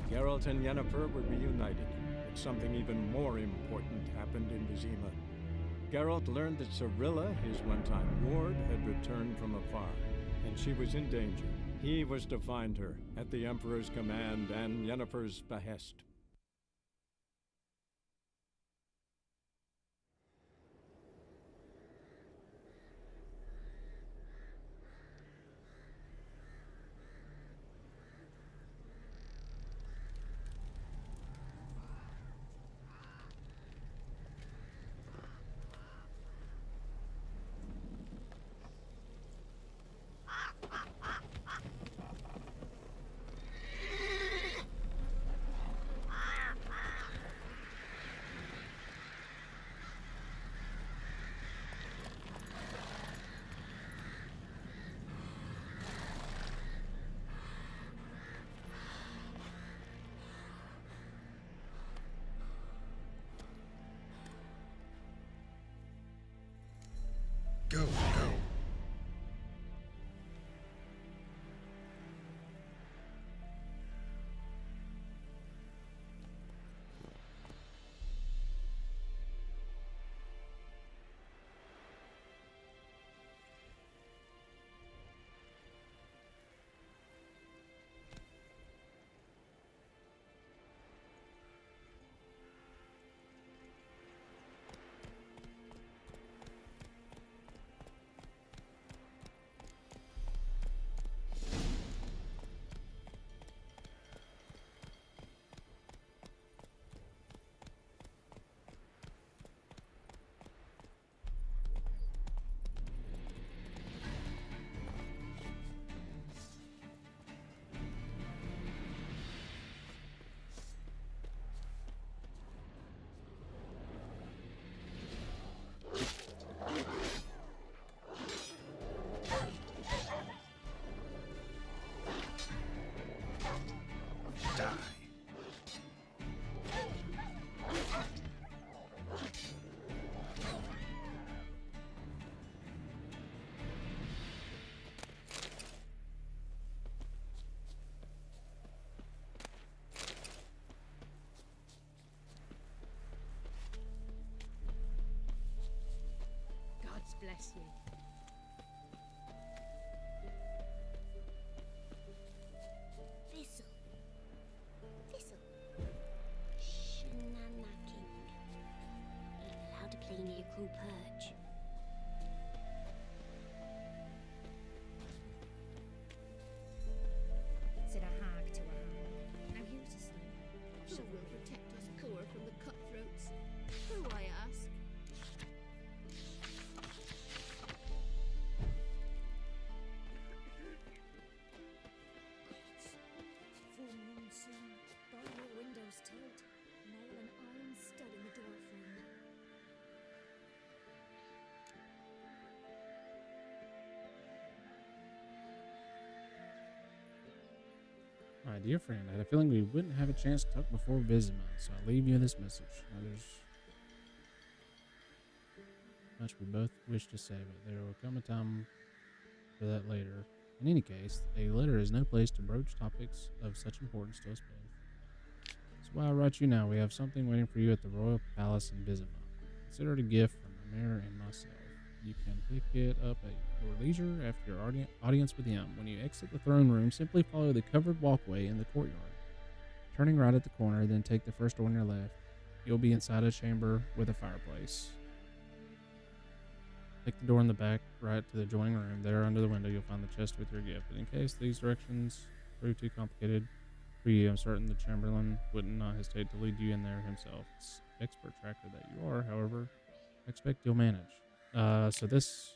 Geralt and Yennefer were reunited, but something even more important happened in Vizima. Geralt learned that Cirilla, his one-time ward, had returned from afar, and she was in danger. He was to find her, at the Emperor's command and Yennefer's behest. Go, go. Bless you. Thistle. Thistle. Shenanaking. Ain't allowed to play near Cruel Purge. Said a hag to a hag. Now here's a sling. Who will protect us poor from the cutthroats? Who, I ask? Tilt, nail an iron stud in the door frame. My dear friend, I had a feeling we wouldn't have a chance to talk before Vizima, so I leave you this message. Now, there's much we both wish to say, but there will come a time for that later. In any case, a letter is no place to broach topics of such importance to us both. That's why I write you now. We have something waiting for you at the Royal Palace in Vizima. Consider it a gift from the mayor and myself. You can pick it up at your leisure after your audience with him. When you exit the throne room, simply follow the covered walkway in the courtyard. Turning right at the corner, then take the first door on your left. You'll be inside a chamber with a fireplace. Take the door in the back right to the adjoining room. There under the window, you'll find the chest with your gift. But in case these directions prove too complicated for you, I'm certain the Chamberlain would not hesitate to lead you in there himself. It's expert tracker that you are, however, I expect you'll manage. So this...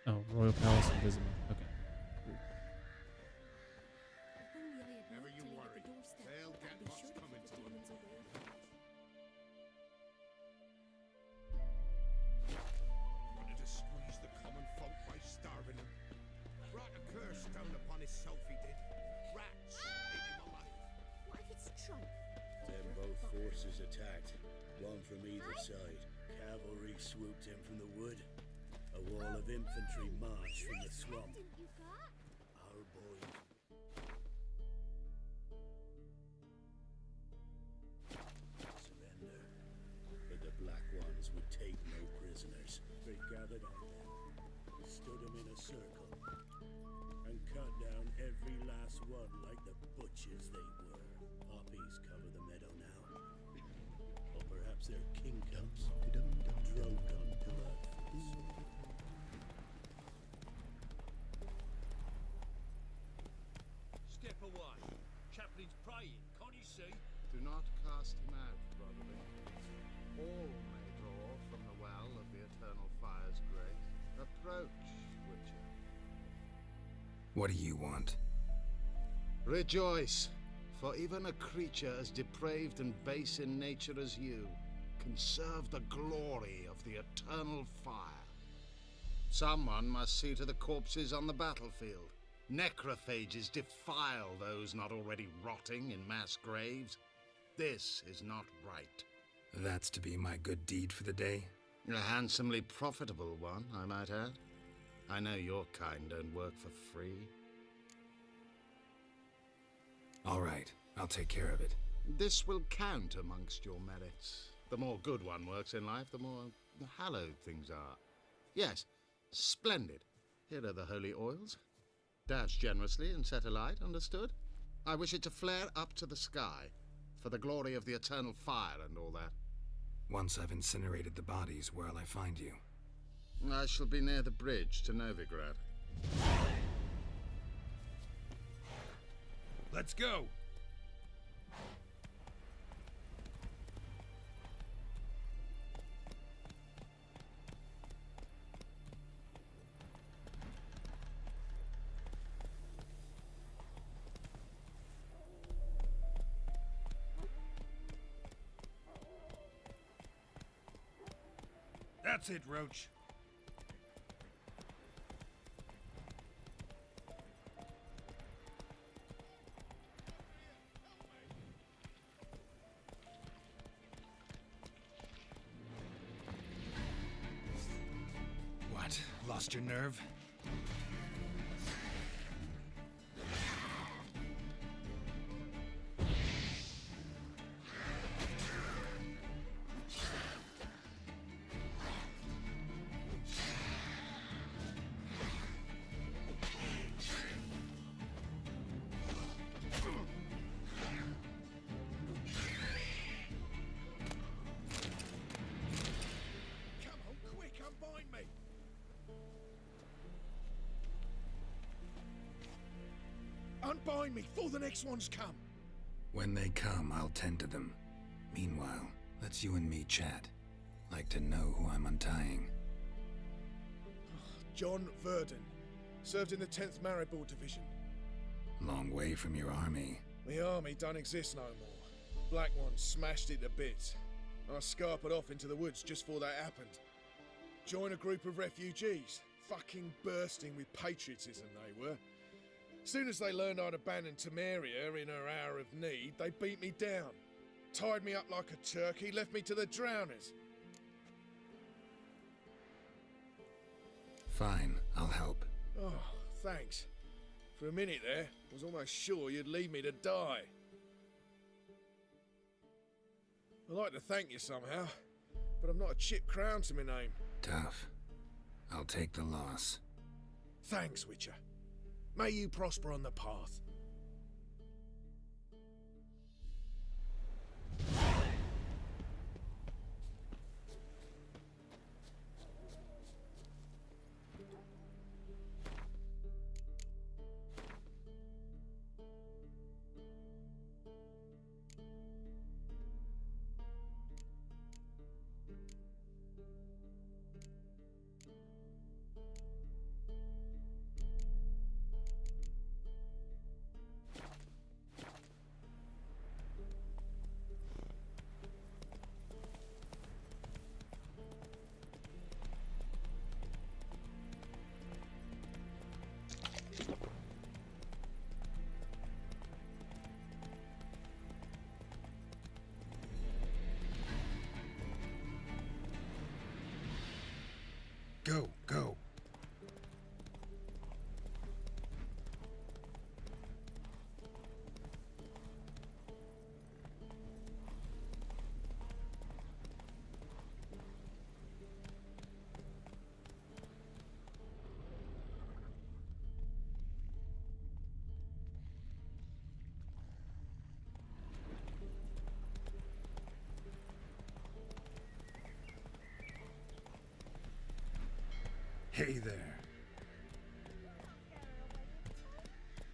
Oh, Royal Palace in Vizima. Okay. Cool. Never you worry. They'll get what's coming to them. Wanted to squeeze the common folk by starving them. Brought a curse down upon himself, he did. forces attacked, one from either side. Cavalry swooped in from the wood. A wall of infantry marched from the swamp. Our boys... surrender. But the Black Ones would take no prisoners. They gathered on them, stood them in a circle, and cut down every last one like the butchers they were. Poppies cover the meadow now. Or perhaps they're kingcups, drunk on blood. Step away. Chaplain's praying, can't you see? Do not cast him out, brotherly. All may draw from the well of the Eternal Fire's grace. Approach, Witcher. What do you want? Rejoice, for even a creature as depraved and base in nature as you can serve the glory of the Eternal Fire. Someone must see to the corpses on the battlefield. Necrophages defile those not already rotting in mass graves. This is not right. That's to be my good deed for the day? A handsomely profitable one, I might add. I know your kind don't work for free. All right, I'll take care of it. This will count amongst your merits. The more good one works in life, the more hallowed things are. Yes, splendid. Here are the holy oils. Dash generously and set alight, understood? I wish it to flare up to the sky, for the glory of the Eternal Fire and all that. Once I've incinerated the bodies, where'll I find you? I shall be near the bridge to Novigrad. Let's go! That's it, Roach. What? Lost your nerve? Unbind me before the next ones come. When they come, I'll tend to them. Meanwhile, let's you and me chat. Like to know who I'm untying. John Verdon. Served in the 10th Maribor Division. Long way from your army. The army don't exist no more. Black Ones smashed it to bits. I scarpered off into the woods just before that happened. Joined a group of refugees. Fucking bursting with patriotism they were. Soon as they learned I'd abandoned Temeria in her hour of need, they beat me down. Tied me up like a turkey, left me to the drowners. Fine, I'll help. Oh, thanks. For a minute there, I was almost sure you'd leave me to die. I'd like to thank you somehow, but I've not a chip crown to my name. Tough. I'll take the loss. Thanks, Witcher. May you prosper on the path. Go, go. Hey there.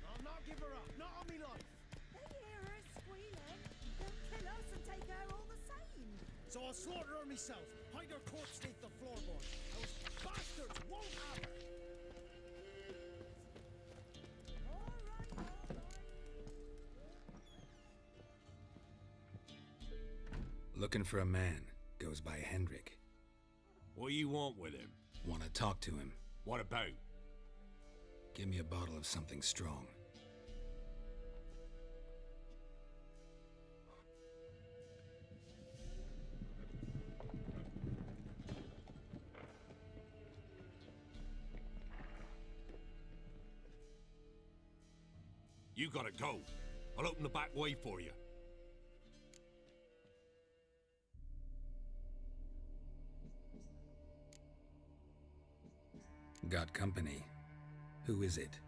I'll not give her up, not on me life. They hear her squealing. They'll kill us and take her all the same. So I'll slaughter her myself, hide her corpse beneath the floorboard. Those bastards won't have her. Looking for a man. Goes by Hendrik. What do you want with him? Want to talk to him. What about? Give me a bottle of something strong. You gotta go. I'll open the back way for you. Got company. Who is it?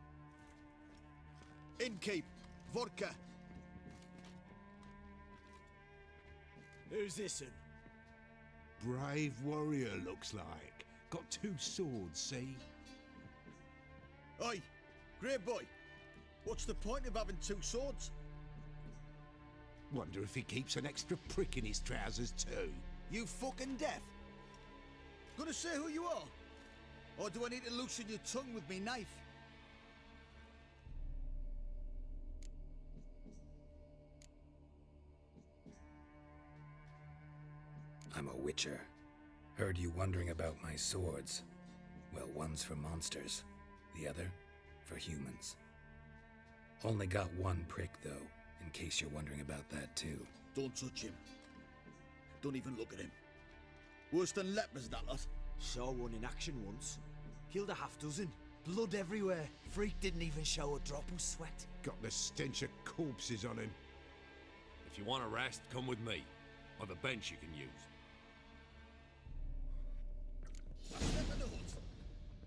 Innkeep, vodka. Who's this one? Brave warrior, looks like. Got 2 swords, see? Oi, great boy. What's the point of having 2 swords? Wonder if he keeps an extra prick in his trousers too. You fucking deaf. Gonna say who you are? Or do I need to loosen your tongue with me knife? I'm a witcher. Heard you wondering about my swords. Well, one's for monsters, the other for humans. Only got 1 prick, though, in case you're wondering about that, too. Don't touch him. Don't even look at him. Worse than lepers, that lot. Saw one in action once. Killed a half dozen. Blood everywhere. Freak didn't even show a drop of sweat. Got the stench of corpses on him. If you want a rest, come with me. I've a bench you can use. I step in the hut,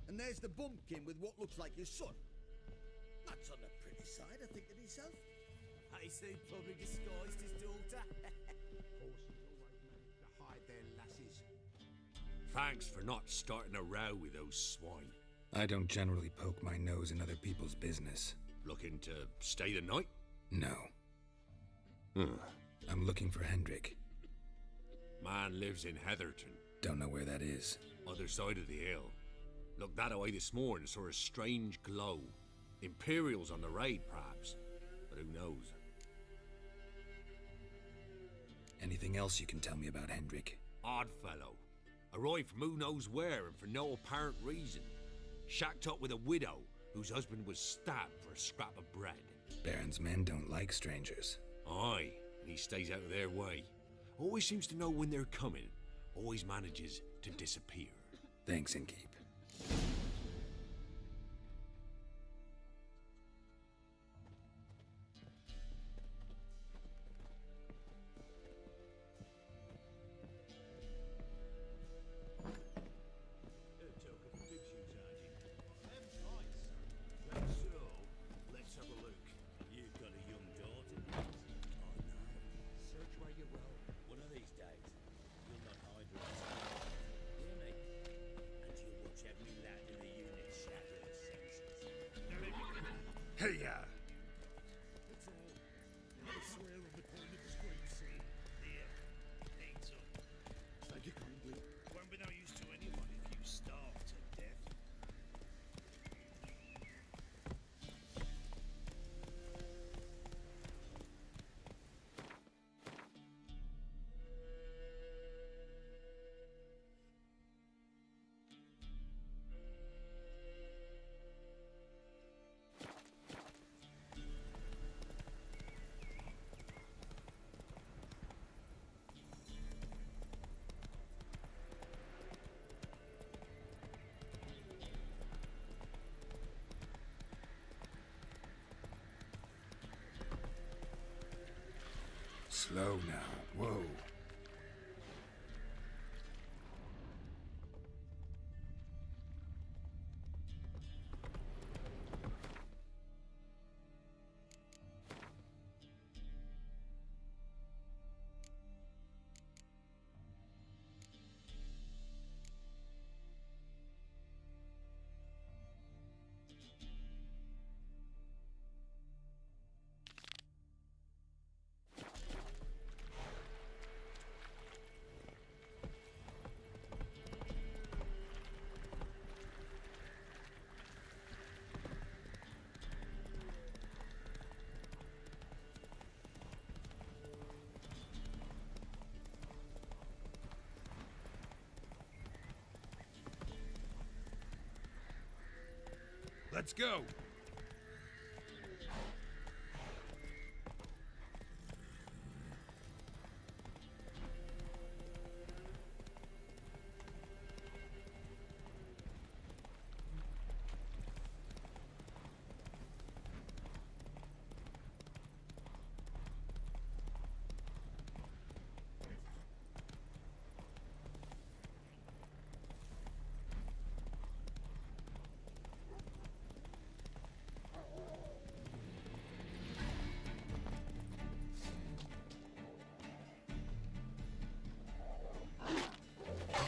and there's the bumpkin with what looks like his son. That's on the pretty side, I think to myself. I see probably disguised his daughter. Horses always manage to hide their lasses. Thanks for not starting a row with those swine. I don't generally poke my nose in other people's business. Looking to stay the night? No. I'm looking for Hendrik. Man lives in Heatherton. Don't know where that is. Other side of the hill. Looked that away this morning, saw a strange glow. Imperials on the raid, perhaps. But who knows? Anything else you can tell me about Hendrik? Odd fellow. Arrived from who knows where and for no apparent reason. Shacked up with a widow whose husband was stabbed for a scrap of bread. Baron's men don't like strangers. Aye, and he stays out of their way. Always seems to know when they're coming. Always manages to disappear. Thanks, Innkeep. Let's have a look. You've got a young daughter. Oh no. Search where you will. One of these days, you'll not hide her outside. Hear me? And you'll watch every lad in the unit shatter her senses. Hey-ya! That's all. I swear on the point of his great sin. Here, hands up. Thank you kindly. Won't be no use to anyone if you starve to death. Slow now. Whoa. Let's go!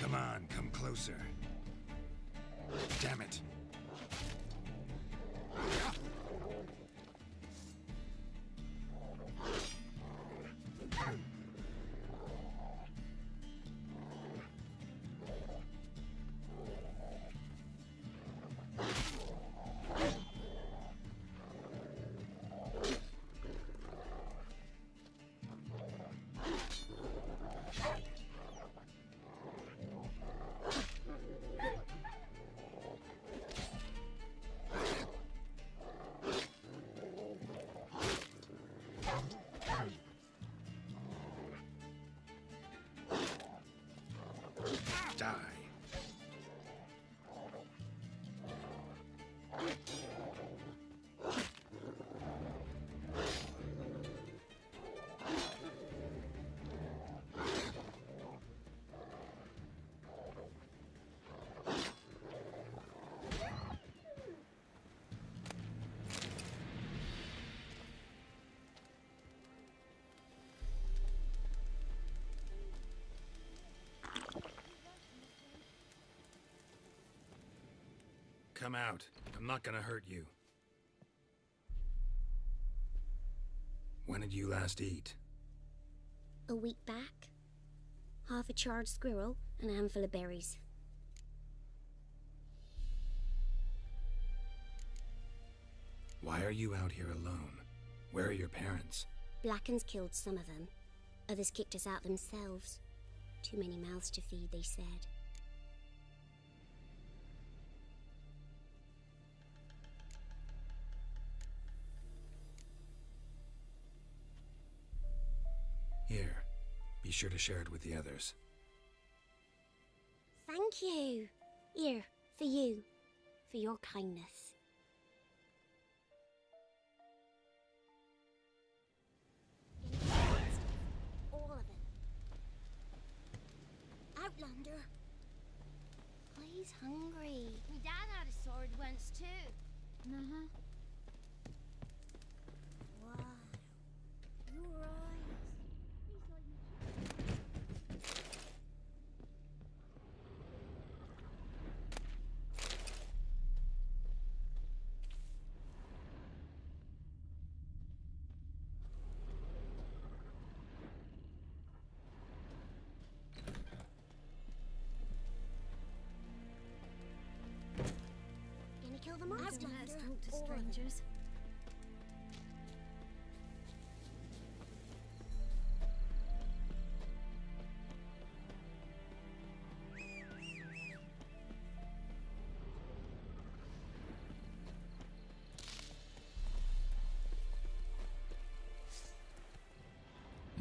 Come on, come closer. Damn it. Die. Come out. I'm not gonna hurt you. When did you last eat? A week back. Half a charred squirrel and a handful of berries. Why are you out here alone? Where are your parents? Blackens killed some of them. Others kicked us out themselves. Too many mouths to feed, they said. Here, be sure to share it with the others. Thank you. Here, for you. For your kindness. All of it. Outlander. He's hungry. My dad had a sword once too. Uh-huh. Wow. Your eyes. Gonna kill the monster. Let's talk to strangers.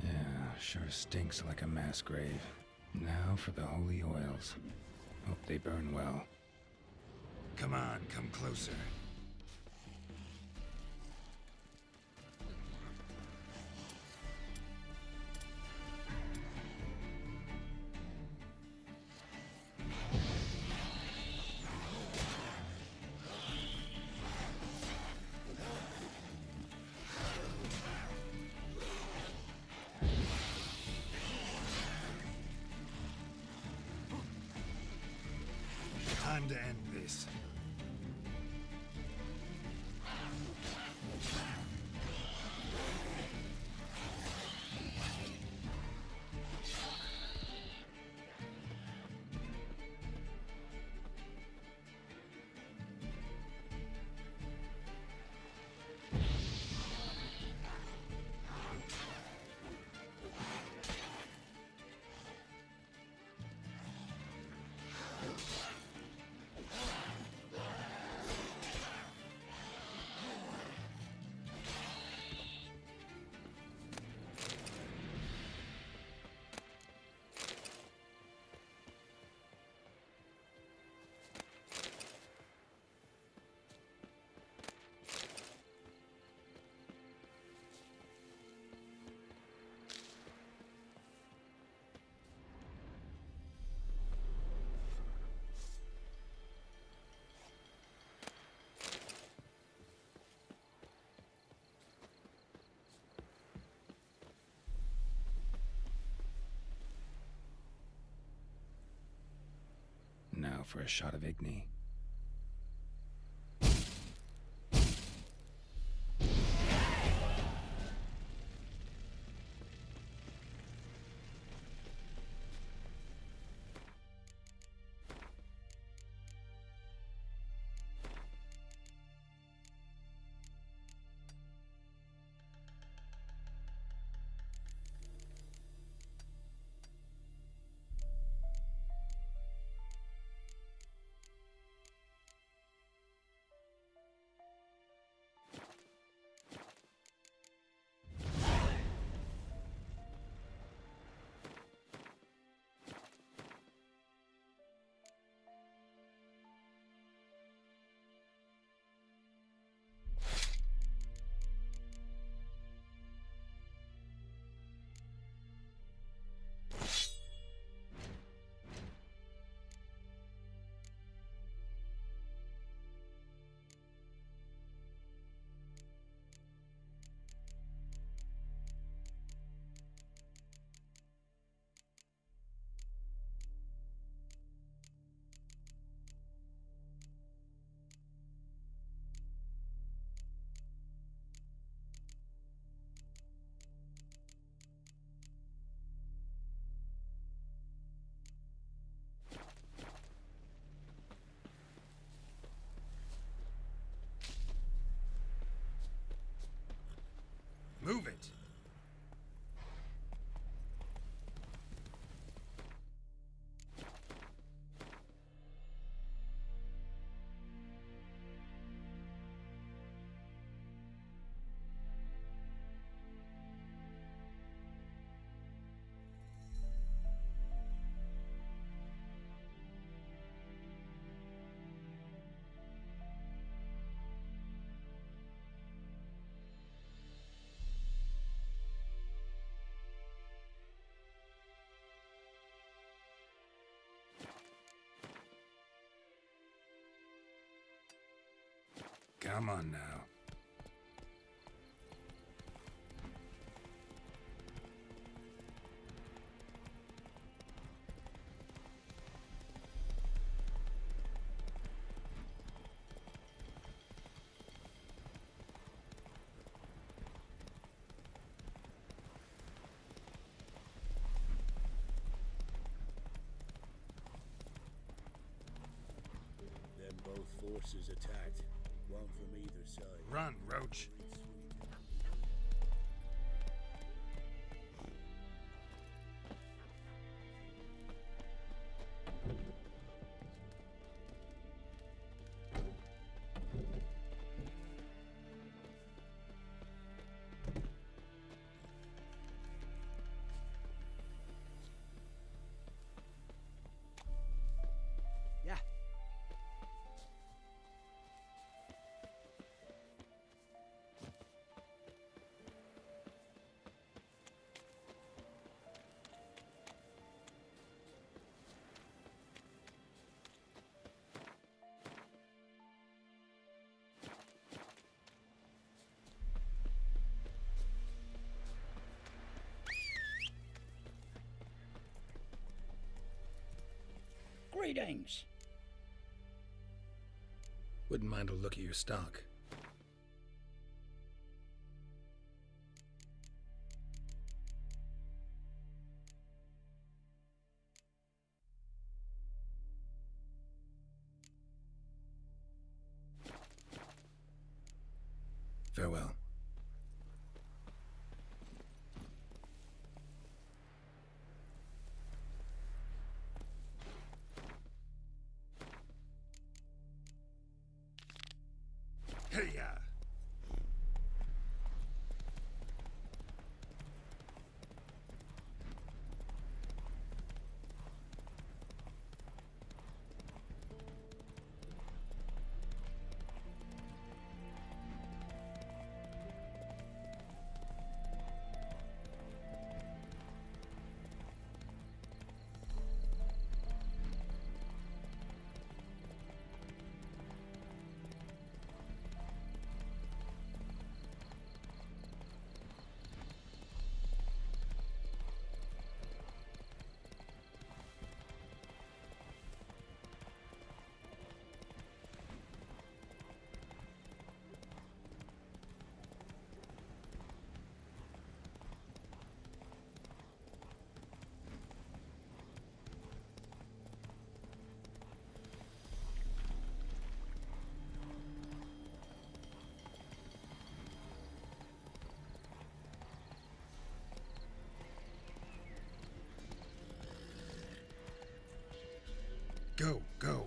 Yeah, sure stinks like a mass grave. Now for the holy oils. Hope they burn well. Come on, come closer. to end this. Now for a shot of Igni. Move it! Come on now. Then both forces attacked, one from either side. Run, Roach. Yeah. Greetings. Wouldn't mind a look at your stock. Farewell. Hey-ya! Go, go.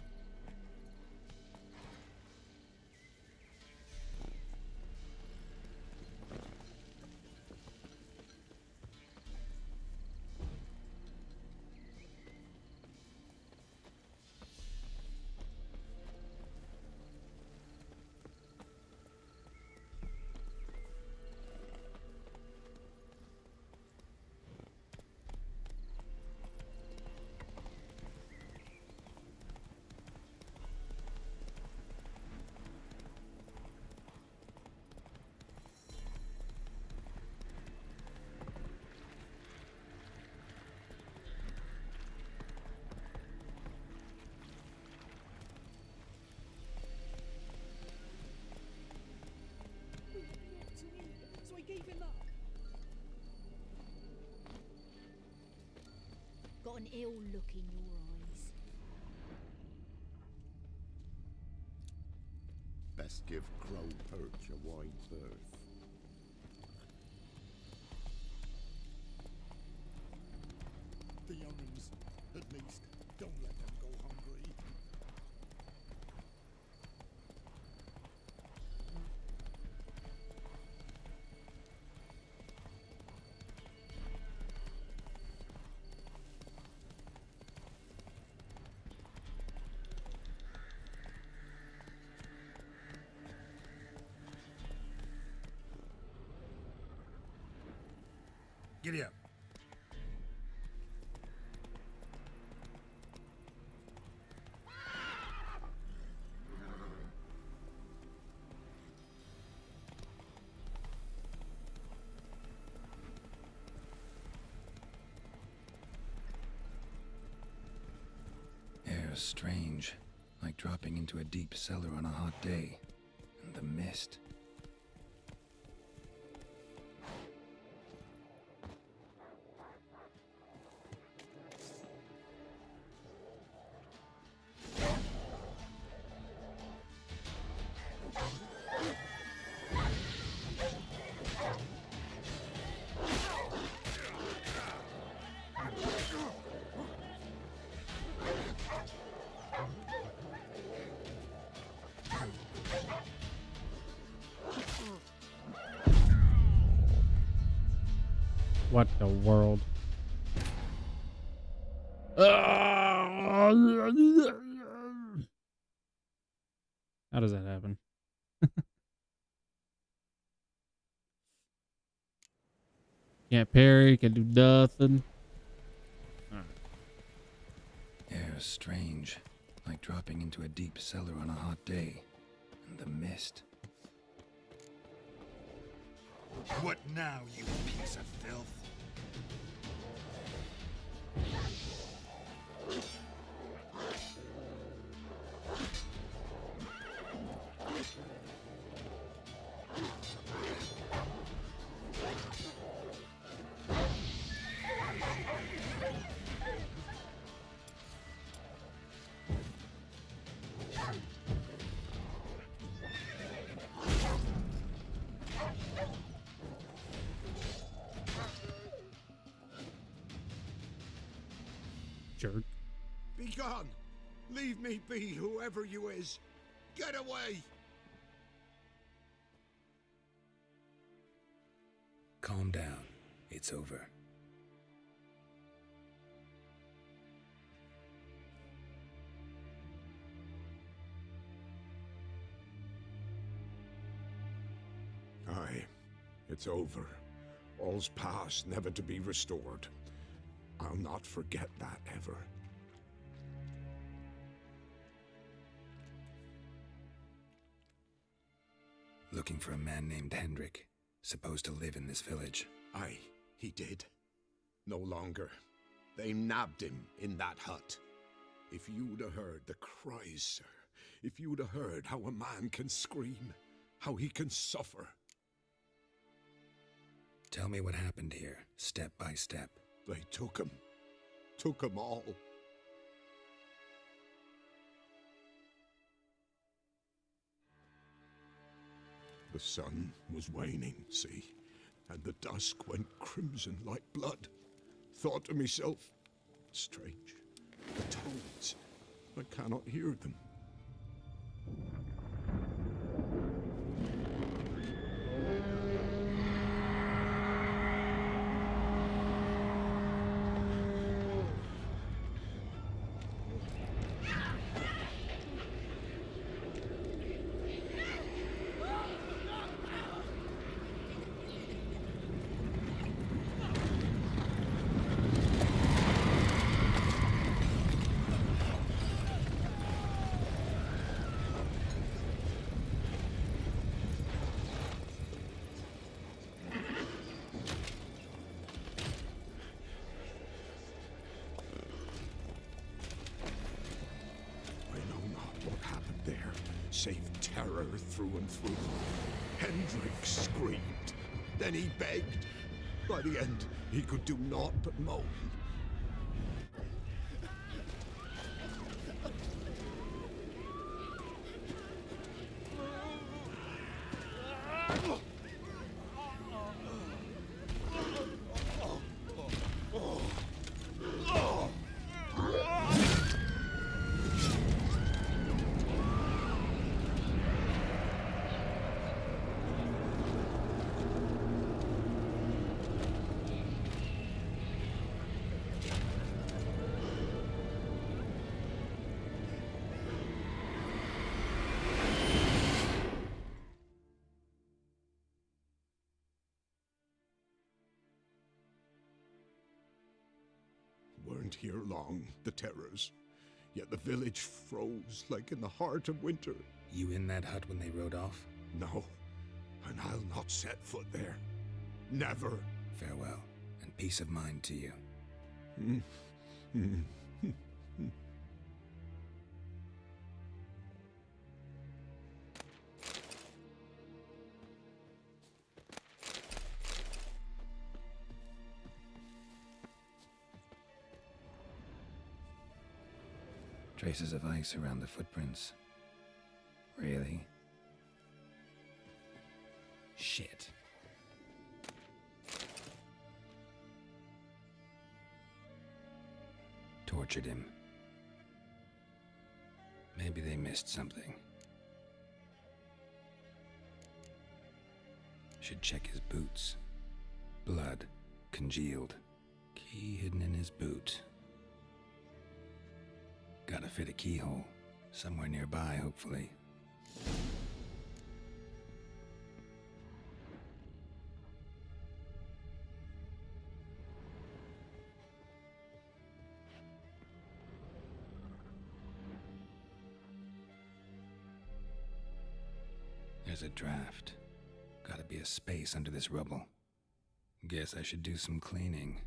So I gave him up. Got an ill look in your eyes. Best give Crow Perch a wide berth. The young'uns, at least, don't let them go hungry. Giddy up. Air's strange, like dropping into a deep cellar on a hot day. And the mist. What the world? How does that happen? Can't parry, can do nothing. Air's strange, like dropping into a deep cellar on a hot day. And the mist. What now, you piece of filth? Jerk. Be gone! Leave me be, whoever you is! Get away! Calm down. It's over. Aye, it's over. All's past, never to be restored. I'll not forget that ever. Looking for a man named Hendrik, supposed to live in this village. Aye, he did. No longer. They nabbed him in that hut. If you'd have heard the cries, sir, if you'd have heard how a man can scream, how he can suffer. Tell me what happened here, step by step. They took him all. The sun was waning, see, and the dusk went crimson like blood. Thought to myself, strange, the toads, I cannot hear them. Save terror through and through. Hendrik screamed. Then he begged. By the end, he could do naught but moan. Weren't here long, the terrors. Yet the village froze like in the heart of winter. You in that hut when they rode off? No, and I'll not set foot there. Never. Farewell, and peace of mind to you. Traces of ice around the footprints. Really? Shit. Tortured him. Maybe they missed something. Should check his boots. Blood, congealed. Key hidden in his boot. Gotta fit a keyhole. Somewhere nearby, hopefully. There's a draft. Gotta be a space under this rubble. Guess I should do some cleaning.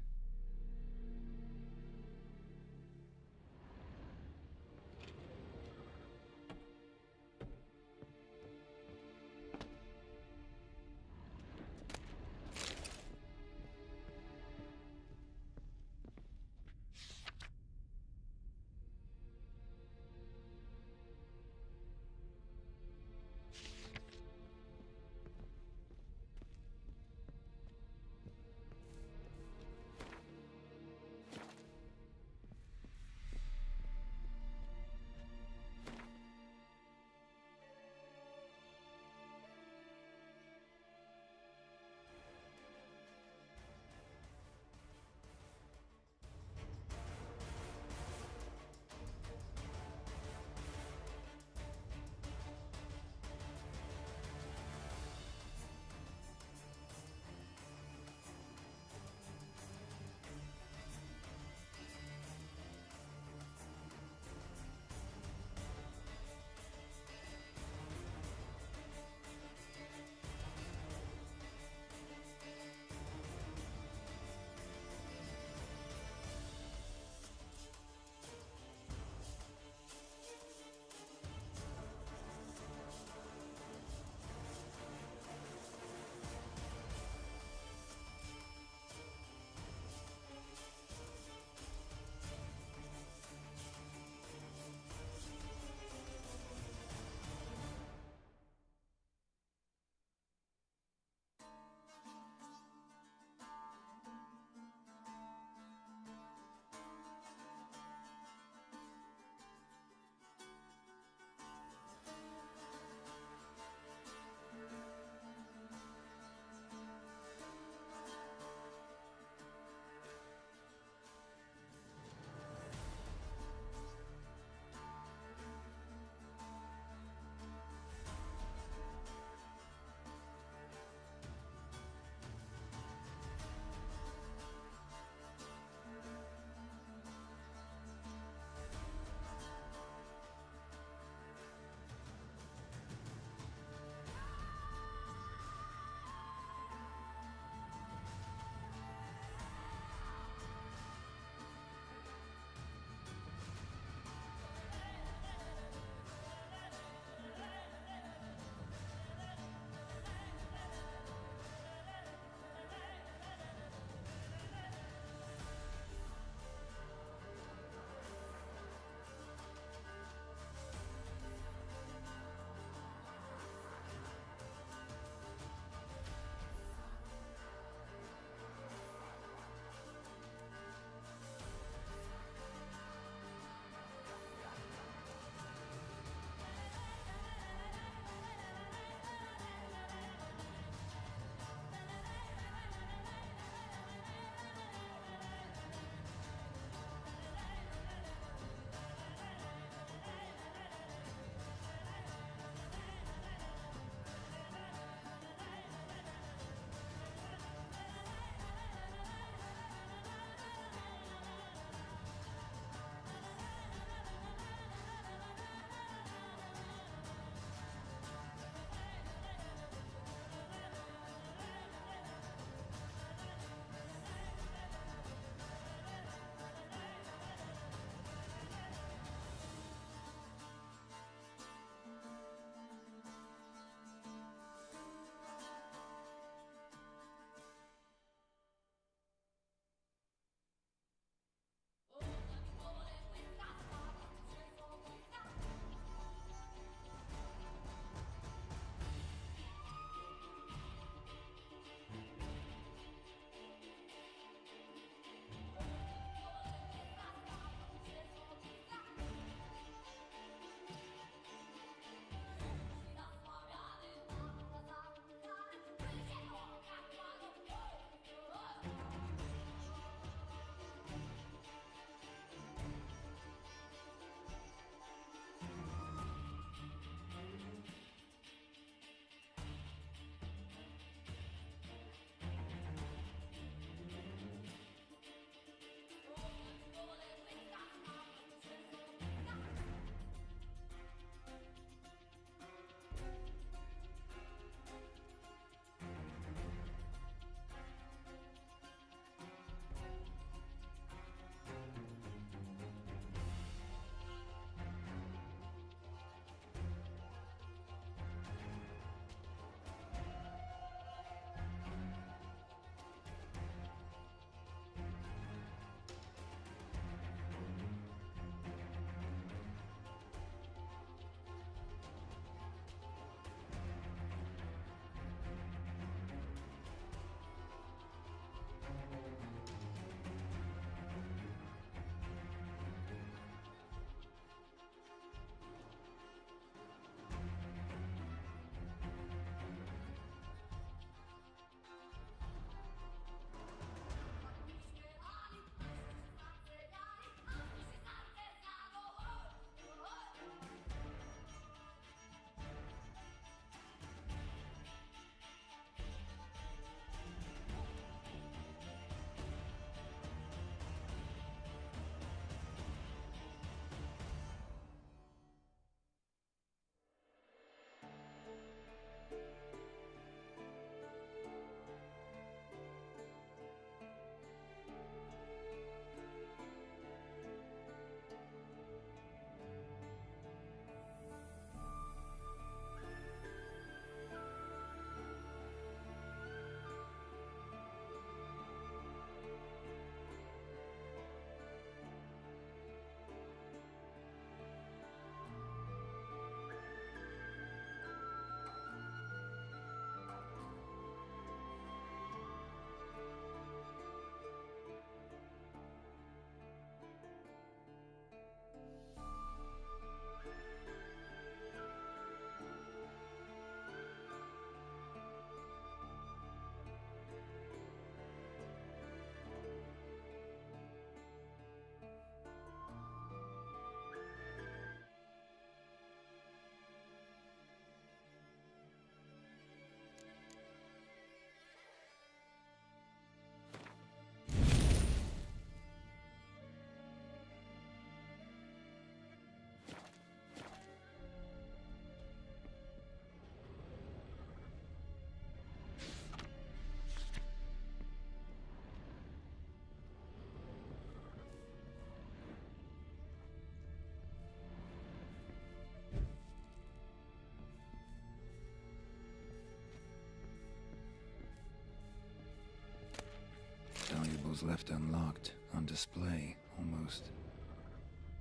was left unlocked, on display, almost.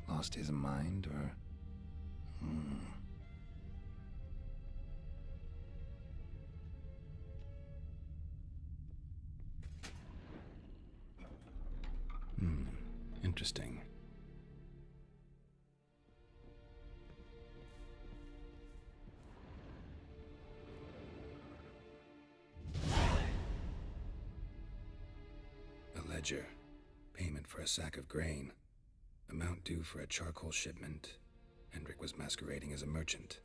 Lost his mind, or... Interesting. A ledger. Payment for a sack of grain. Amount due for a charcoal shipment. Hendrik was masquerading as a merchant.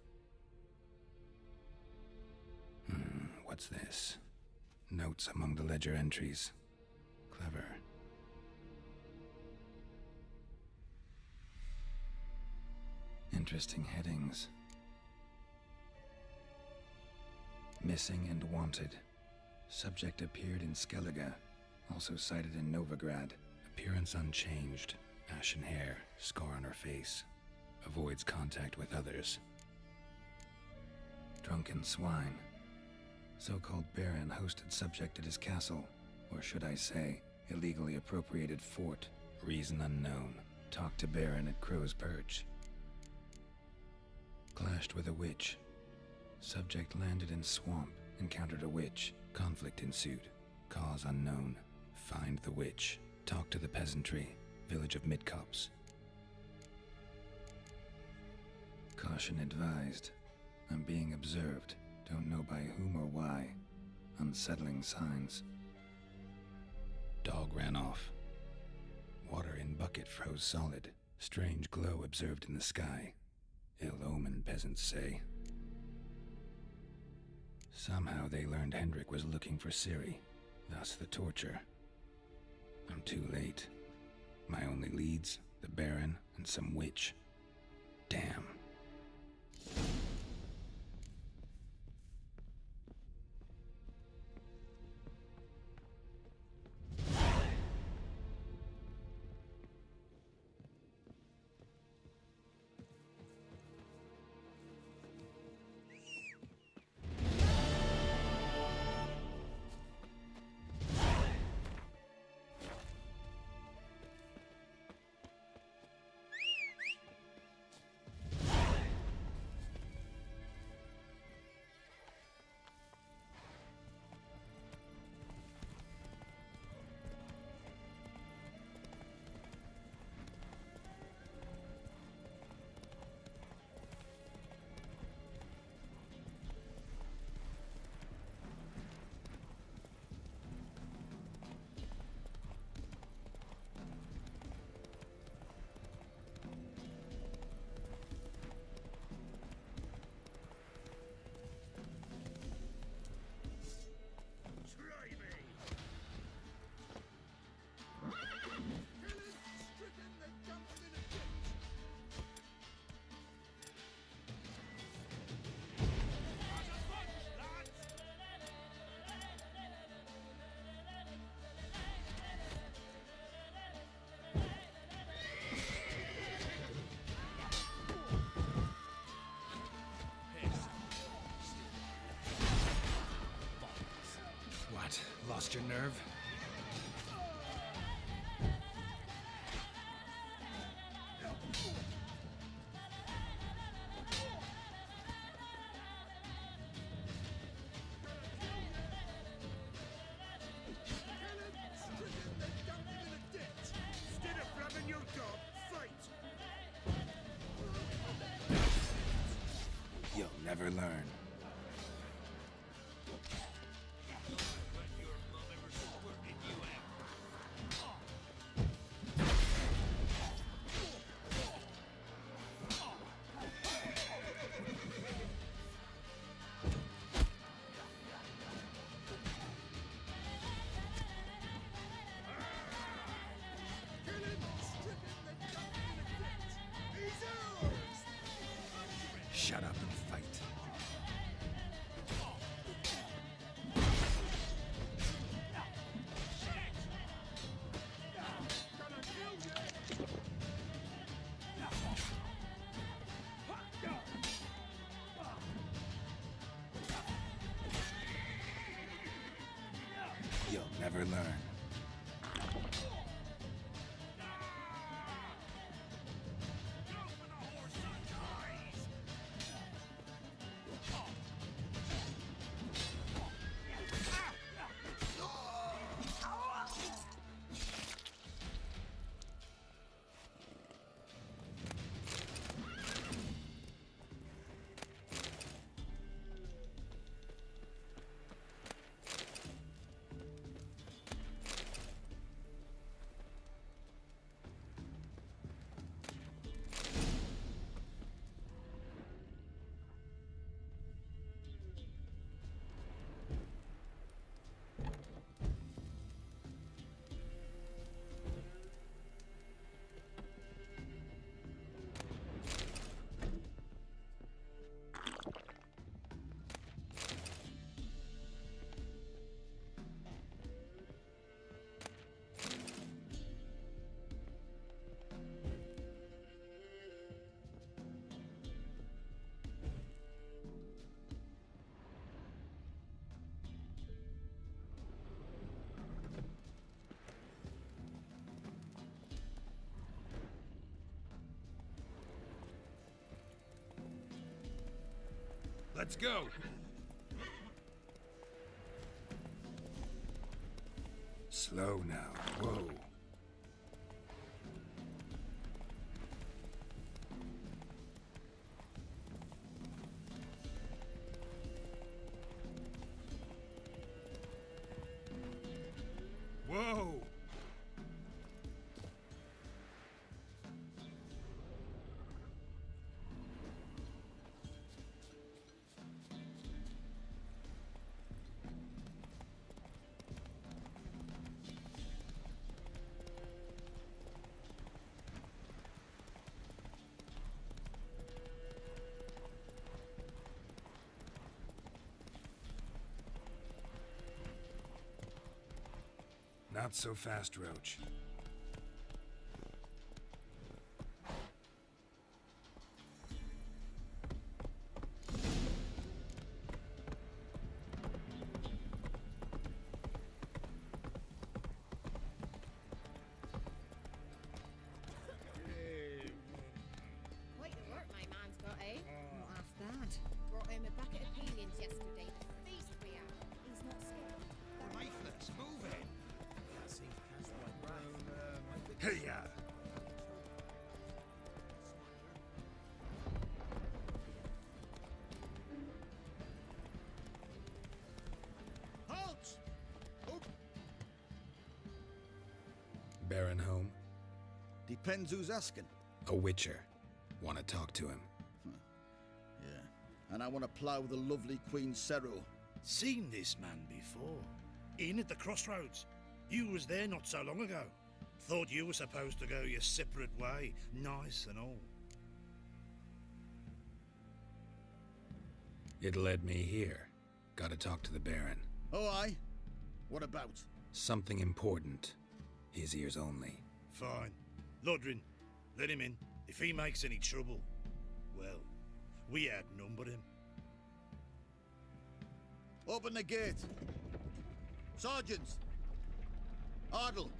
What's this? Notes among the ledger entries. Clever. Interesting headings. Missing and wanted. Subject appeared in Skellige, also cited in Novigrad. Appearance unchanged. Ashen hair, scar on her face. Avoids contact with others. Drunken swine. So-called Baron hosted subject at his castle, or should I say, illegally appropriated fort. Reason unknown. Talked to Baron at Crow's Perch. Clashed with a witch. Subject landed in swamp, encountered a witch. Conflict ensued. Cause unknown. Find the witch. Talk to the peasantry. Village of Midcopse. Caution advised. I'm being observed. Don't know by whom or why. Unsettling signs. Dog ran off. Water in bucket froze solid. Strange glow observed in the sky. Ill omen, peasants say. Somehow they learned Hendrik was looking for Ciri, thus the torture. I'm too late. My only leads, the Baron and some witch. Damn. Lost your nerve? You'll never learn. Shut up and fight. You'll never learn. Let's go. Slow now. Whoa. Whoa! Not so fast, Roach. Quite the work my man's got, eh? Not half bad. Brought him a bucket of peelings yesterday. The feast we have. He's not scared. We're lifeless. Move it. Hey, ya! Halt! Baron home? Depends who's asking. A witcher. Want to talk to him. Yeah. And I want to plough the lovely Queen Cero. Seen this man before. In at the crossroads. You was there not so long ago. Thought you were supposed to go your separate way, nice and all. It led me here. Gotta talk to the Baron. Oh, aye? What about? Something important. His ears only. Fine. Lodrin, let him in. If he makes any trouble, well, we outnumber him. Open the gate. Sergeants! Ardle!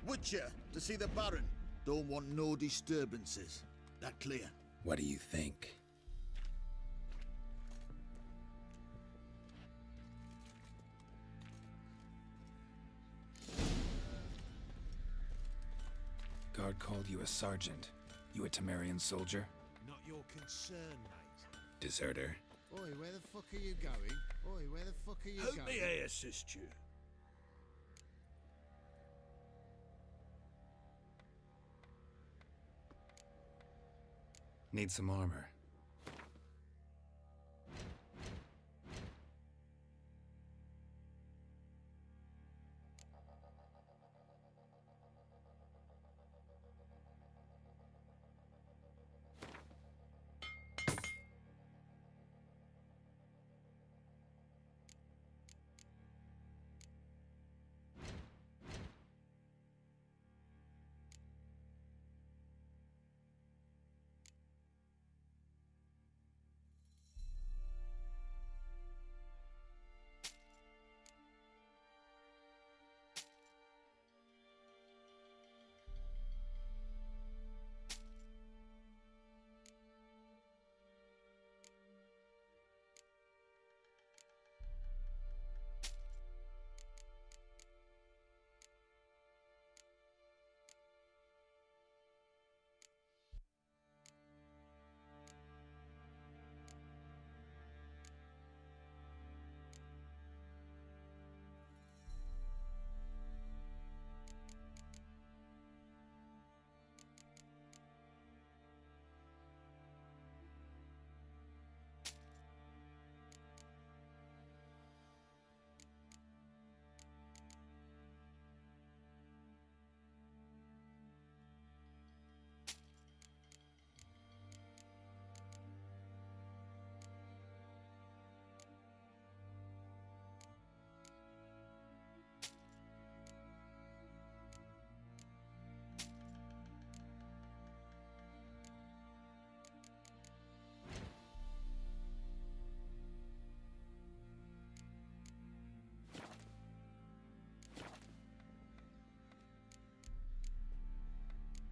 Witcher to see the Baron. Don't want no disturbances. That clear? What do you think? Guard called you a sergeant. You a Temerian soldier? Not your concern, mate. Deserter? Oi, where the fuck are you going? Oi, where the fuck are you Hope going? may I assist you? Need some armor.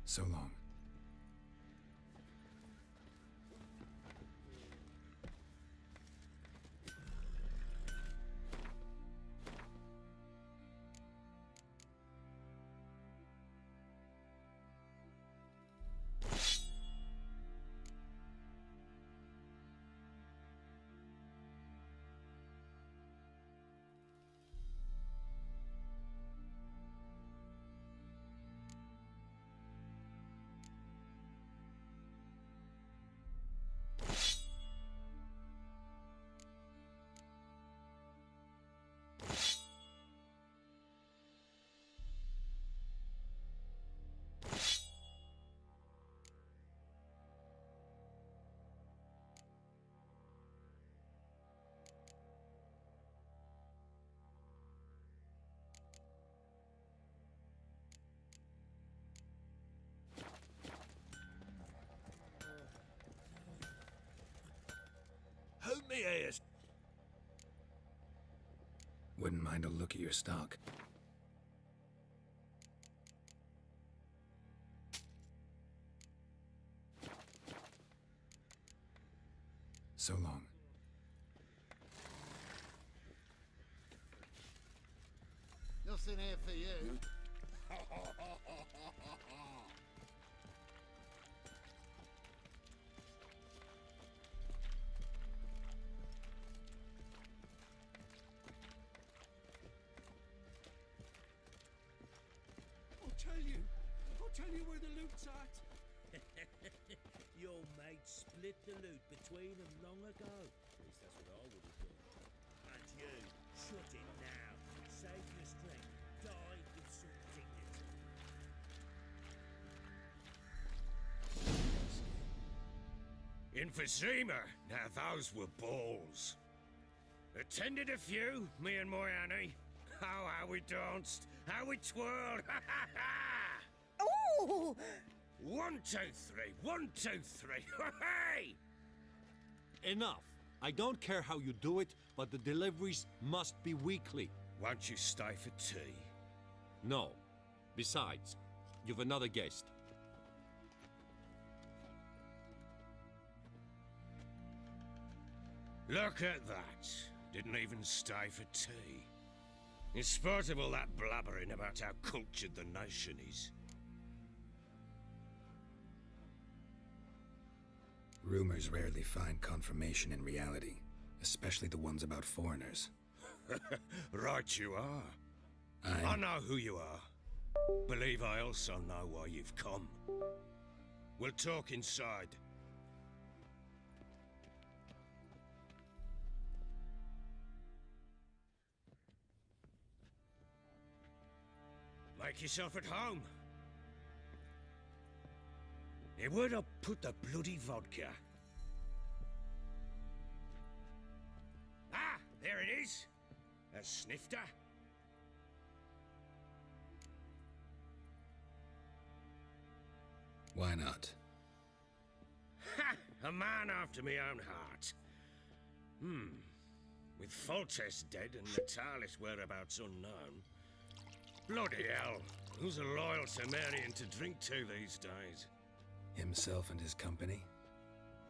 So long. ears. Wouldn't mind a look at your stock. So long. Nothing here for you. I'll tell you where the loot's at. Your mate split the loot between them long ago. At least that's what I would have done. And you, shut it now. Save your strength. Die with some dignity. Emphysema. Now those were balls. Attended a few, me and my Annie. Oh, how we danced, how we twirled. Oh! 1, 2, 3. 1, 2, 3. Hey! Enough. I don't care how you do it, but the deliveries must be weekly. Won't you stay for tea? No. Besides, you've another guest. Look at that. Didn't even stay for tea. In spite of all that blabbering about how cultured the nation is. Rumors rarely find confirmation in reality, especially the ones about foreigners. Right you are. I know who you are. Believe I also know why you've come. We'll talk inside. Make yourself at home. Where'd I put the bloody vodka? Ah, there it is. A snifter. Why not? Ha! A man after my own heart. With Foltest dead and Natalis whereabouts unknown. Bloody hell. Who's a loyal Cimmerian to drink to these days? Himself and his company?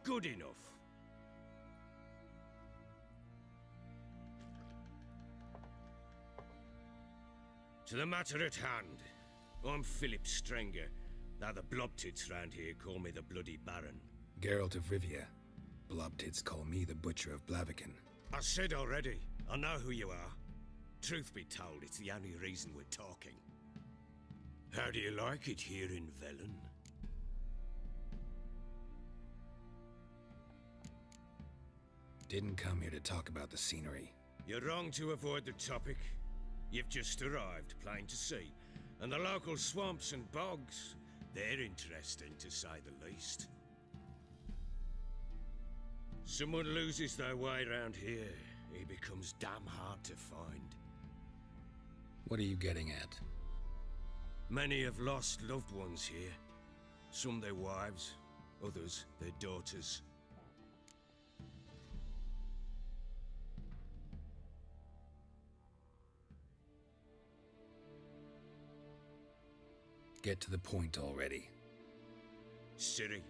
Good enough. To the matter at hand. I'm Philip Strenger. Now the Blobtits round here call me the Bloody Baron. Geralt of Rivia. Blobtits call me the Butcher of Blaviken. I said already, I know who you are. Truth be told, it's the only reason we're talking. How do you like it here in Velen? Didn't come here to talk about the scenery. You're wrong to avoid the topic. You've just arrived, plain to see. And the local swamps and bogs, they're interesting to say the least. Someone loses their way around here, he becomes damn hard to find. What are you getting at? Many have lost loved ones here. Some their wives, others their daughters. Get to the point already. Ciri,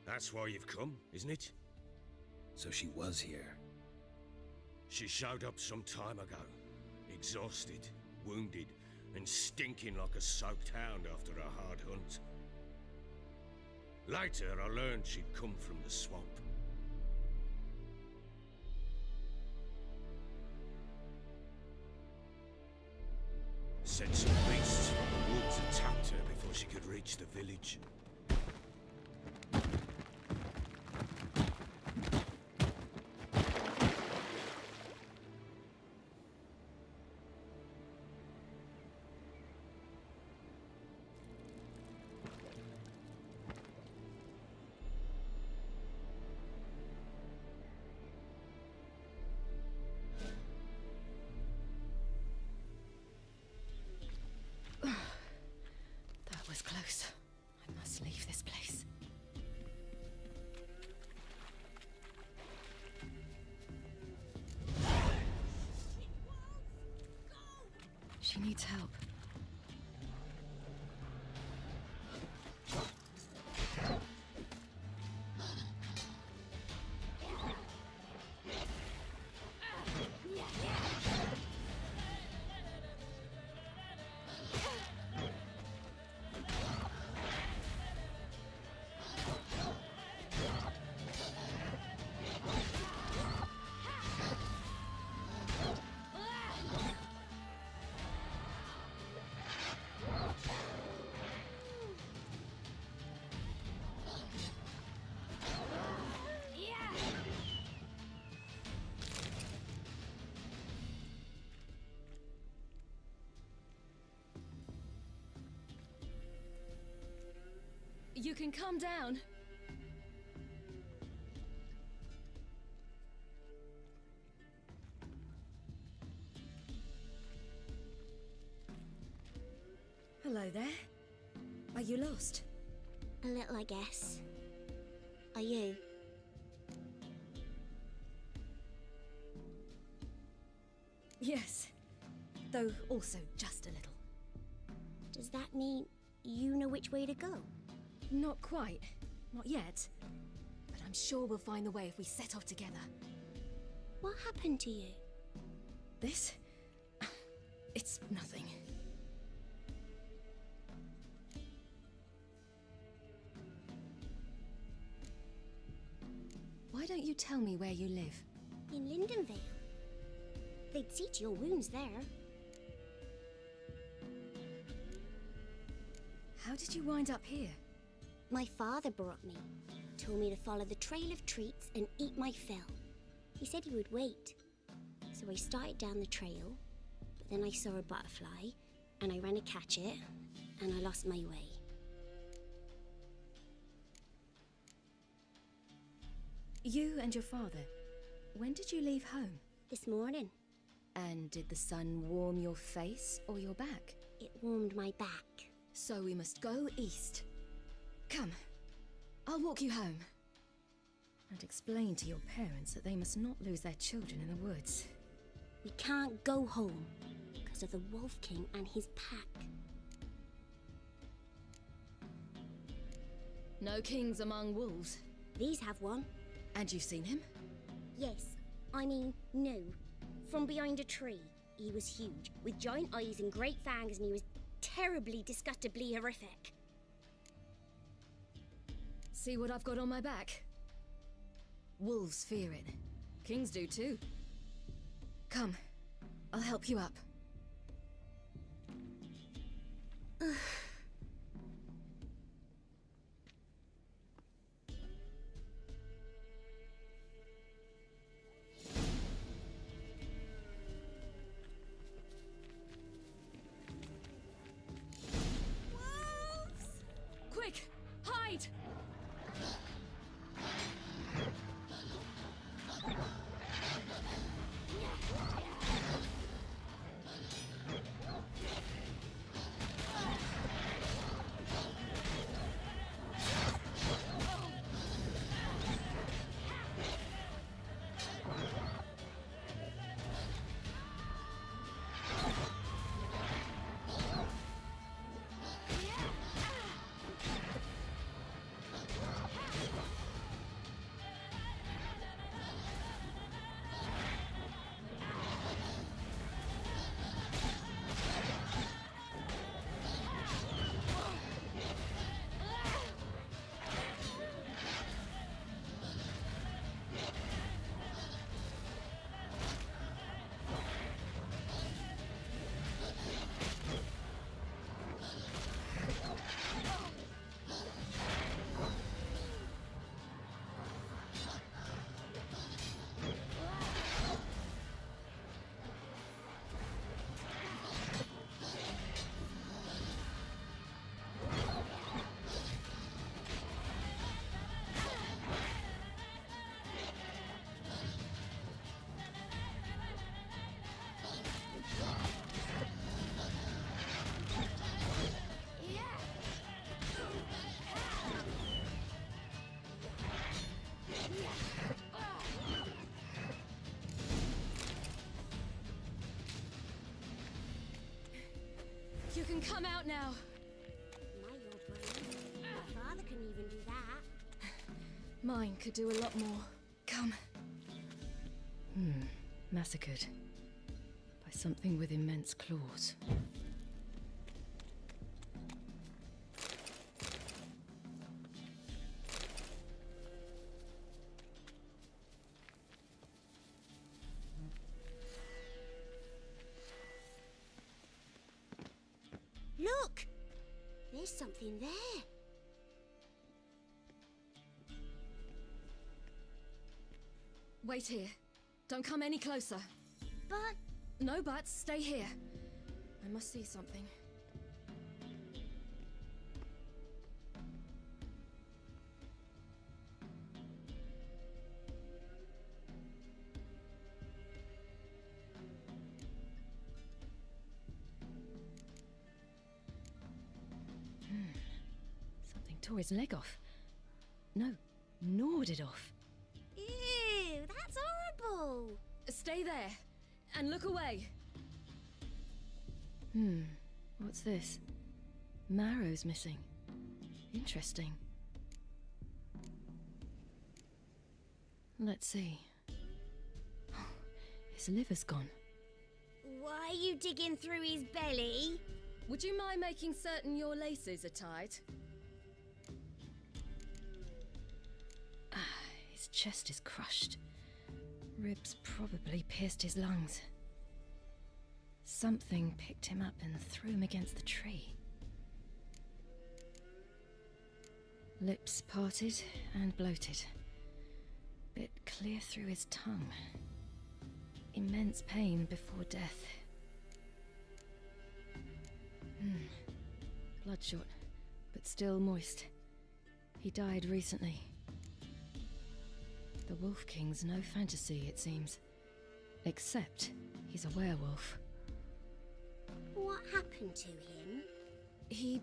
that's why you've come, isn't it? So she was here. She showed up some time ago. Exhausted, wounded, and stinking like a soaked hound after a hard hunt. Later, I learned she'd come from the swamp. Said some beasts from the woods attacked her before she could reach the village. That was close. I must leave this place. needs help. You can calm down. Hello there. Are you lost? A little, I guess. Are you? Yes. Though also just a little. Does that mean you know which way to go? Not quite. Not yet. But I'm sure we'll find the way if we set off together. What happened to you? This? It's nothing. Why don't you tell me where you live? In Lindenvale. They'd see to your wounds there. How did you wind up here? My father brought me. Told me to follow the trail of treats and eat my fill. He said he would wait. So I started down the trail, but then I saw a butterfly, and I ran to catch it, and I lost my way. You and your father, when did you leave home? This morning. And did the sun warm your face or your back? It warmed my back. So we must go east. Come, I'll walk you home. And explain to your parents that they must not lose their children in the woods. We can't go home because of the Wolf King and his pack. No kings among wolves. These have one. And you've seen him? Yes. I mean, no. From behind a tree. He was huge, with giant eyes and great fangs, and he was terribly, disgustingly horrific. See what I've got on my back? Wolves fear it. Kings do too. Come, I'll help you up. Quick, hide! can come out now. My old brain. My father couldn't even do that. Mine could do a lot more. Come. Massacred. By something with immense claws. Look! There's something there. Wait here. Don't come any closer. But... No buts. Stay here. I must see something. Something tore his leg off. No, gnawed it off. Ew, that's horrible. Stay there and look away. What's this? Marrow's missing. Interesting. Let's see. His liver's gone. Why are you digging through his belly? Would you mind making certain your laces are tied? His chest is crushed. Ribs probably pierced his lungs. Something picked him up and threw him against the tree. Lips parted and bloated. Bit clear through his tongue. Immense pain before death. Bloodshot, but still moist. He died recently. The Wolf King's no fantasy, it seems. Except he's a werewolf. What happened to him? He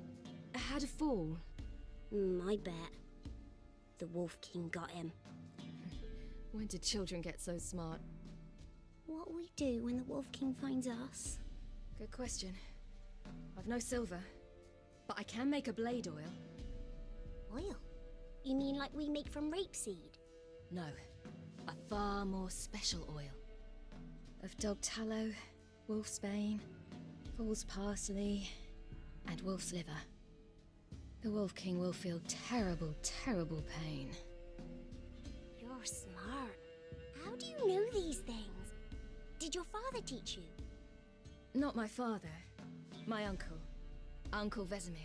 had a fall. I bet. The Wolf King got him. When did children get so smart? What'll we do when the Wolf King finds us? Good question. I've no silver, but I can make a blade oil. Oil? You mean like we make from rapeseed? No, a far more special oil. Of dog tallow, wolf's bane, fool's parsley, and wolf's liver. The Wolf King will feel terrible, terrible pain. You're smart. How do you know these things? Did your father teach you? Not my father. My uncle. Uncle Vesemir.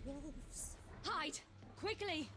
Wolves. Hide! Quickly!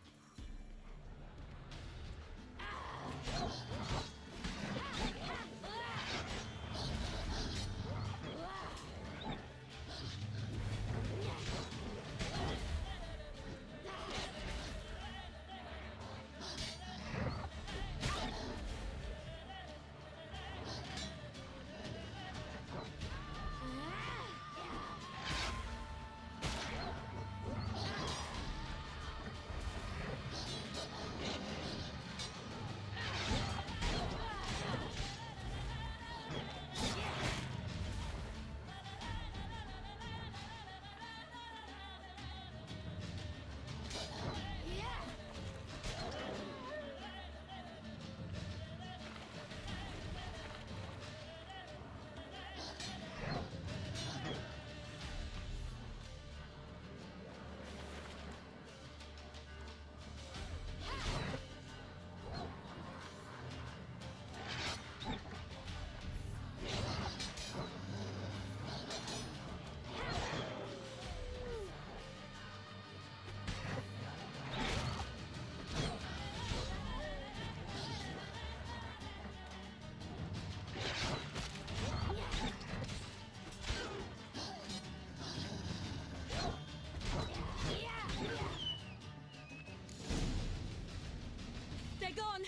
They're gone.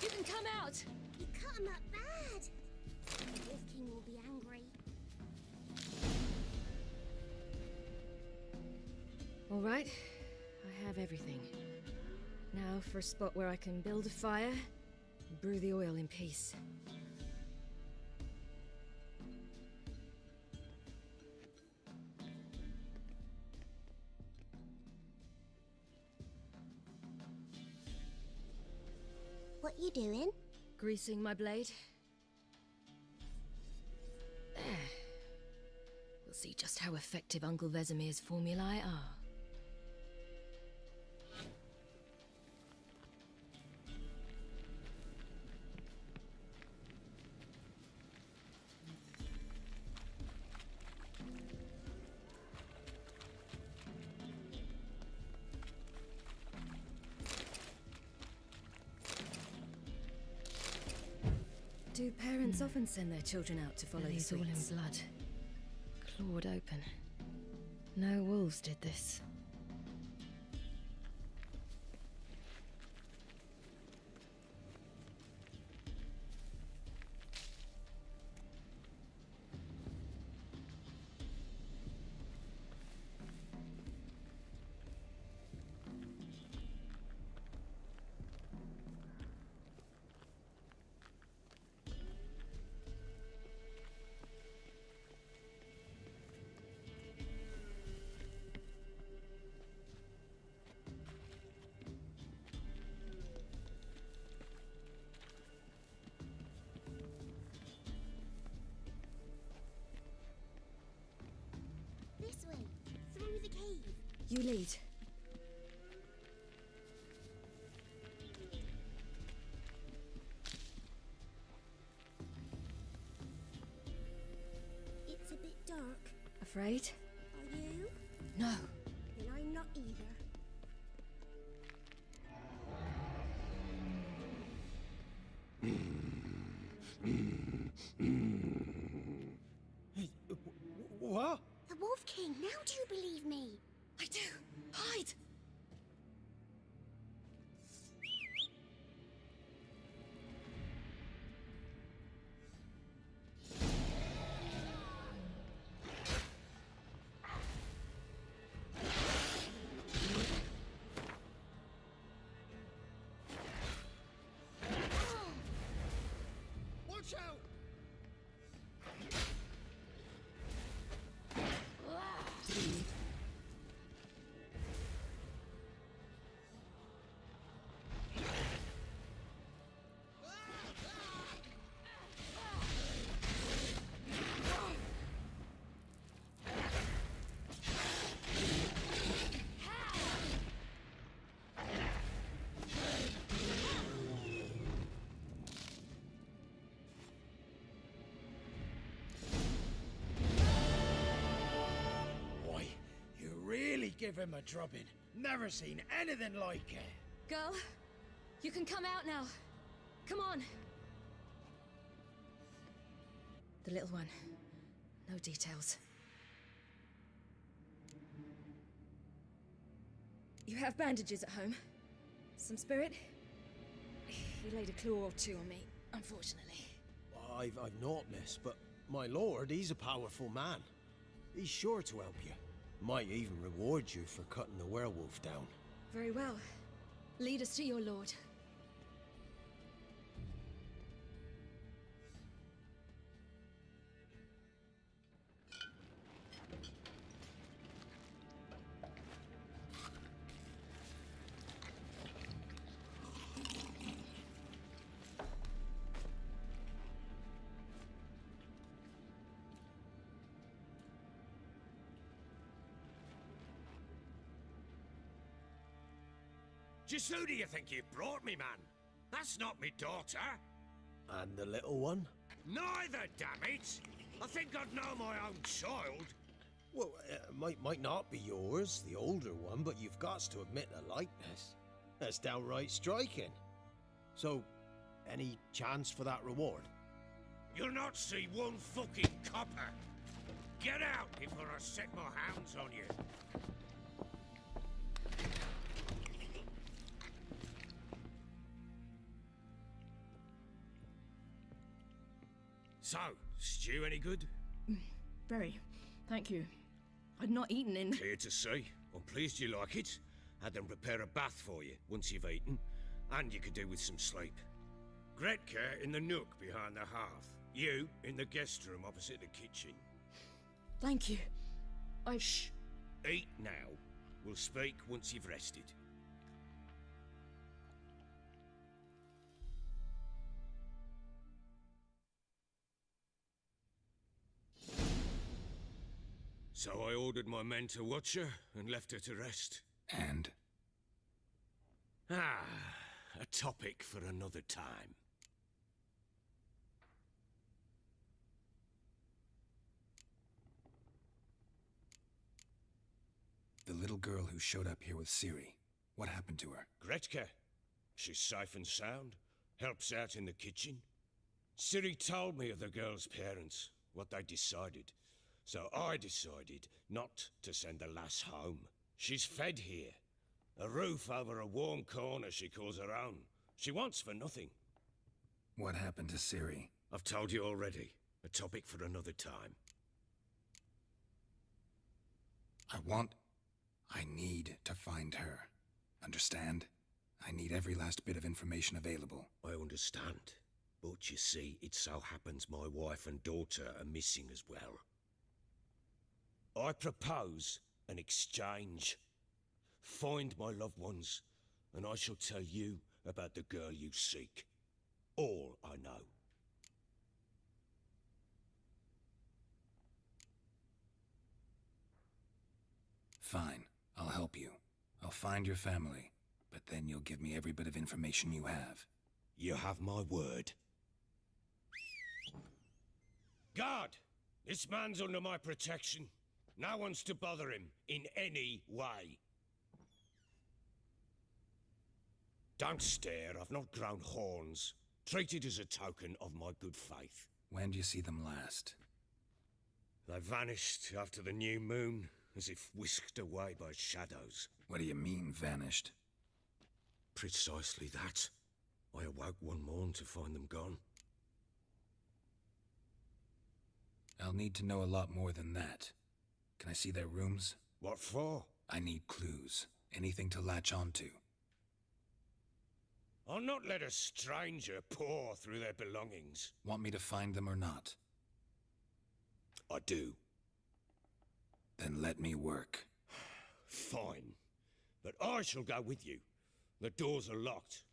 You can come out. You cut him up bad. The Wolf King will be angry. All right, I have everything. Now for a spot where I can build a fire and brew the oil in peace. What you doing? Greasing my blade. There. We'll see just how effective Uncle Vesemir's formulae are. Do parents often send their children out to follow the sweets? All in blood. Clawed open. No wolves did this. This way, through the cave. You lead. It's a bit dark. Afraid? Are you? No. Then I'm not either. What? The Wolf King, now do you believe me? I do. Hide! Watch out! Give him a drubbing. Never seen anything like it. Girl, you can come out now. Come on. The little one. No details. You have bandages at home? Some spirit? He laid a claw or two on me, unfortunately. I've not, miss, but my lord, he's a powerful man. He's sure to help you. Might even reward you for cutting the werewolf down. Very well. Lead us to your lord. Just who do you think you've brought me, man? That's not me daughter. And the little one? Neither, damn it! I think I'd know my own child. Well, might not be yours, the older one, but you've got to admit the likeness. That's downright striking. So, any chance for that reward? You'll not see one fucking copper. Get out before I set my hounds on you. So, stew any good? Very. Thank you. I'd not eaten in. Clear to see. I'm pleased you like it. Had them prepare a bath for you once you've eaten, and you could do with some sleep. Gretka in the nook behind the hearth. You in the guest room opposite the kitchen. Thank you. Shh. Eat now. We'll speak once you've rested. So I ordered my men to watch her and left her to rest. And? Ah, a topic for another time. The little girl who showed up here with Ciri. What happened to her? Gretka. She's safe and sound. Helps out in the kitchen. Ciri told me of the girl's parents, what they decided. So I decided not to send the lass home. She's fed here. A roof over a warm corner she calls her own. She wants for nothing. What happened to Ciri? I've told you already. A topic for another time. I need to find her. Understand? I need every last bit of information available. I understand. But you see, it so happens my wife and daughter are missing as well. I propose an exchange. Find my loved ones, and I shall tell you about the girl you seek. All I know. Fine, I'll help you. I'll find your family, but then you'll give me every bit of information you have. You have my word. Guard! This man's under my protection. No one's to bother him in any way. Don't stare, I've not grown horns. Treat it as a token of my good faith. When do you see them last? They vanished after the new moon, as if whisked away by shadows. What do you mean, vanished? Precisely that. I awoke one morn to find them gone. I'll need to know a lot more than that. Can I see their rooms? What for? I need clues. Anything to latch onto. I'll not let a stranger pore through their belongings. Want me to find them or not? I do. Then let me work. Fine. But I shall go with you. The doors are locked.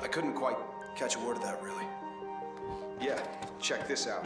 couldn't quite catch a word of that, really. Yeah, check this out.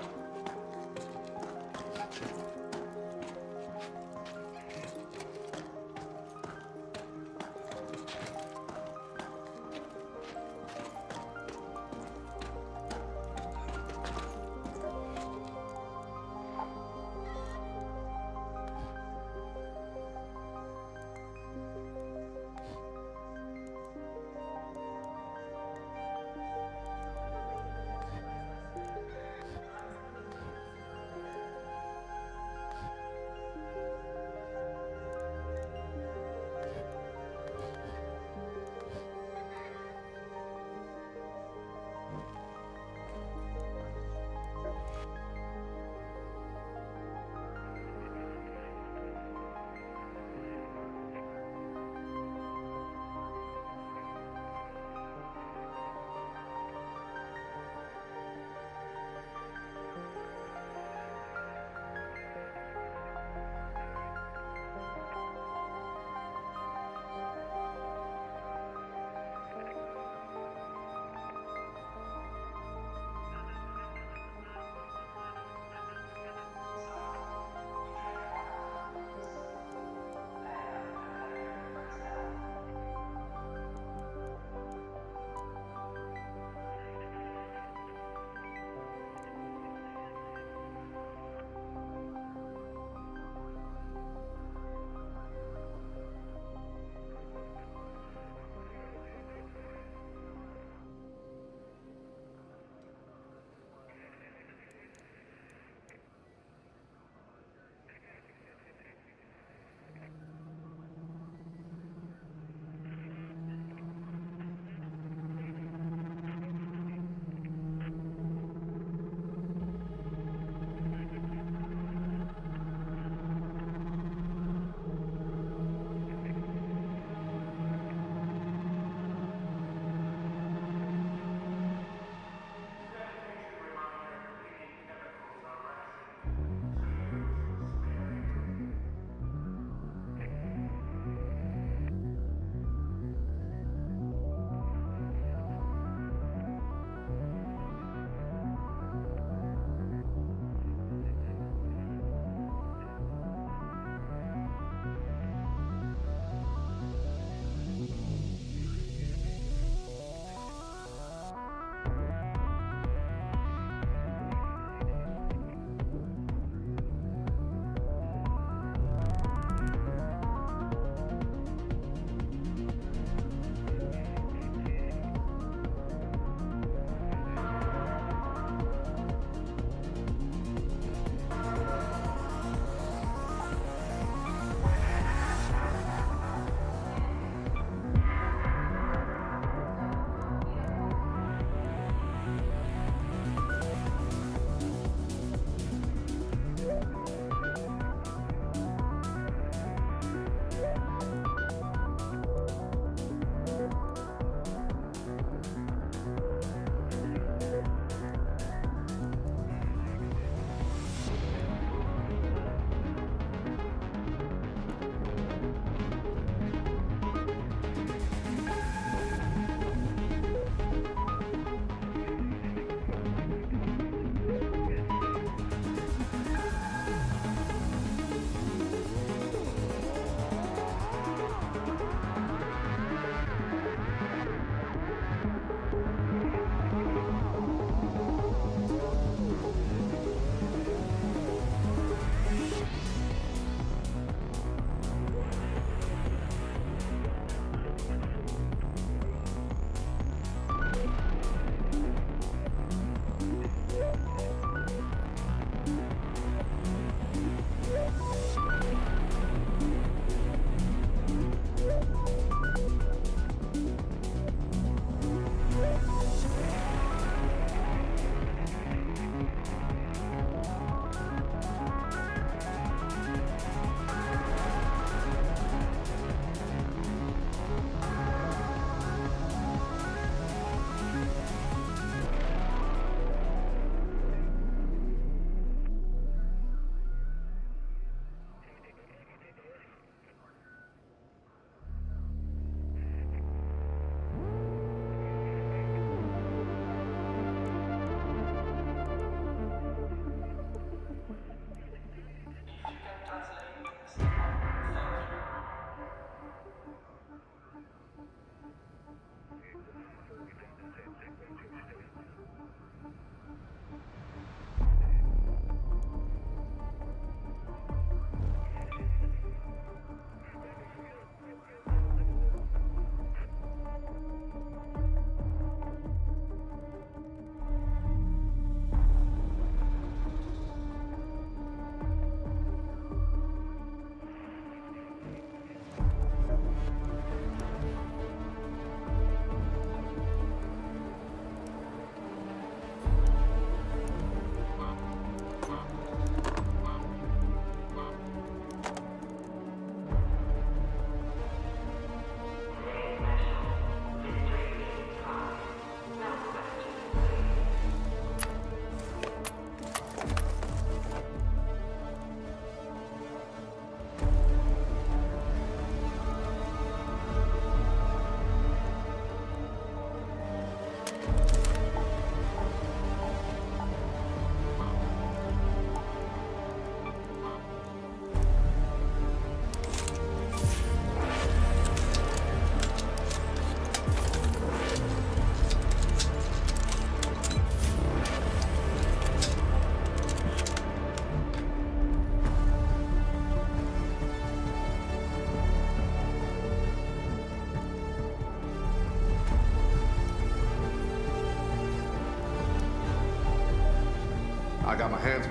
I got my hands.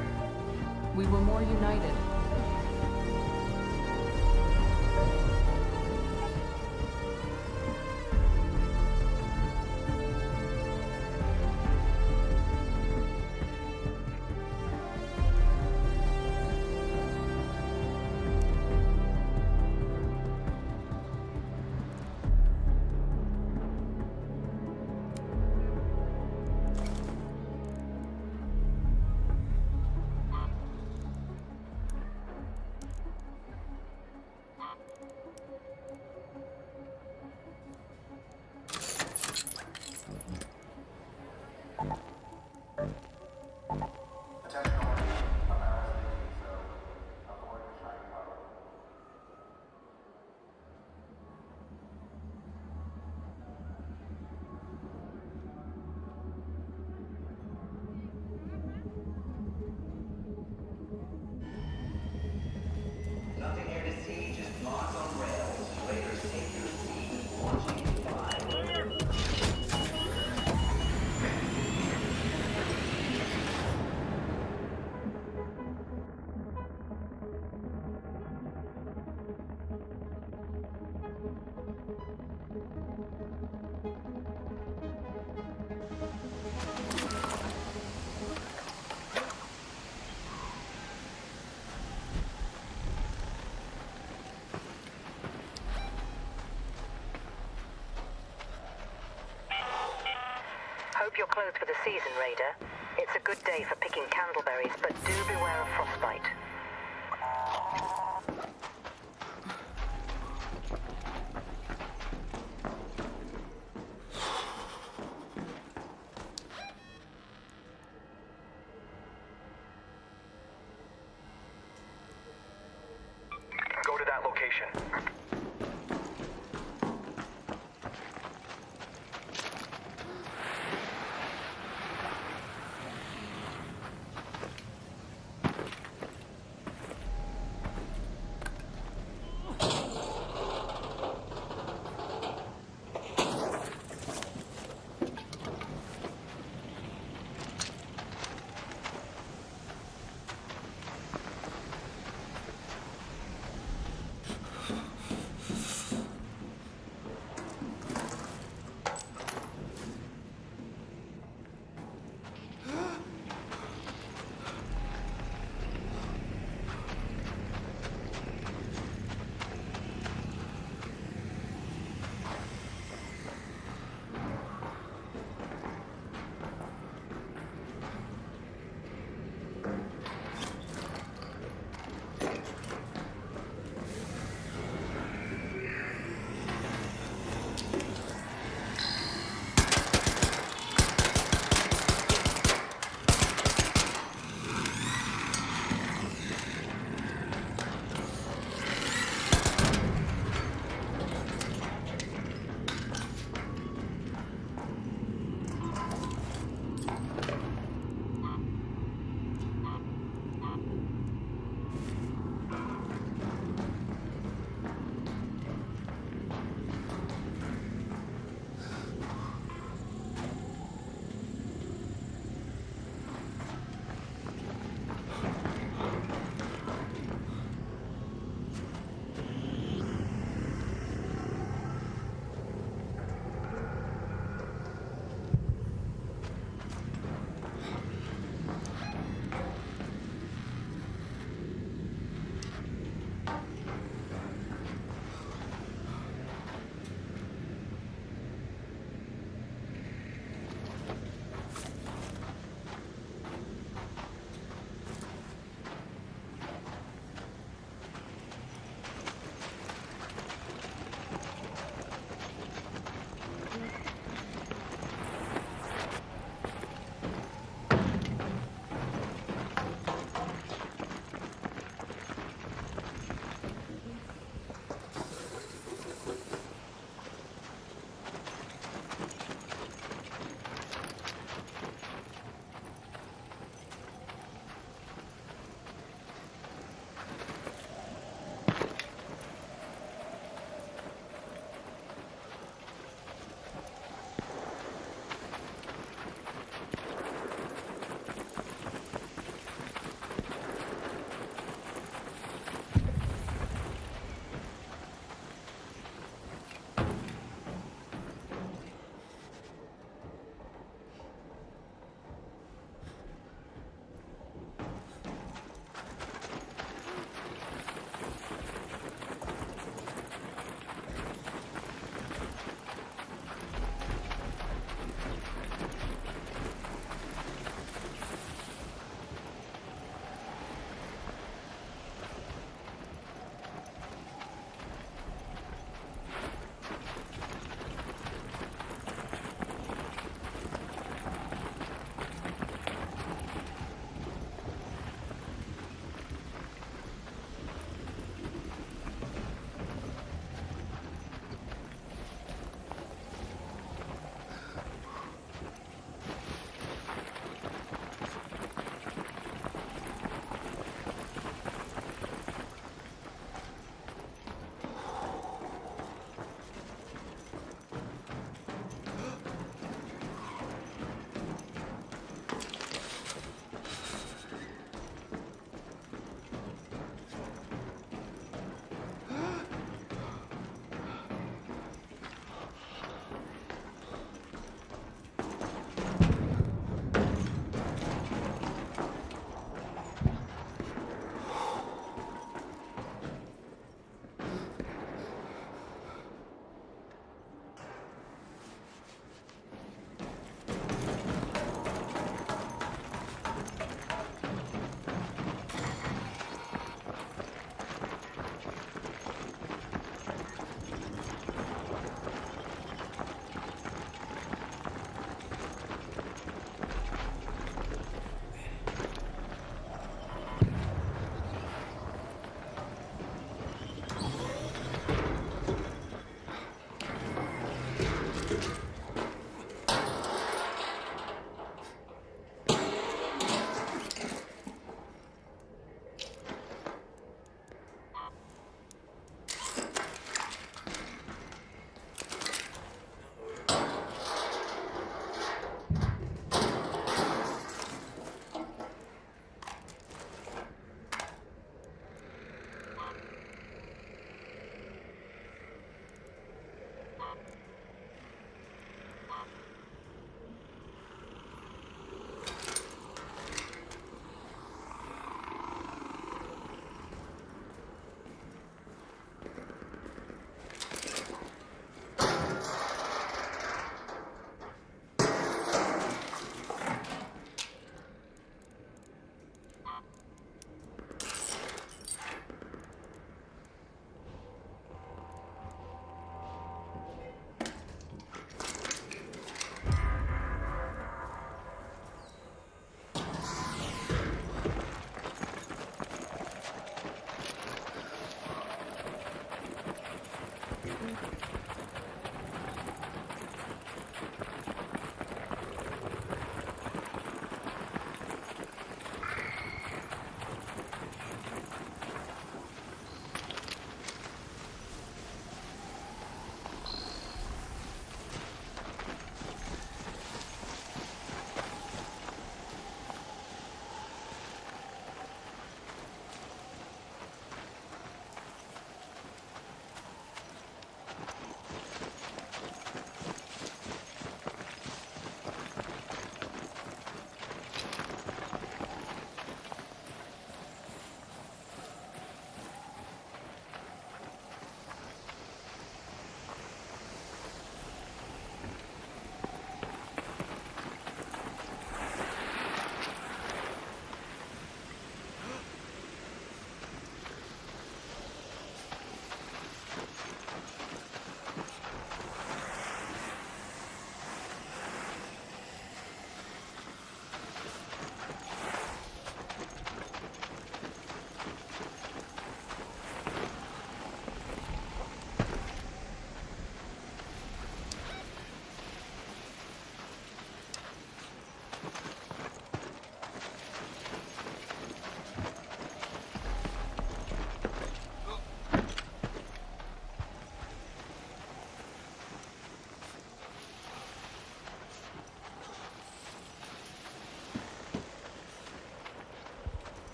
We were more united. Hope you're closed for the season, Raider. It's a good day for picking candleberries, but do beware of frostbite. Go to that location.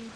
you.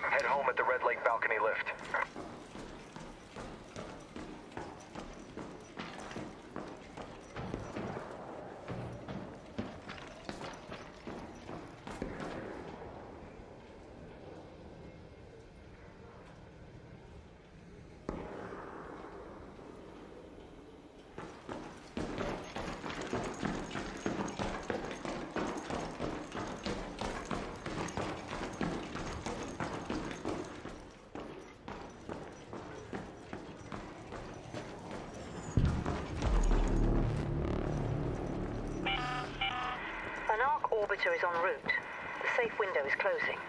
Head home at the Red Lake balcony lift. An Ark orbiter is en route. The safe window is closing.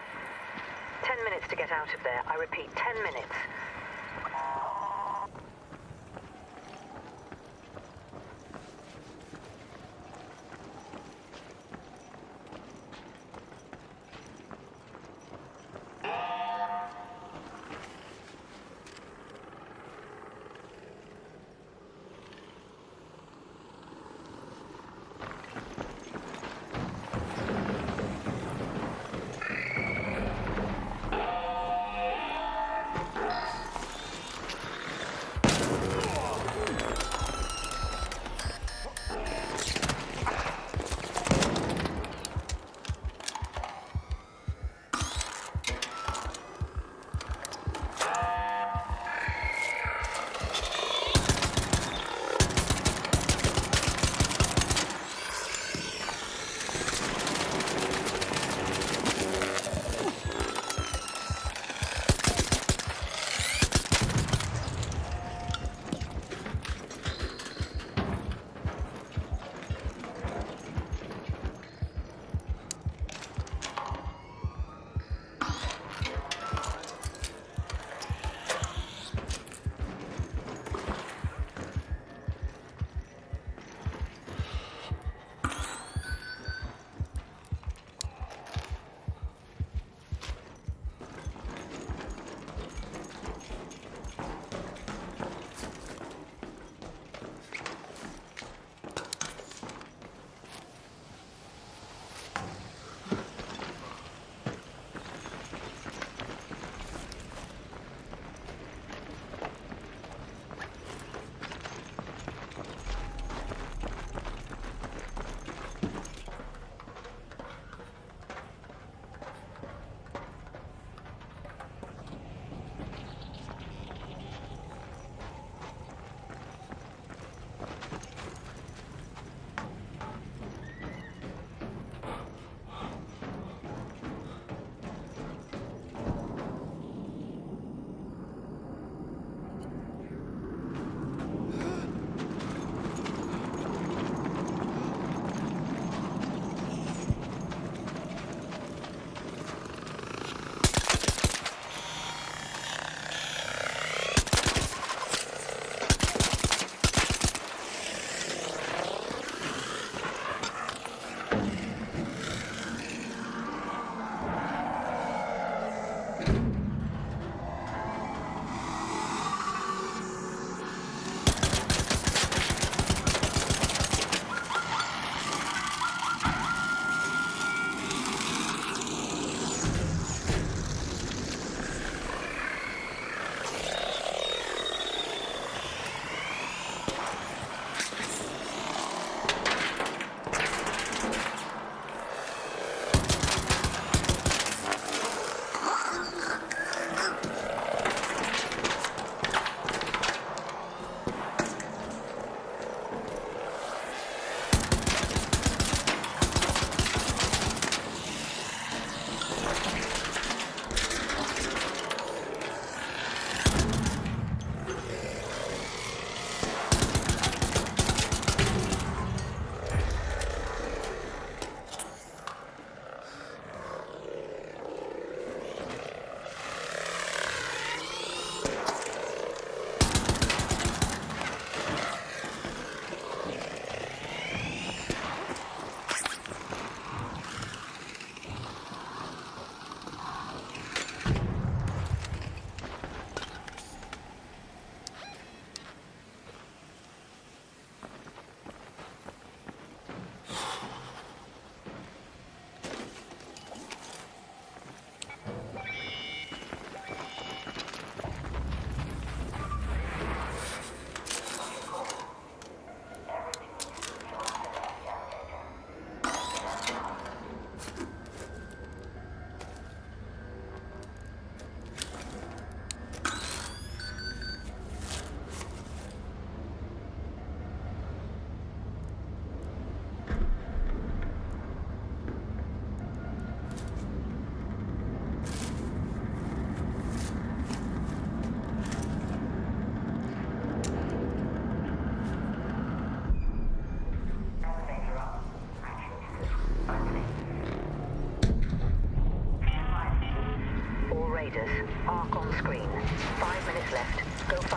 10 minutes to get out of there. I repeat, 10 minutes.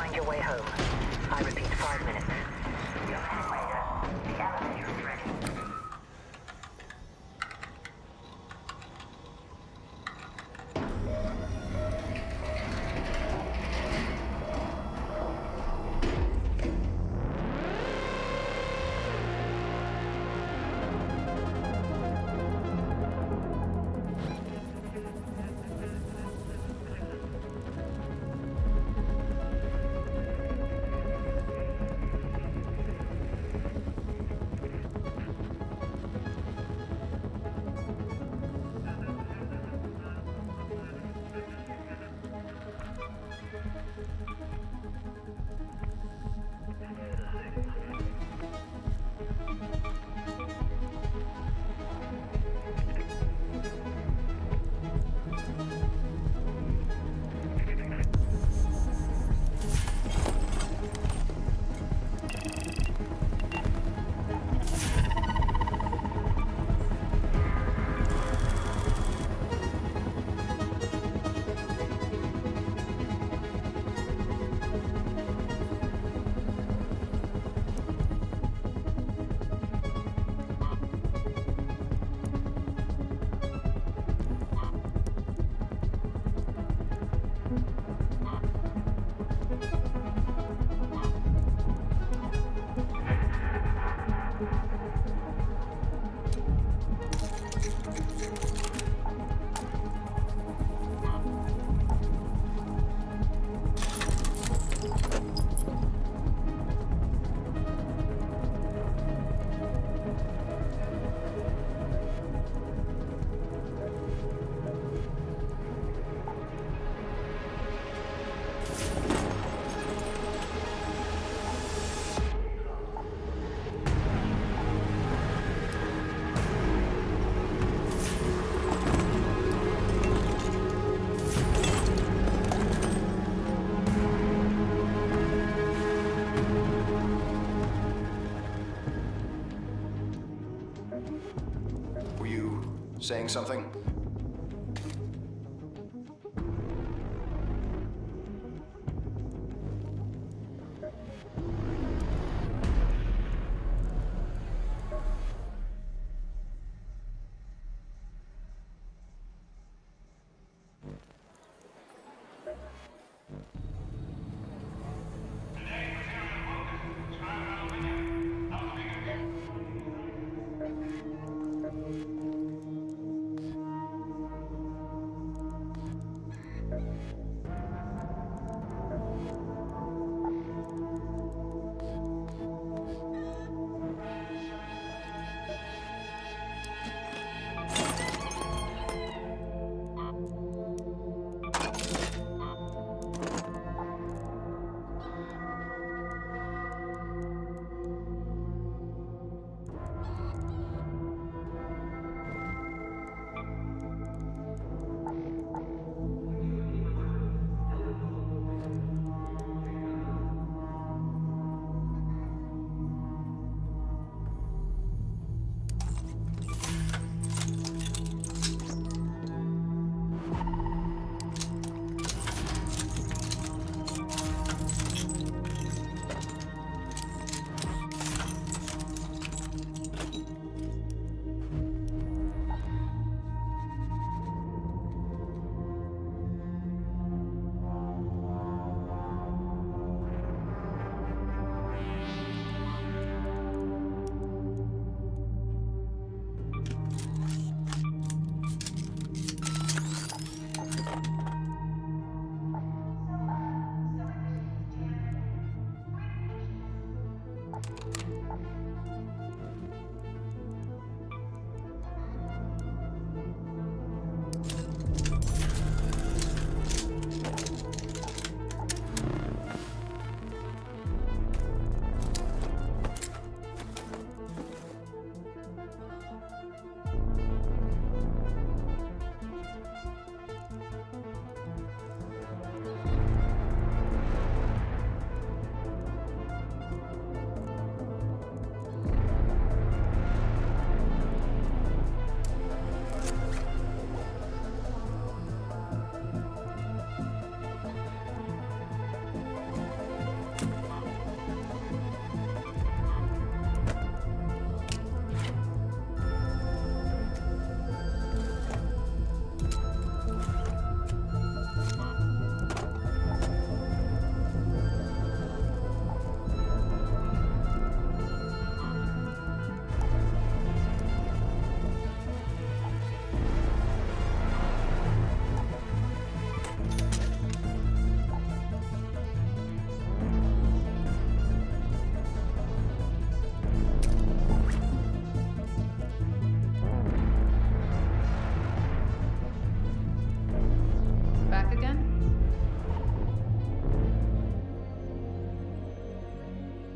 find your way home. I repeat, 5 minutes. Were you saying something?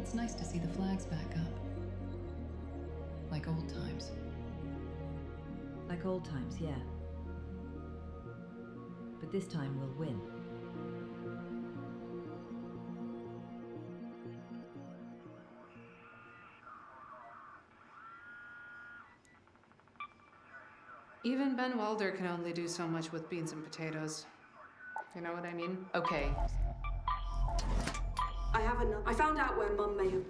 It's nice to see the flags back up. Like old times. Like old times, yeah. But this time we'll win. Even Ben Welder can only do so much with beans and potatoes. You know what I mean? Okay. I found out where Mum may have...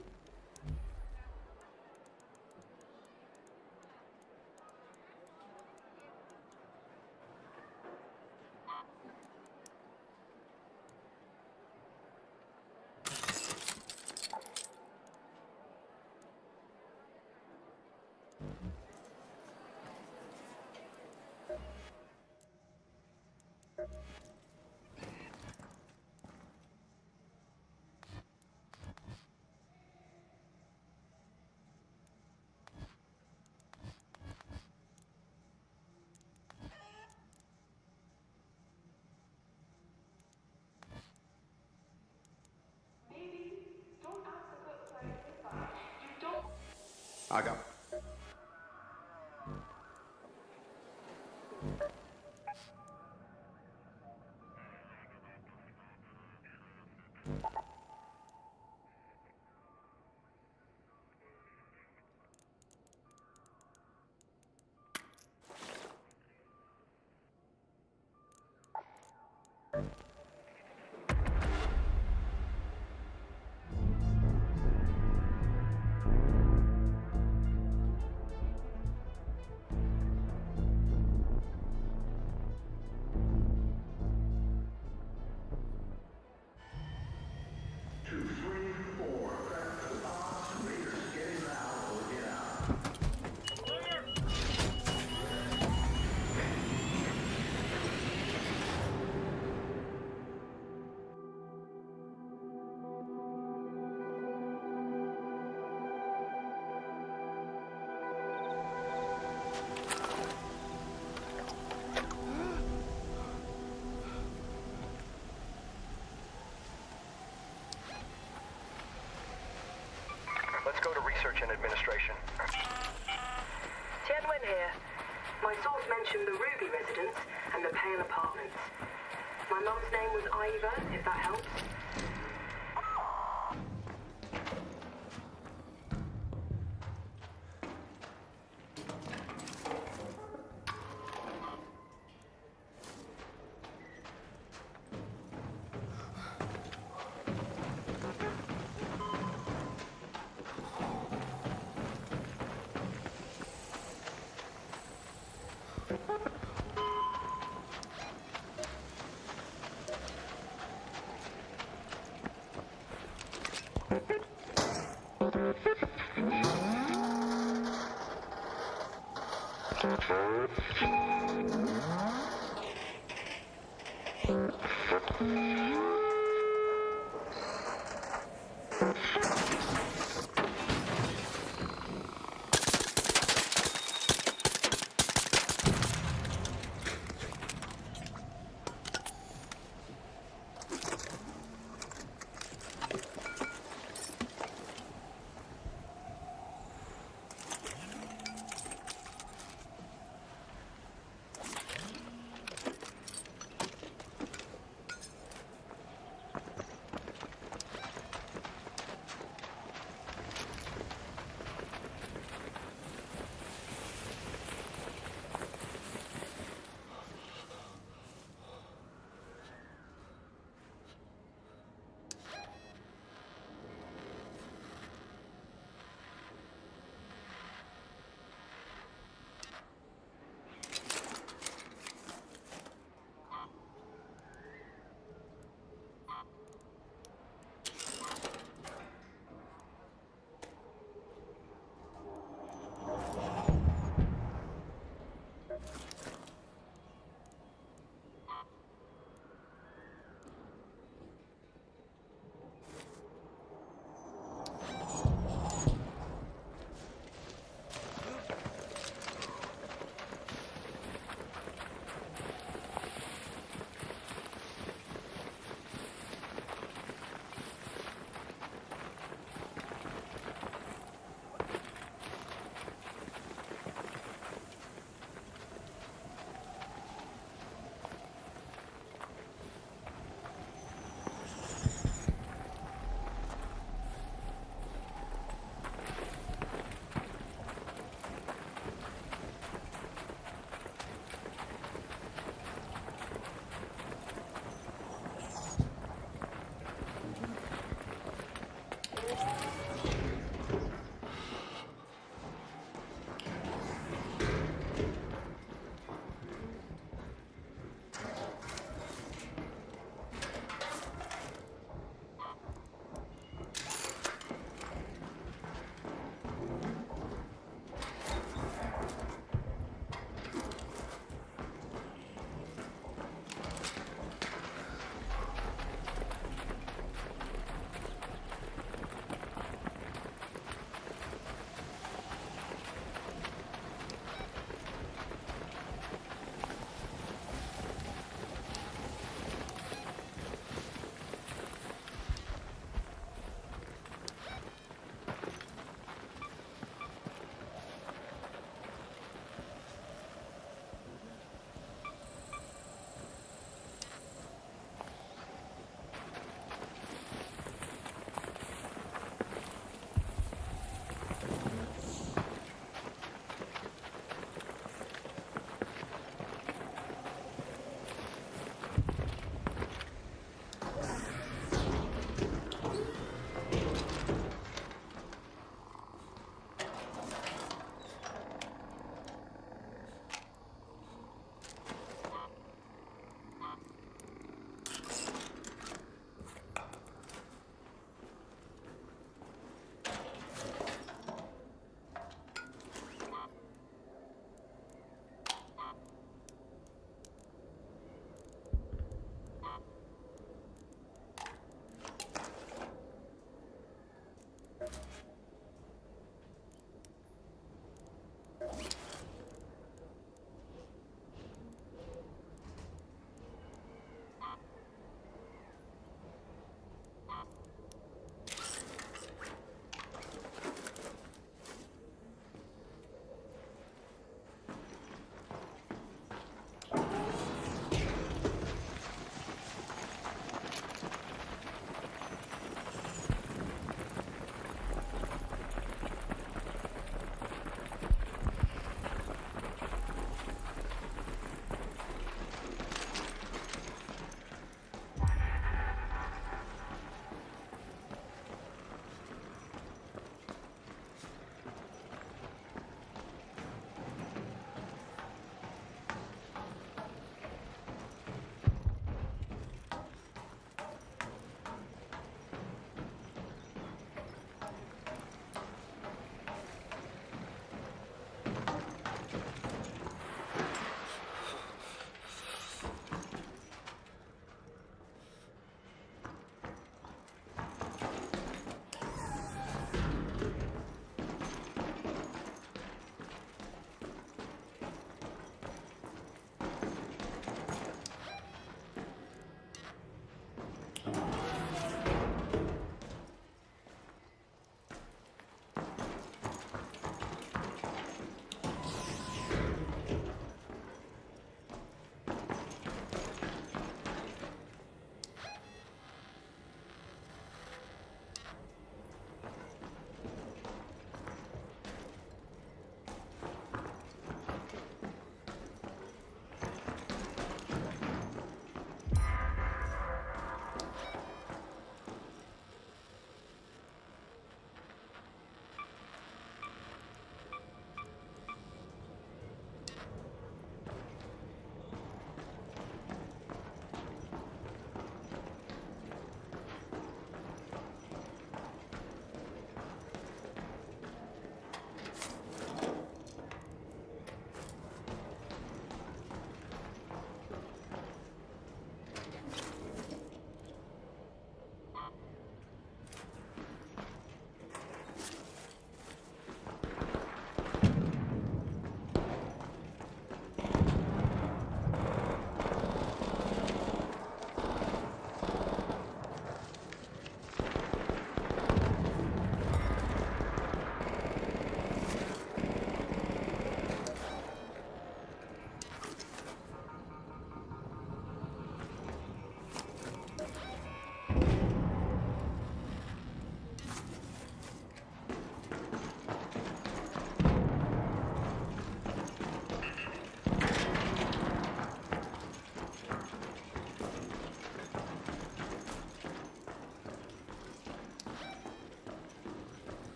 I go. Let's go to research and administration. Tianwen here. My source mentioned the Ruby residence and the Pale Apartments. My mum's name was Iva, if that helps.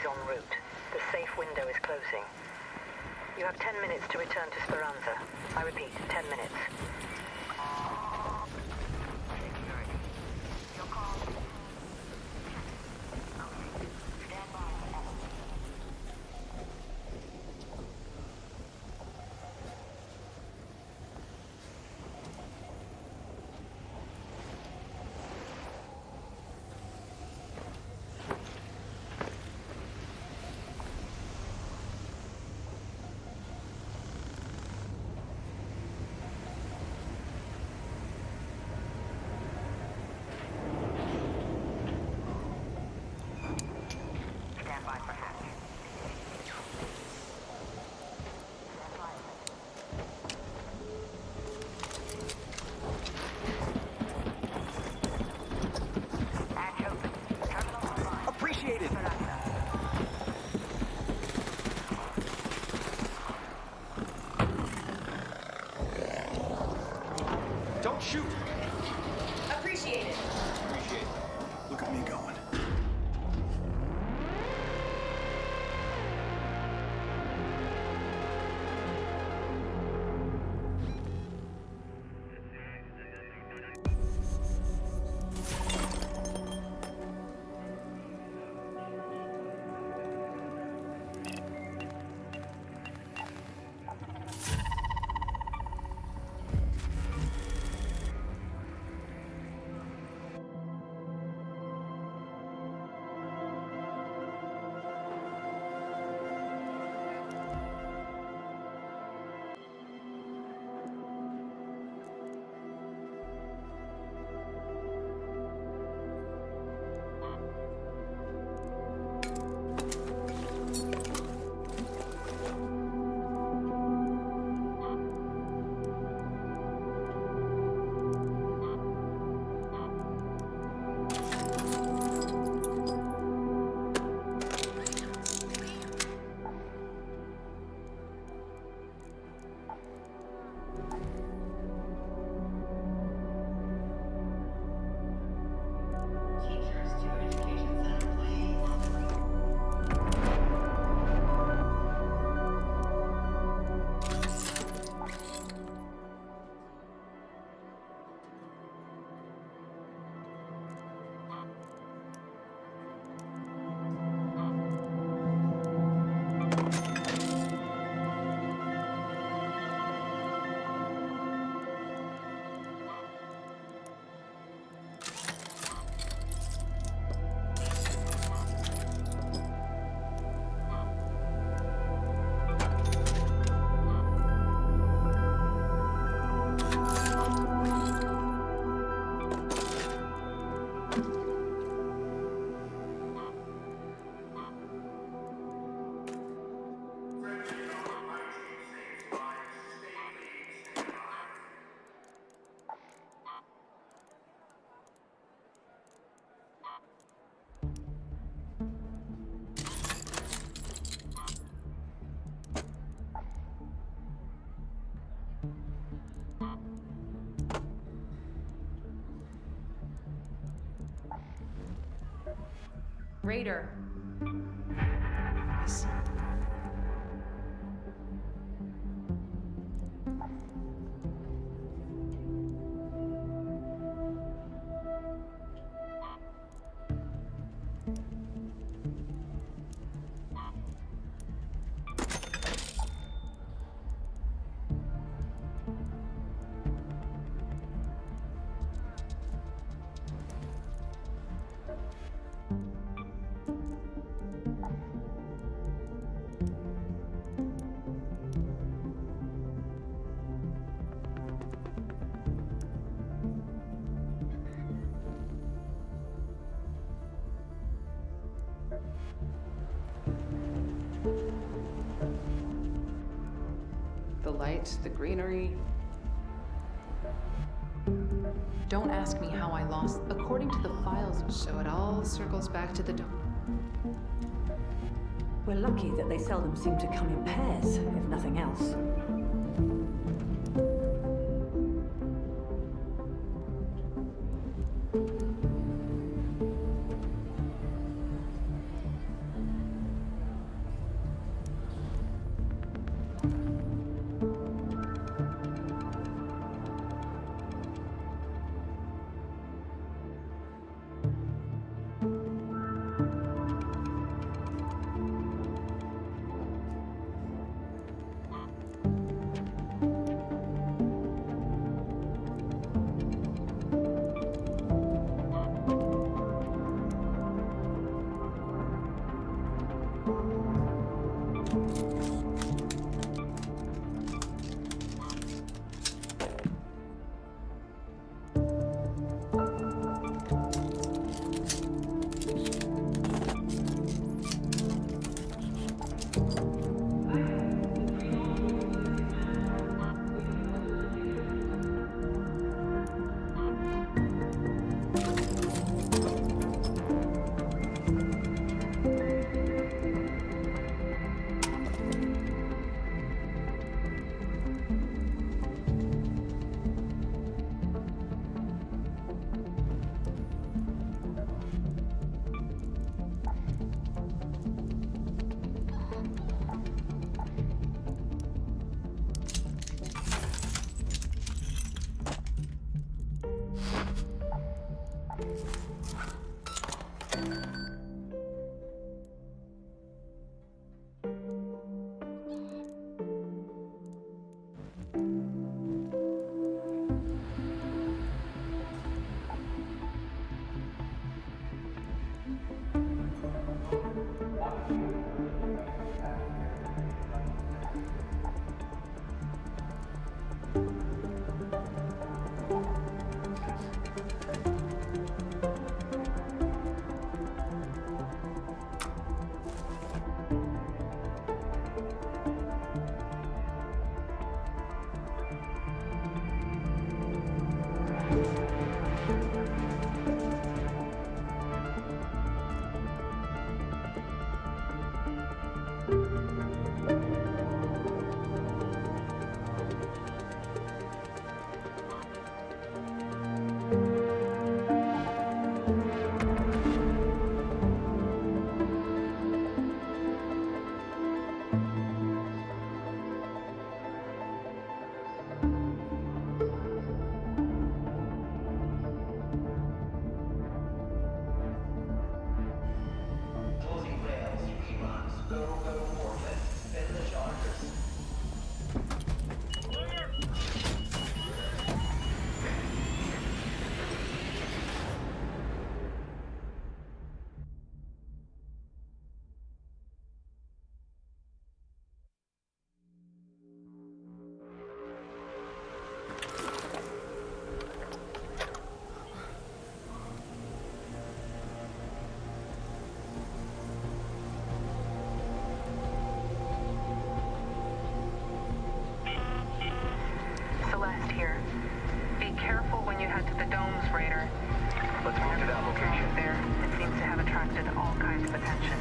is en route. The safe window is closing. You have 10 minutes to return to Speranza. I repeat, 10 minutes. Appreciated. Don't shoot. Appreciate it. Appreciate it. Look at me going. Raider. Yes. The light, the greenery. Don't ask me how I lost. According to the files, so it all circles back to the dome. We're lucky that they seldom seem to come in pairs, if nothing else. Celeste here. Be careful when you head to the domes, Raider. Let's move to that location. There, it seems to have attracted all kinds of attention.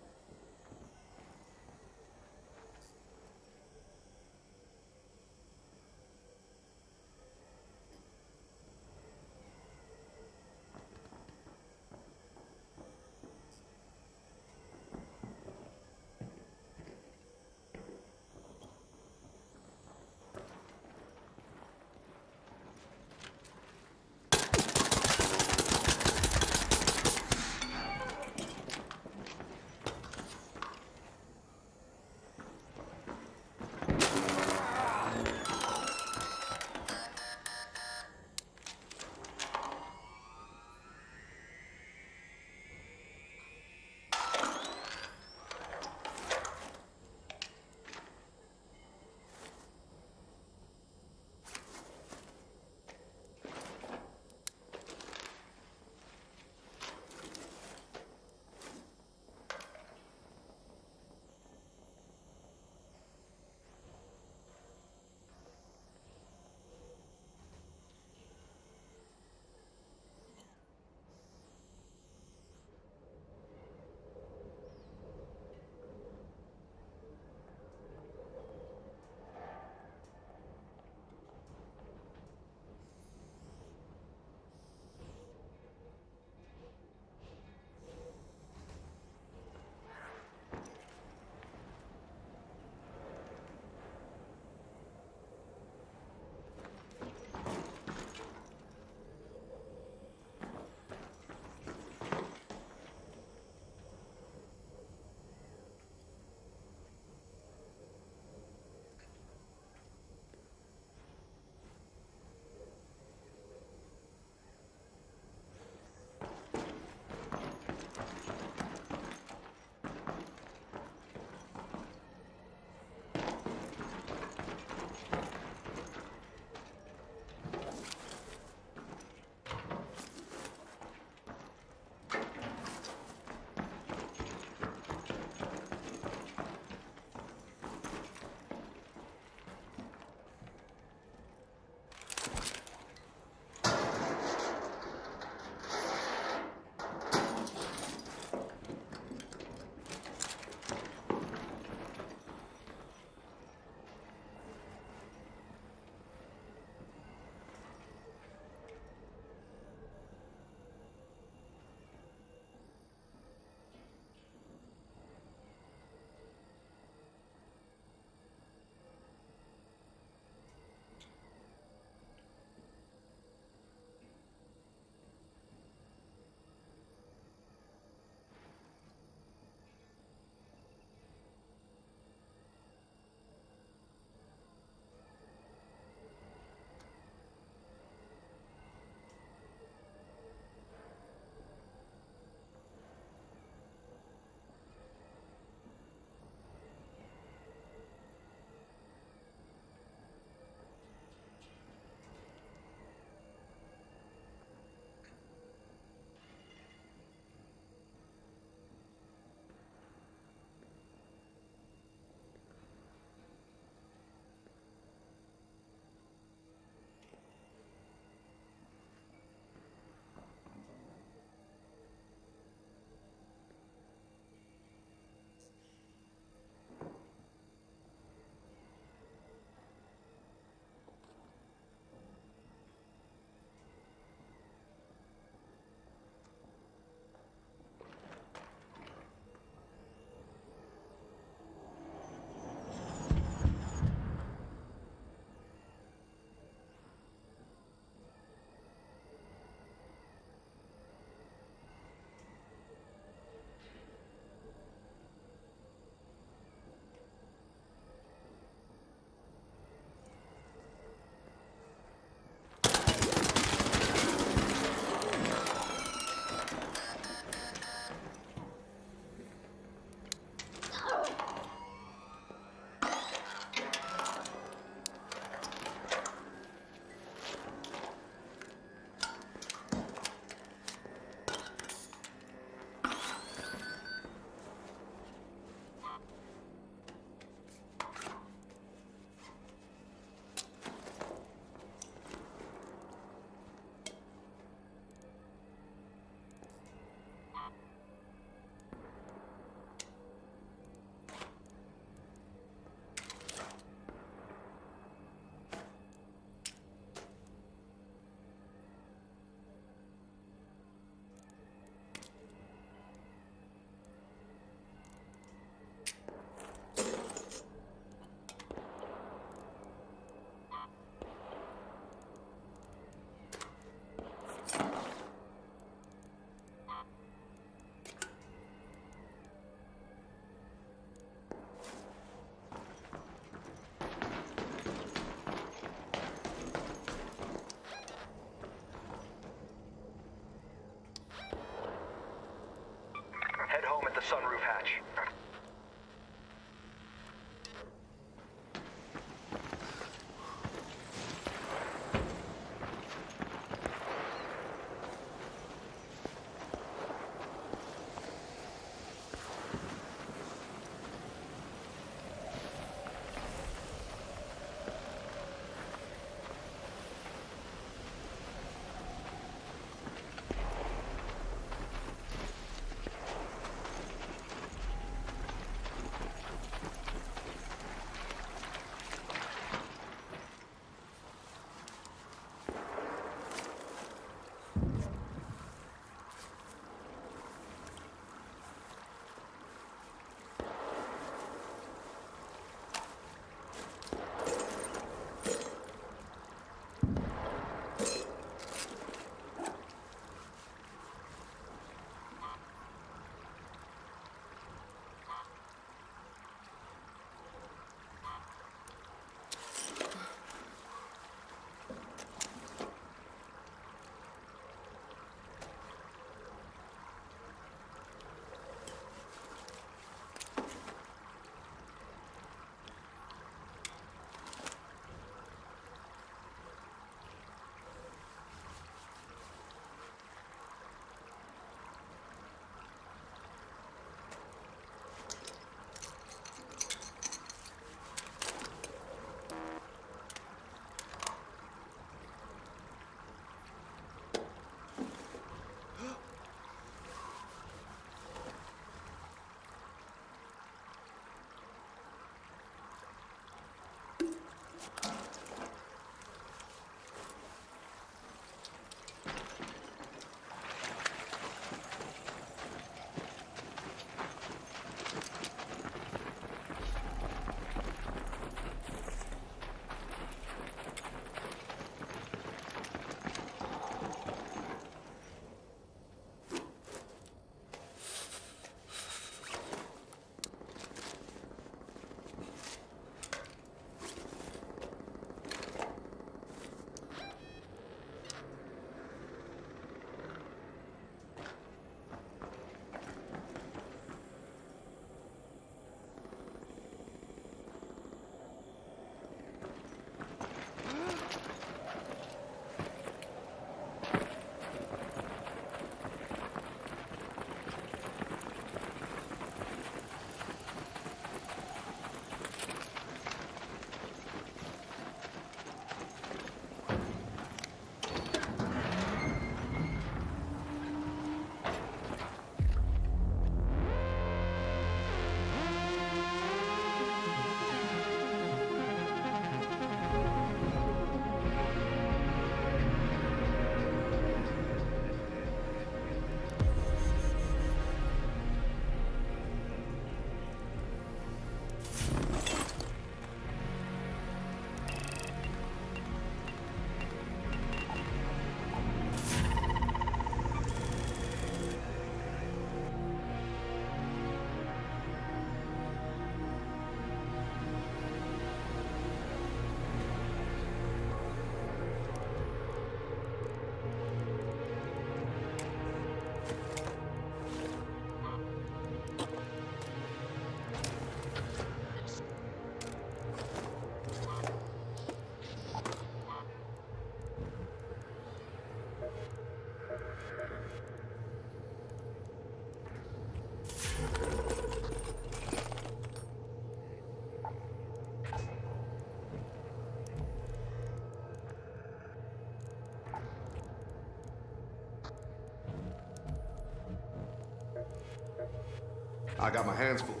I got my hands full.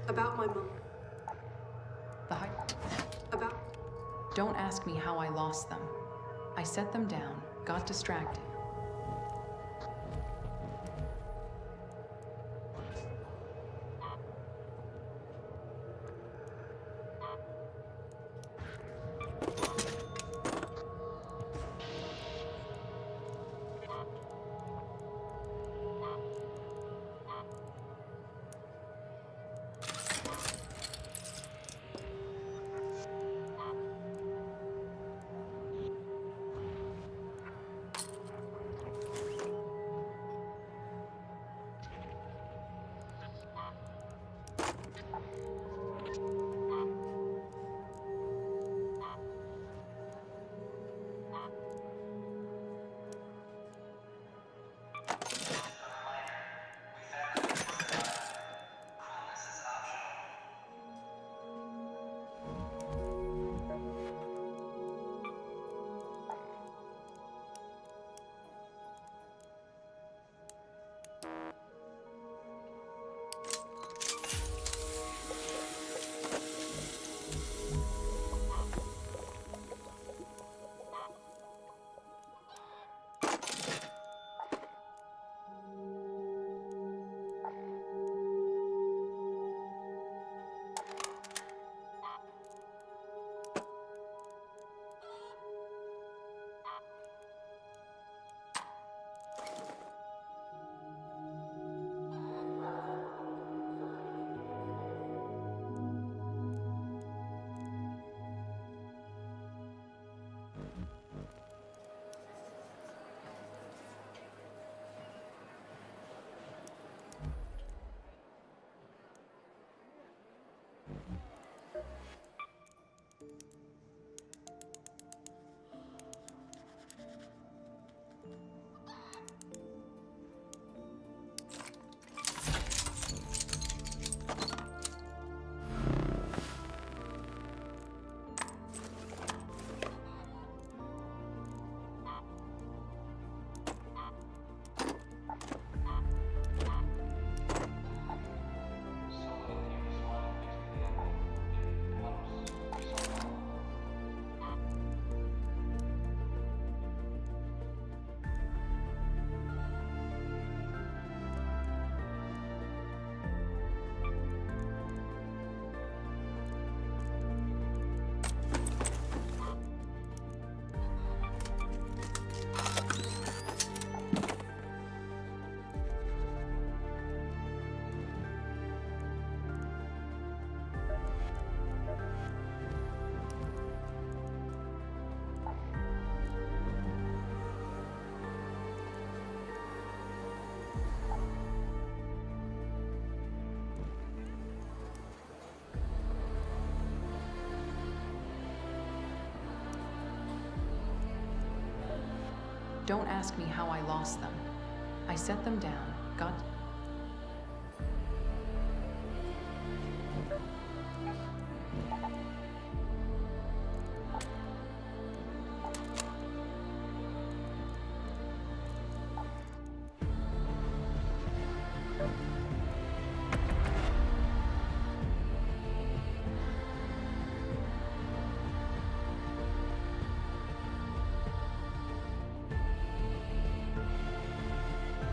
About my mom. The high. About. Don't ask me how I lost them. I set them down, got distracted. Don't ask me how I lost them. I set them down, got